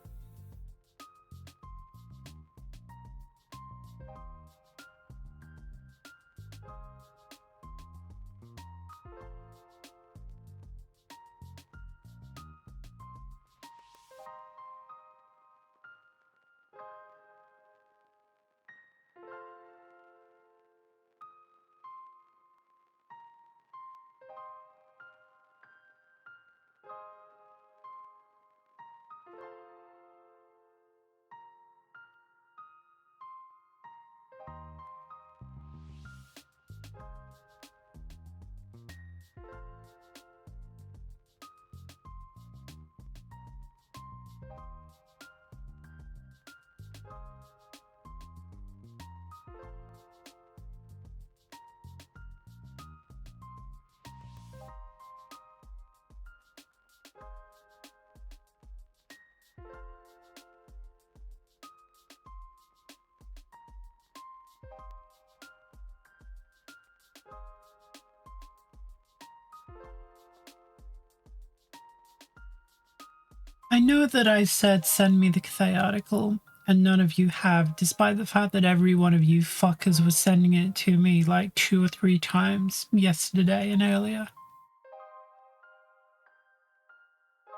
I know that I said send me the Cathay article, and none of you have, despite the fact that every one of you fuckers was sending it to me like 2 or 3 times yesterday and earlier.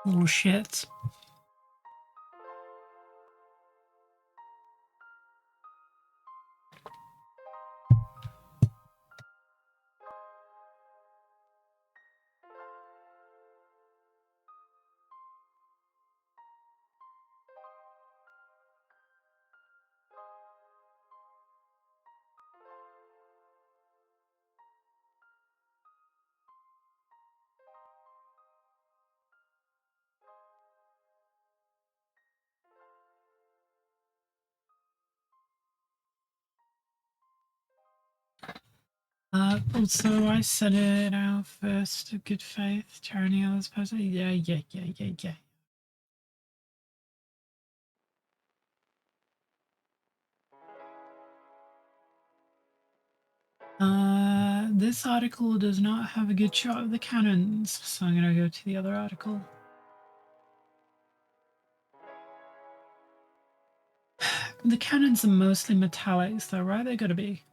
Little shits. Also, I said it out first. Good faith, tyranny, others person. Yeah. This article does not have a good shot of the cannons, so I'm gonna go to the other article. The cannons are mostly metallics, though, right? They gotta be.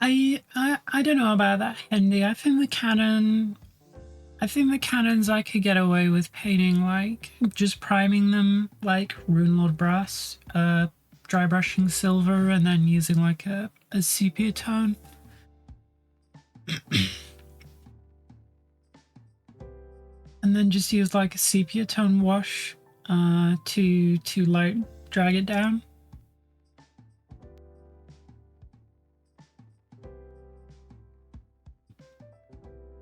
I don't know about that, Hendy. I think the cannons I could get away with painting, like just priming them like Rune Lord Brass, dry brushing silver, and then using like a sepia tone. And then just use like a sepia tone wash to like drag it down.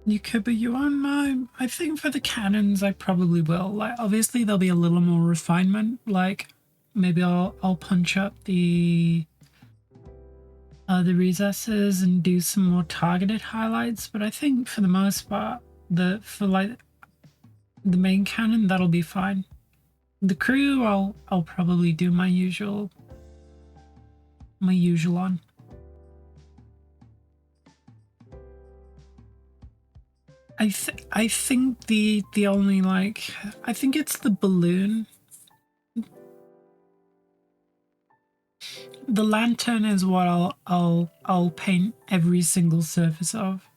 You could, but you won't. I think for the cannons, I probably will. Like, obviously, there'll be a little more refinement. Like, maybe I'll punch up the recesses and do some more targeted highlights. But I think for the most part, for like the main cannon, that'll be fine. The crew, I'll probably do my usual on. I think the only like I think it's the balloon. The lantern is what I'll paint every single surface of.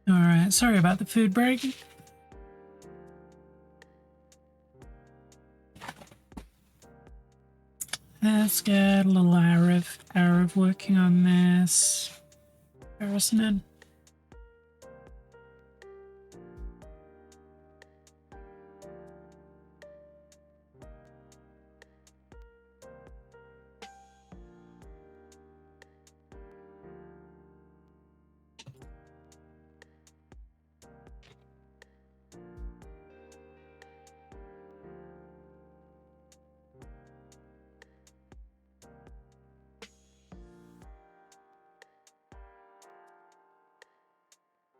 All right, sorry about the food break. Let's get a little Arab working on this. Harrison.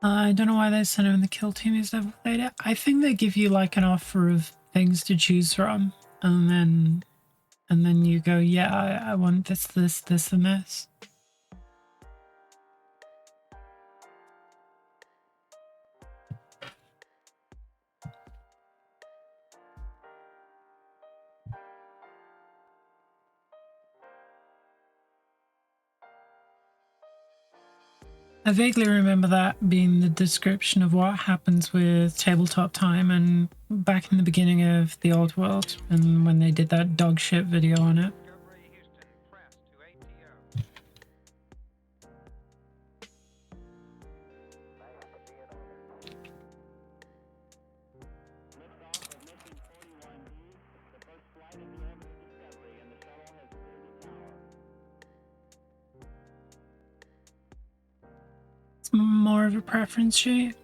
I don't know why they sent him in the kill team. He's never played it. I think they give you like an offer of things to choose from, and then you go, yeah, I want this, and this. I vaguely remember that being the description of what happens with tabletop time and back in the beginning of the old world and when they did that dog shit video on it. more of a preference sheet.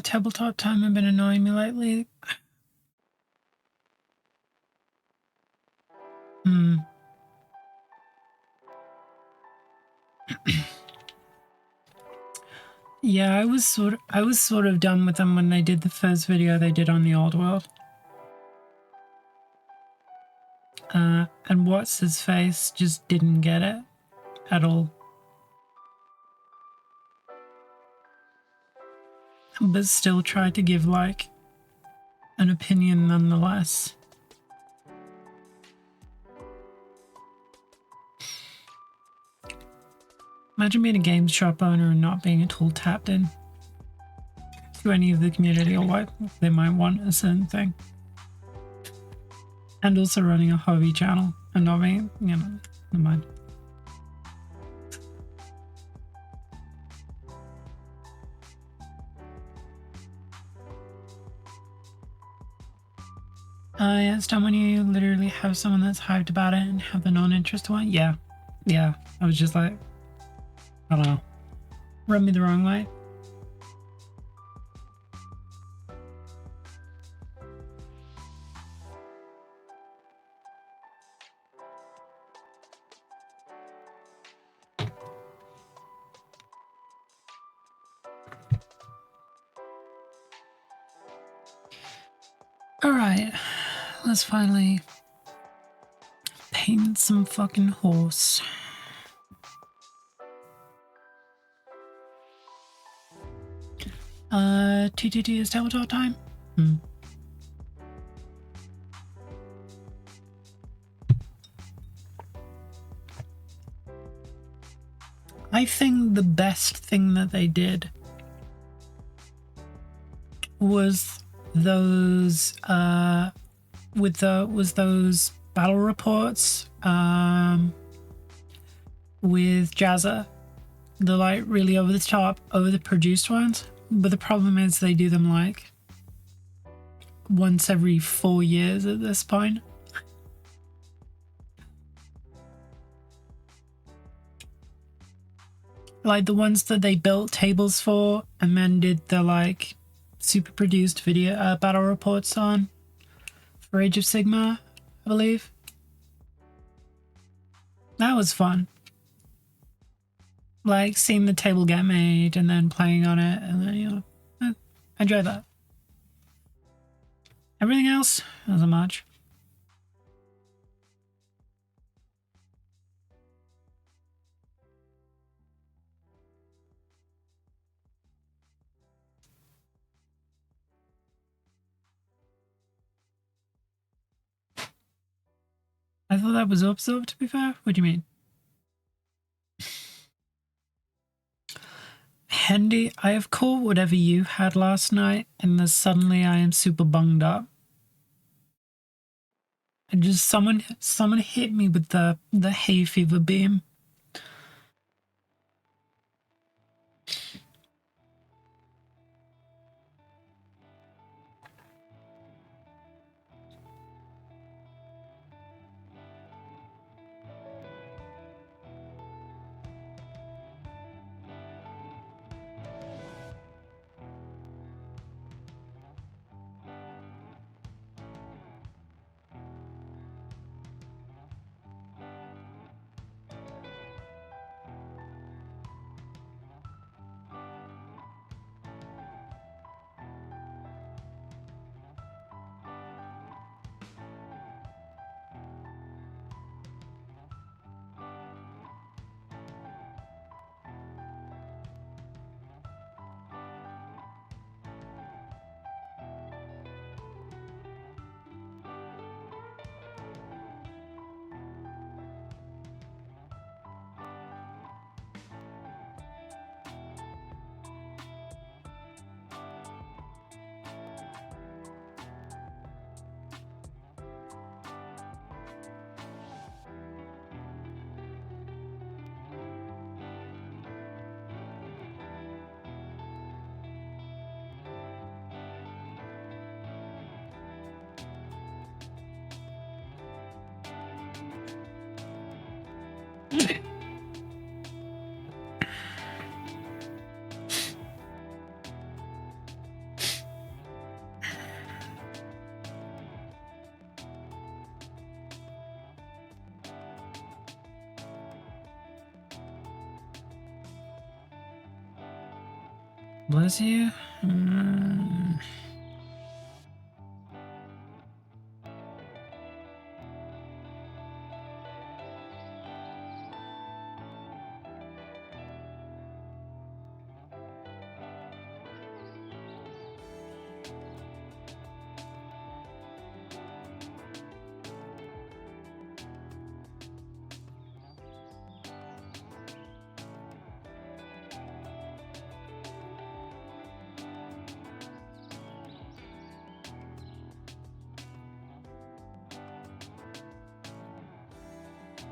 Tabletop time have been annoying me lately. Yeah, I was sort of done with them when they did the first video they did on the old world. And what's his face just didn't get it at all. But still tried to give like an opinion nonetheless. Imagine being a game shop owner and not being at all tapped in to any of the community or what they might want a certain thing. And also running a hobby channel and not being, you know, never mind. Yeah, it's done when you literally have someone that's hyped about it and have the non-interest one. Yeah. I was just like, I don't know. Rub me the wrong way. Alright, let's finally paint some fucking horse. TTT is tabletop time? I think the best thing that they did was those those battle reports with Jazza, the like really over the top, over the produced ones. But the problem is they do them like once every 4 years at this point. Like the ones that they built tables for and then did the like super produced video battle reports on for Age of Sigma, I believe. That was fun. Like seeing the table get made and then playing on it, and then, you know, I enjoy that. Everything else, not so much. I thought that was absorbed, to be fair. What do you mean? Hendy, I have caught whatever you had last night, and then suddenly I am super bunged up. And just someone hit me with the hay fever beam. Bless you.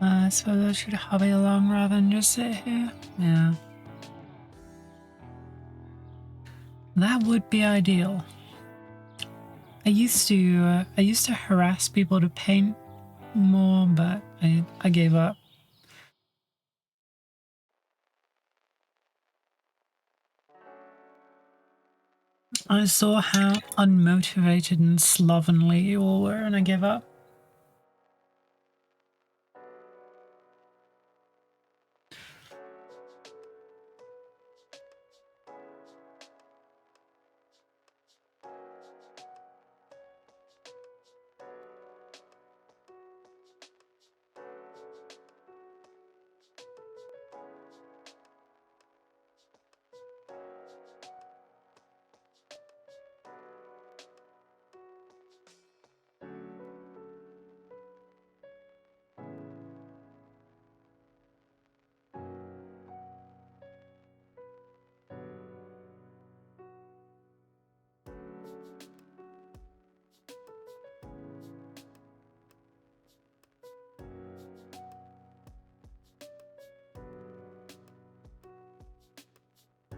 I suppose I should hobby along rather than just sit here. Yeah. That would be ideal. I used to harass people to paint more, but I gave up. I saw how unmotivated and slovenly you all were, and I gave up.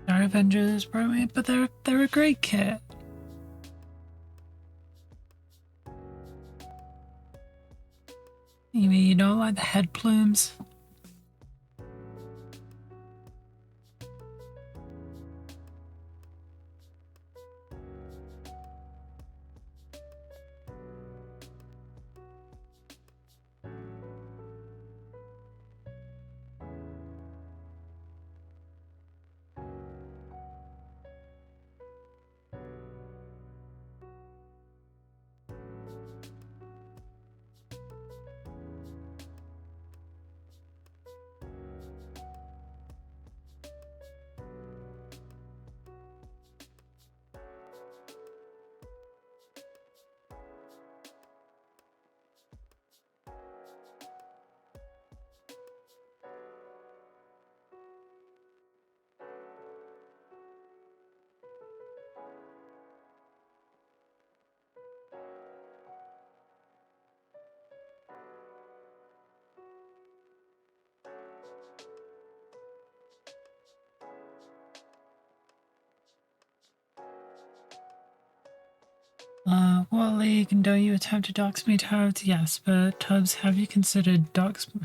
Our Avengers broke me, but they're a great kit. You mean you don't like the head plumes? What league and don't you attempt to dox me, Tubbs? Yes, but Tubbs, have you considered doxing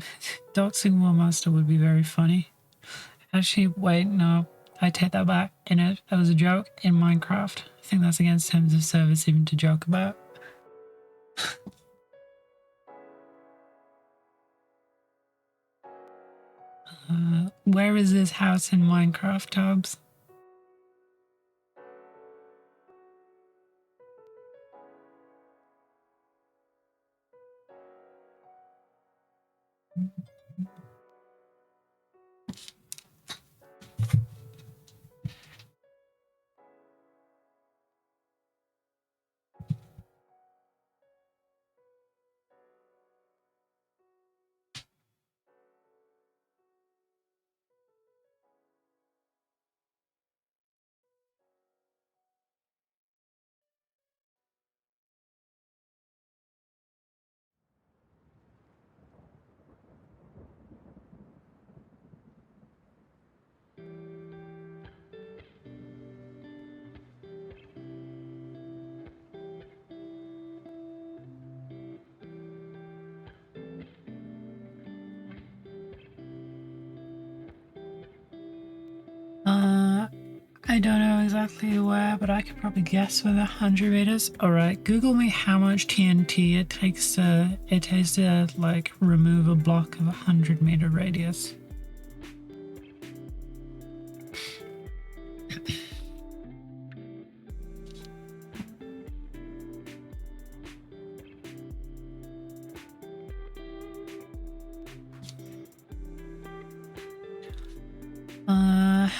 Warmaster would be very funny. Actually, wait, no, I take that back. It was a joke in Minecraft. I think that's against terms of service even to joke about. Where is this house in Minecraft, Tubbs? I don't know exactly where, but I could probably guess with 100 meters. Alright, Google me how much TNT it takes to like remove a block of 100-meter radius.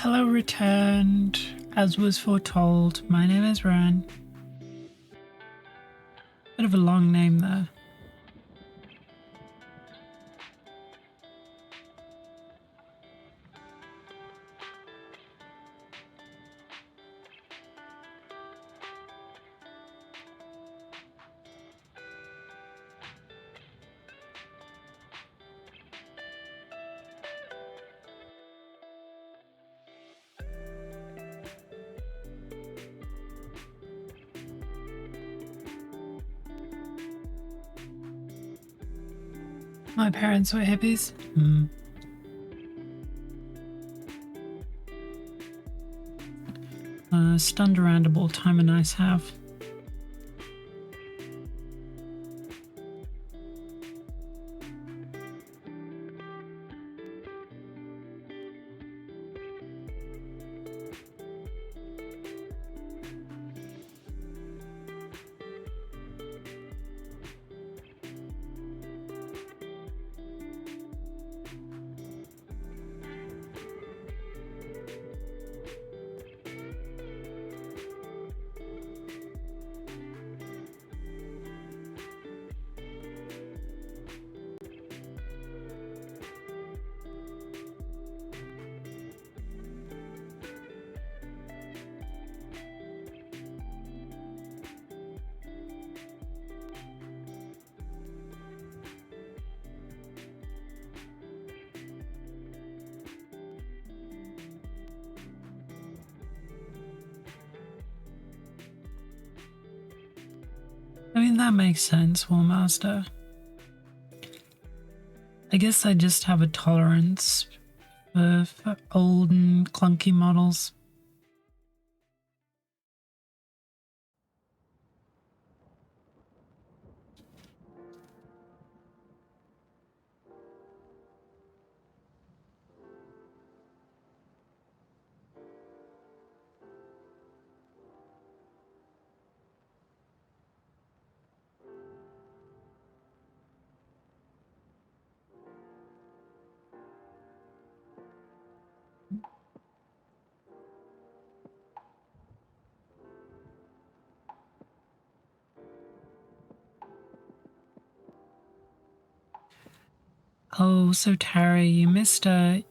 Hello returned. As was foretold, my name is Ren. Bit of a long name there. My parents were hippies. Stunned around all time a nice have. I mean, that makes sense, War Master. I guess I just have a tolerance for old and clunky models. Oh, so Tara, you missed a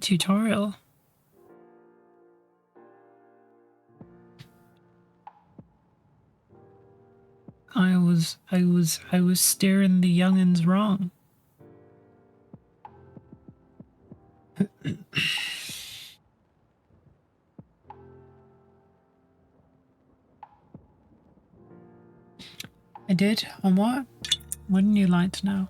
tutorial. I was steering the youngins wrong. I did? On what? Wouldn't you like to know?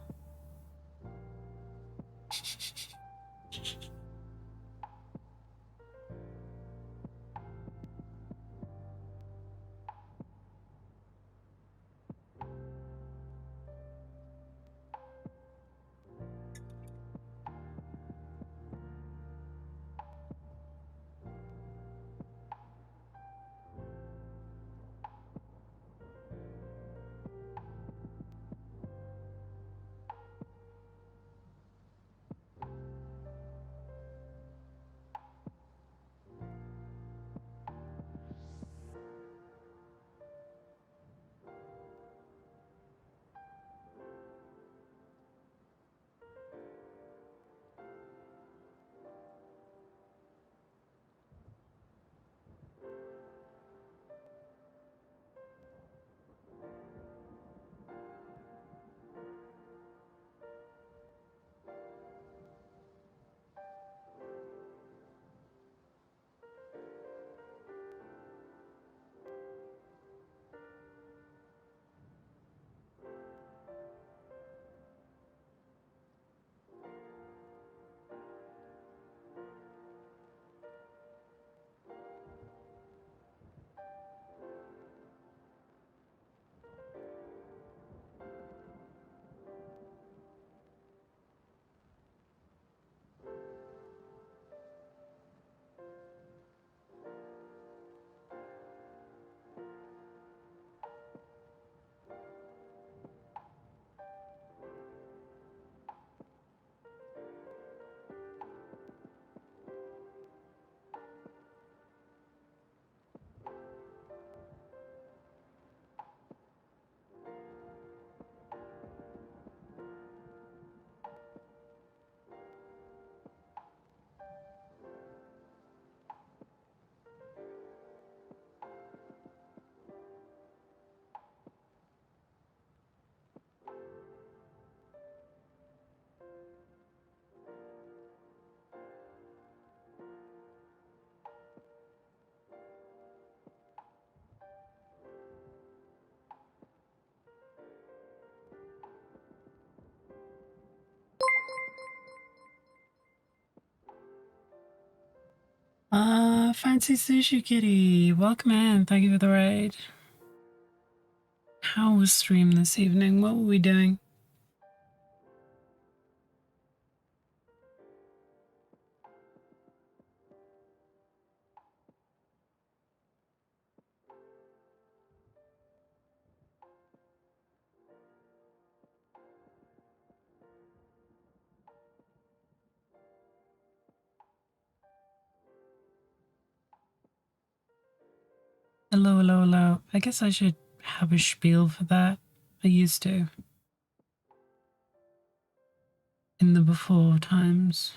Fancy Sushi Kitty, welcome in. Thank you for the raid. How was stream this evening? What were we doing? Hello, hello, hello. I guess I should have a spiel for that. I used to. In the before times.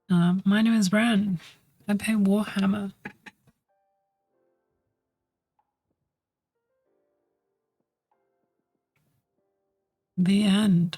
My name is Bran. I play Warhammer. The end.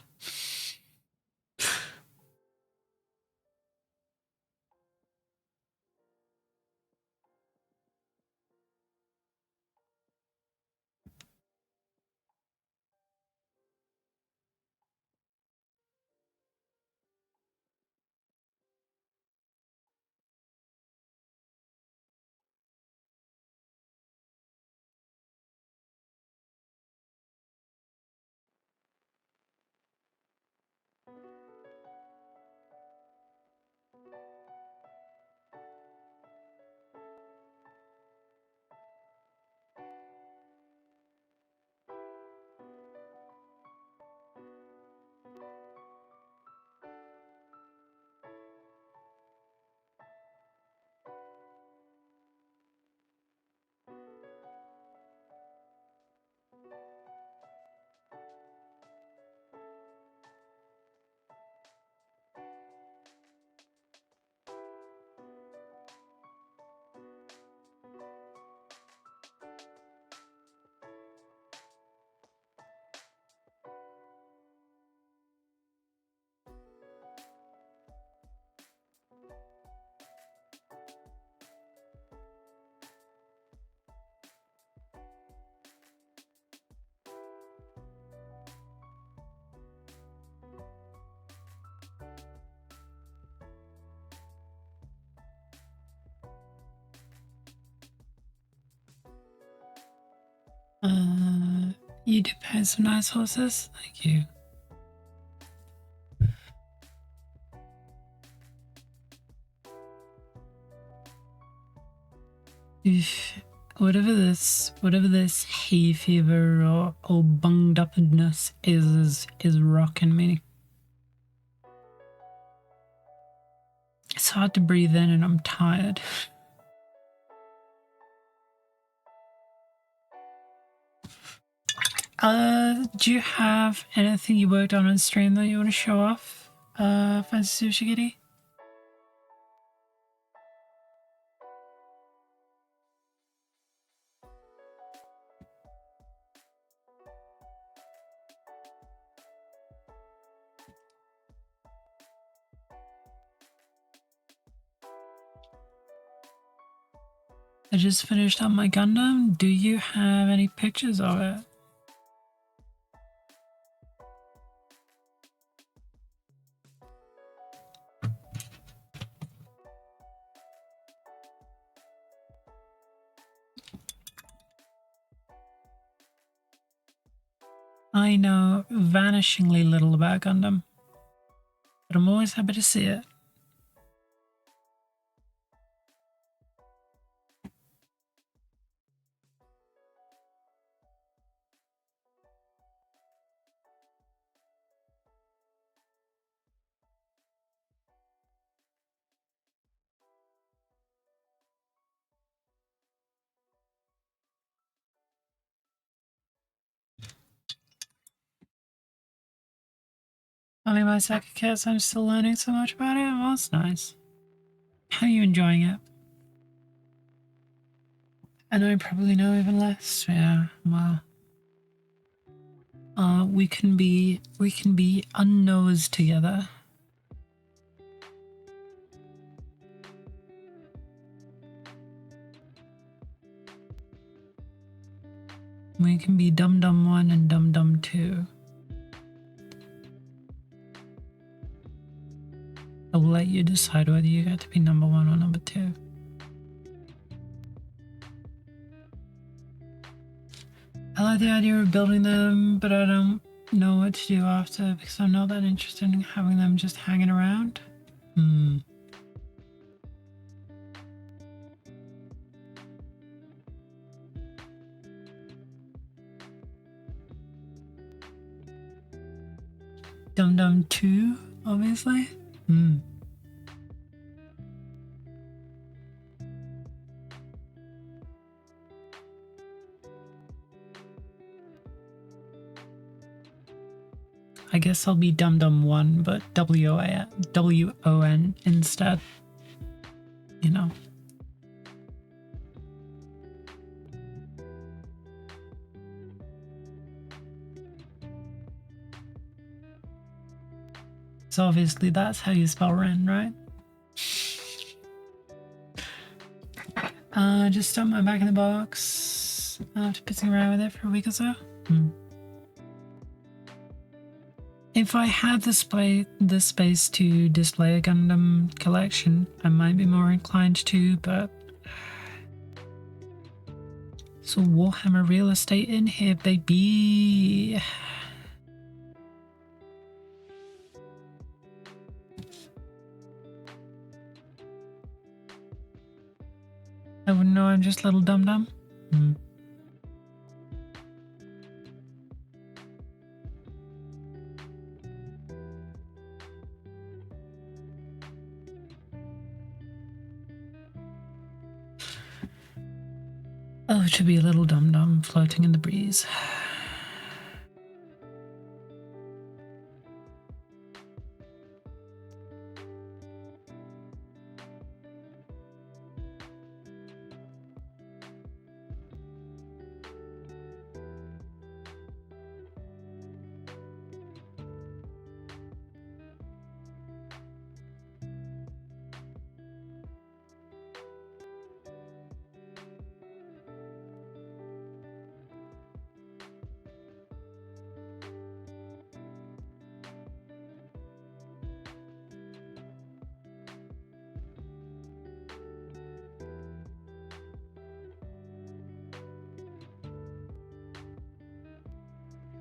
You do paint some nice horses. Thank you. Whatever this hay fever or bunged upness is rocking me. It's hard to breathe in and I'm tired. Do you have anything you worked on stream that you want to show off? Fancy Sushi Kitty? I just finished up my Gundam. Do you have any pictures of it? I know vanishingly little about Gundam, but I'm always happy to see it. Only my second cats, I'm still learning so much about it. Well, it's nice. How are you enjoying it? I know I probably know even less. Yeah, well. We can be unknows together. We can be Dum Dum 1 and Dum Dum 2. I will let you decide whether you get to be number 1 or number 2. I like the idea of building them, but I don't know what to do after because I'm not that interested in having them just hanging around. Dum Dum 2, obviously. I guess I'll be Dum Dum 1, but W-O-N instead. You know. So obviously that's how you spell Ren, right? Just stuck my back in the box after pissing around with it for a week or so. If I had the space to display a Gundam collection, I might be more inclined to, but... So Warhammer real estate in here, baby! I wouldn't know, I'm just little dum-dum. Oh, to be a little dum-dum floating in the breeze.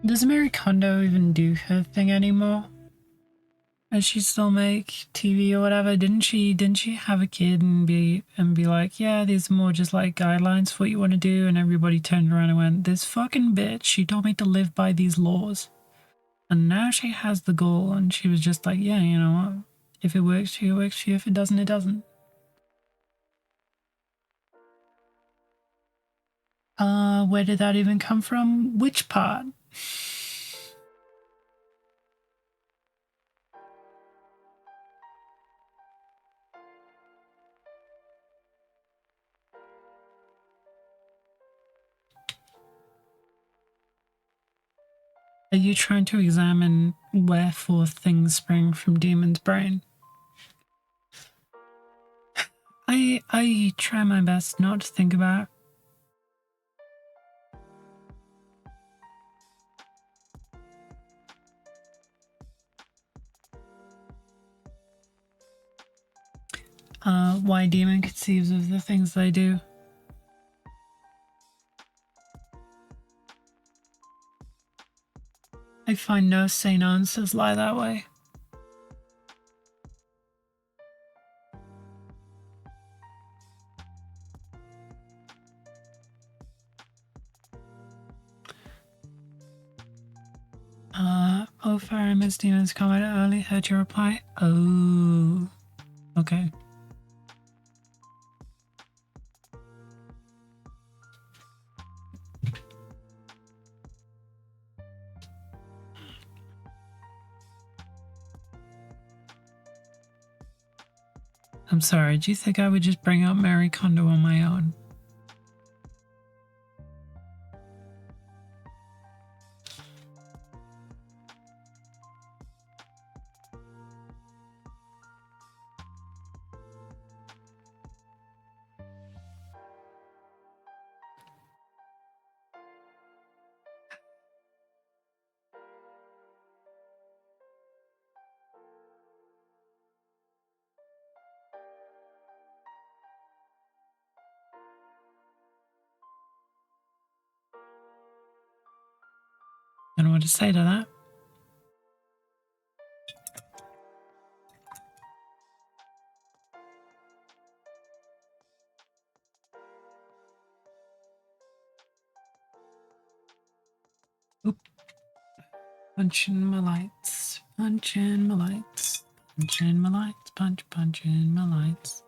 Does Mary Kondo even do her thing anymore? Does she still make TV or whatever? Didn't she have a kid and be like, yeah, these are more just like guidelines for what you want to do, and everybody turned around and went, this fucking bitch, she told me to live by these laws. And now she has the goal, and she was just like, yeah, you know what? If it works for you, it works for you. If it doesn't, it doesn't. Where did that even come from? Which part? Are you trying to examine wherefore things spring from Demon's brain? I try my best not to think about. Why Demon conceives of the things they do. I find no sane answers lie that way. Oh, Farah, Miss Demon's comment. I only heard your reply. Oh, okay. I'm sorry, do you think I would just bring up Mary Kondo on my own? I don't know what to say to that. Oop. Punch in my lights. Punch in my lights. Punch in my lights. Punch in my lights.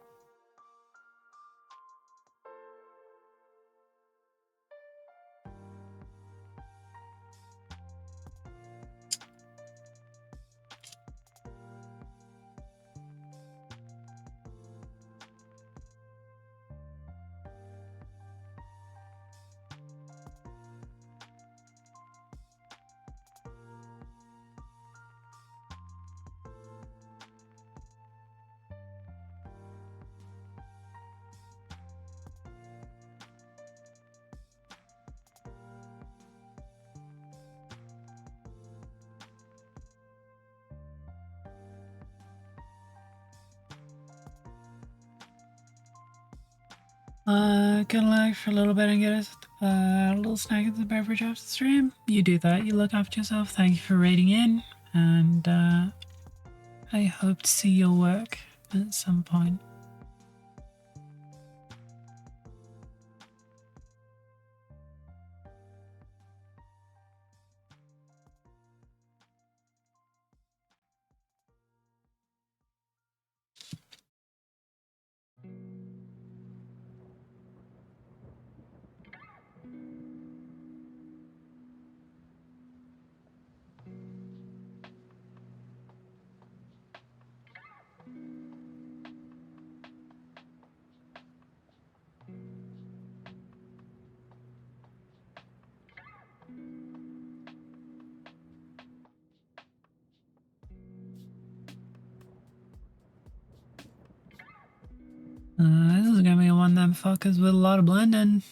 Gonna lag for a little bit and get us a little snack at the beverage after the stream. You do that. You look after yourself. Thank you for raiding in, and I hope to see your work at some point. This is gonna be one of them fuckers with a lot of blending.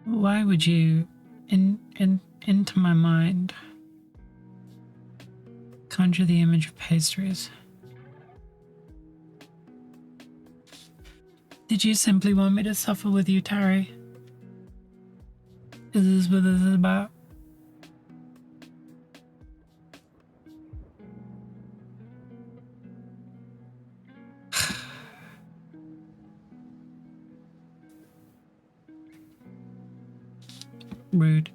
Why would you, into my mind, conjure the image of pastries? Did you simply want me to suffer with you, Tari? Is this what this is about? Rude.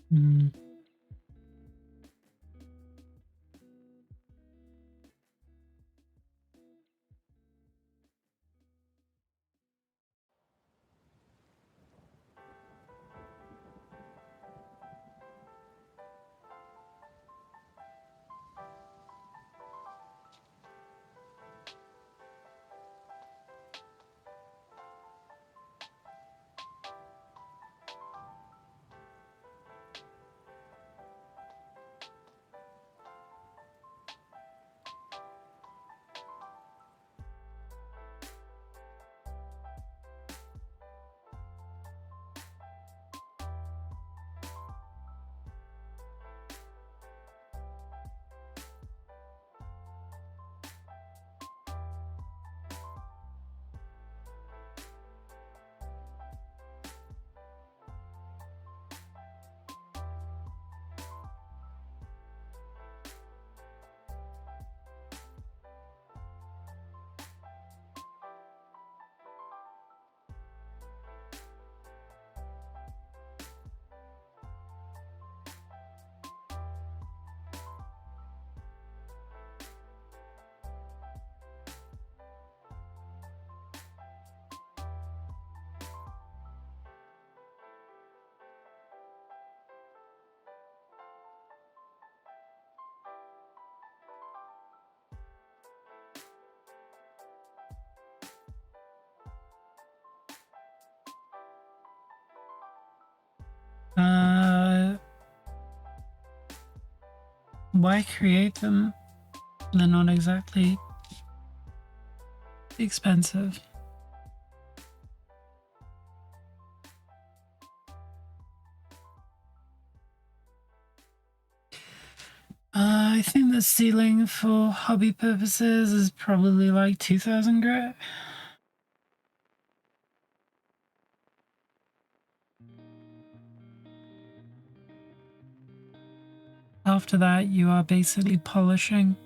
Hmm. Why create them? They're not exactly expensive. I think the ceiling for hobby purposes is probably like 2,000 grit. After that, you are basically polishing.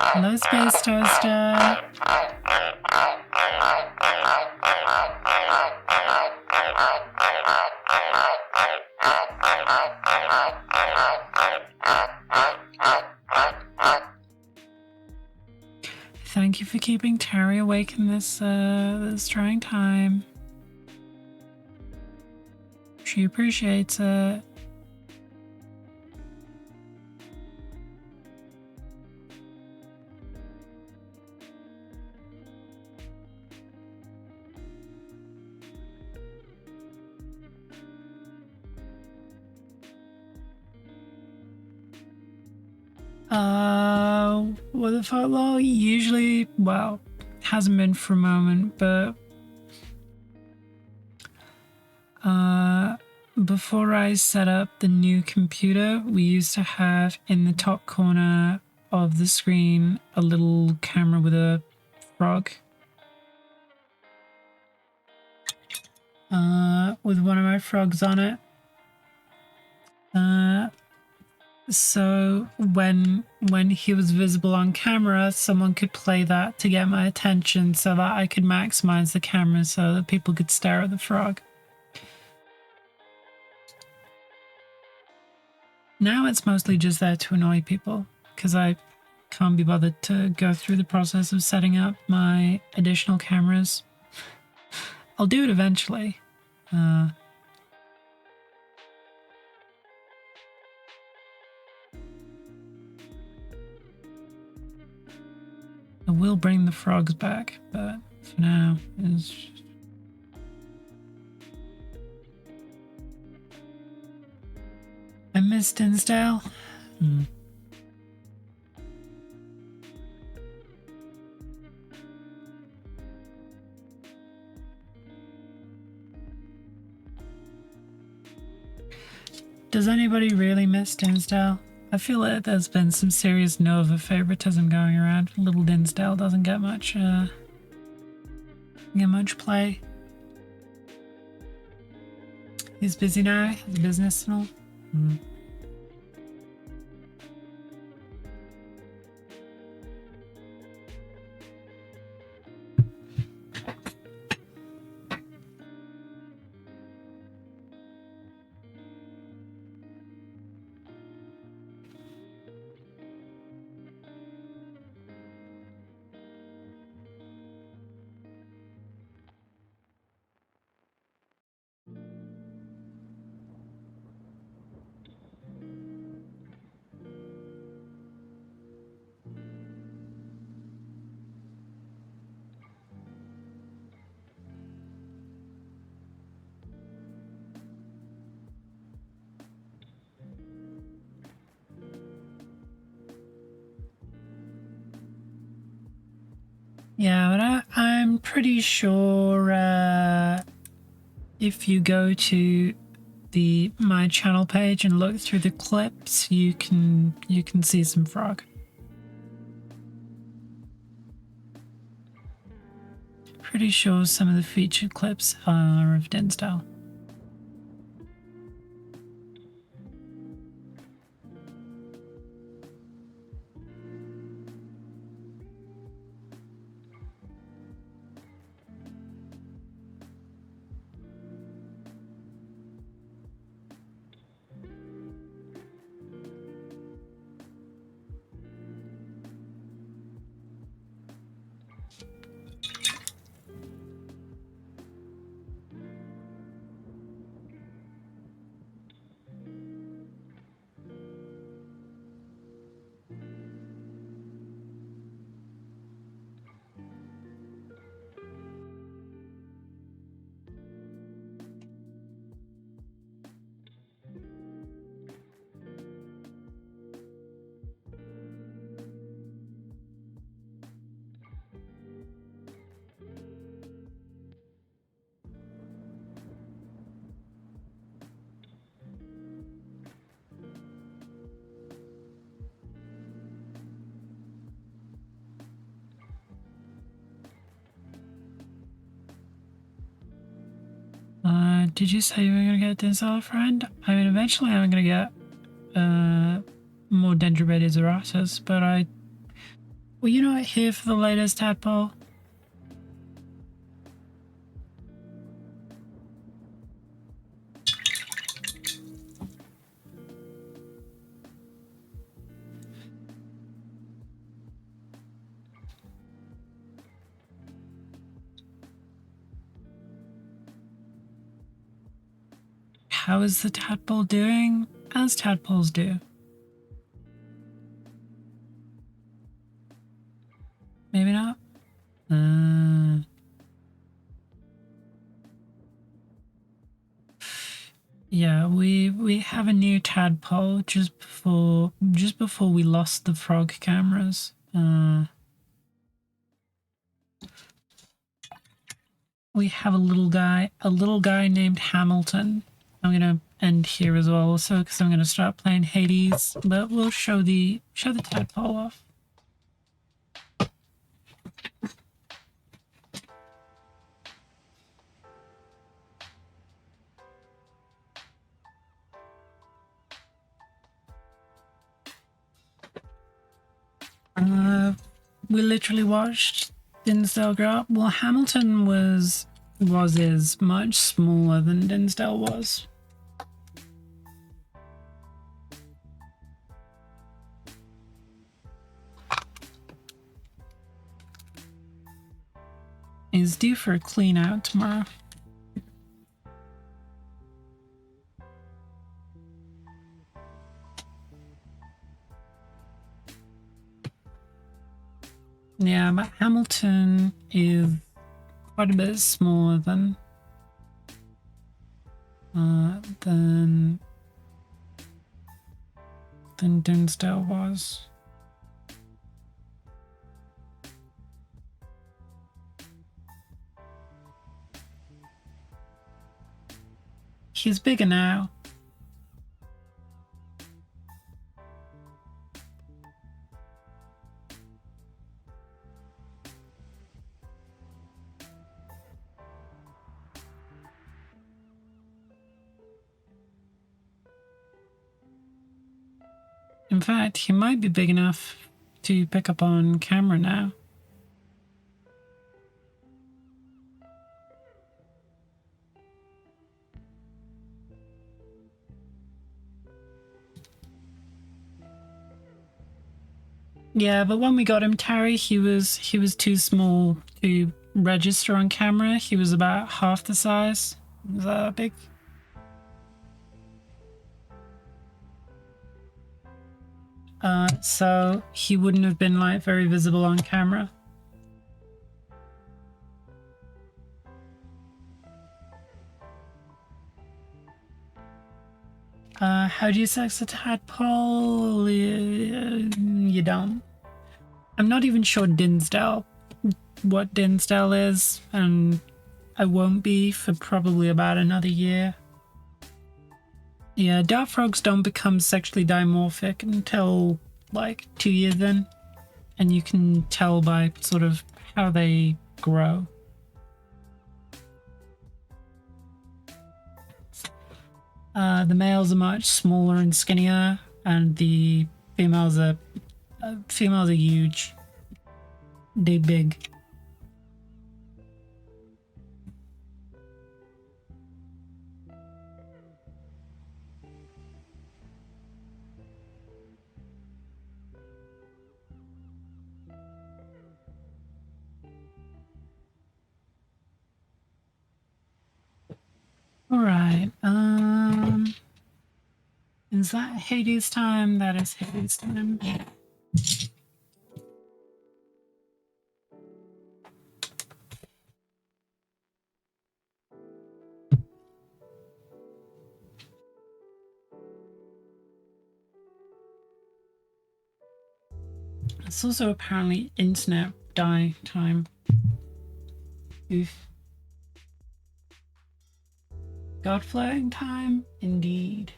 Hello, Space Toaster. Thank you for keeping Terry awake in this trying time. She appreciates it. What the fuck, lol? Usually, well, hasn't been for a moment, but before I set up the new computer, we used to have in the top corner of the screen a little camera with a frog. With one of my frogs on it. So when he was visible on camera, someone could play that to get my attention so that I could maximize the camera so that people could stare at the frog. Now it's mostly just there to annoy people because I can't be bothered to go through the process of setting up my additional cameras. I'll do it eventually. I will bring the frogs back, but for now, it's just... I miss Dinsdale. Does anybody really miss Dinsdale? I feel like there's been some serious Nova favoritism going around. Little Dinsdale doesn't get much play. He's busy now, has a business and all. Yeah, but I'm pretty sure if you go to the my channel page and look through the clips, you can see some frog. Pretty sure some of the featured clips are of Dinsdale. Did you say you were gonna get Dinsdale, friend? I mean, eventually I'm gonna get more Dendrobates auratus, but were you not here for the latest tadpole? How is the tadpole doing? As tadpoles do. Maybe not. Yeah, we have a new tadpole just before we lost the frog cameras. We have a little guy named Hamilton. I'm gonna end here as well, also, because I'm gonna start playing Hades. But we'll show the tadpole off. We literally watched Dinsdale grow up. Well, Hamilton is much smaller than Dinsdale was. He's due for a clean out tomorrow. Yeah, but Hamilton is quite a bit smaller than Dinsdale was. He's bigger now. In fact, he might be big enough to pick up on camera now. Yeah, but when we got him, Tarry, he was too small to register on camera. He was about half the size. Was that big? So he wouldn't have been like very visible on camera. How do you sex a tadpole? You don't. I'm not even sure what Dinsdale is, and I won't be for probably about another year. Yeah, dart frogs don't become sexually dimorphic until like 2 years in, and you can tell by sort of how they grow. The males are much smaller and skinnier, and the females are huge. They're big. All right. Is that Hades time? That is Hades time. It's also apparently internet die time. Oof. God floating time? Indeed.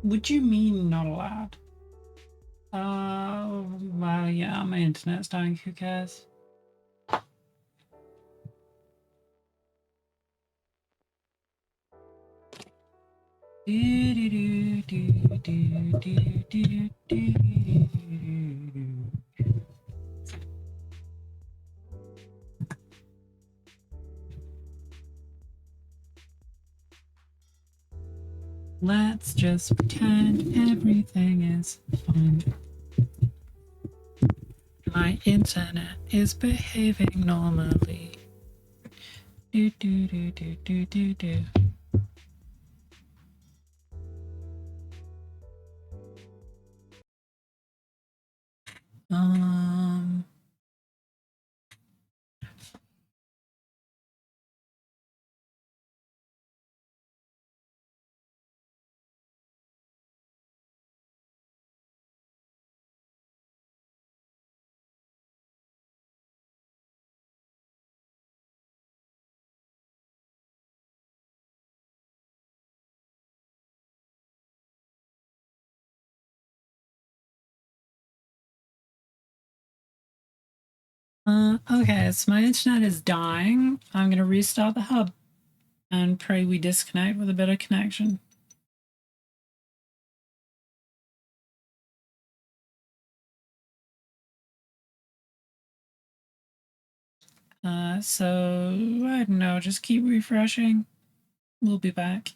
Would you mean not allowed? Well, yeah, my internet's dying. Who cares? Let's just pretend everything is fine. My internet is behaving normally. Do do do do do do do. Okay, so my internet is dying. I'm gonna restart the hub and pray we disconnect with a better connection. So I don't know, just keep refreshing. We'll be back.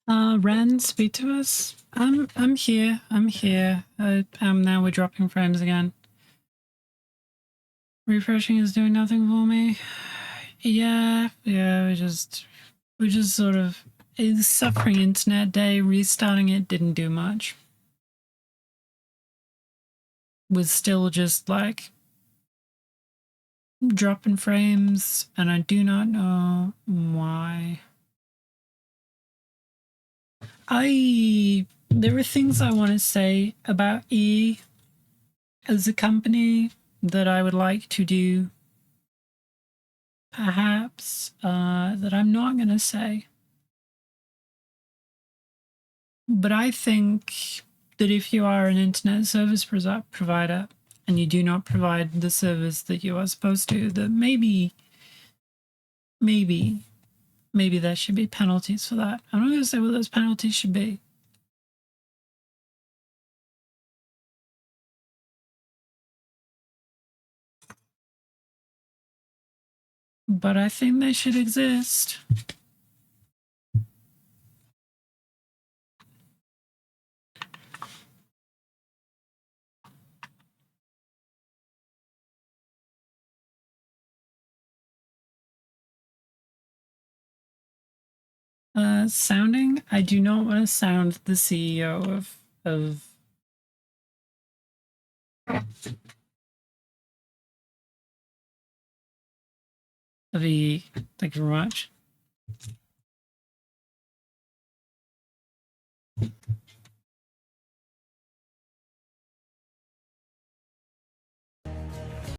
Ren, speak to us. I'm here. I'm here. Now we're dropping frames again. Refreshing is doing nothing for me. Yeah, we just sort of it's suffering internet day. Restarting it didn't do much. Was still just like dropping frames, and I do not know why. There are things I want to say about E as a company that I would like to do, perhaps, that I'm not going to say. But I think that if you are an internet service provider and you do not provide the service that you are supposed to, that maybe there should be penalties for that. I'm not going to say what those penalties should be. But I think they should exist. Sounding, I do not want to sound the CEO of E. Thank you very much.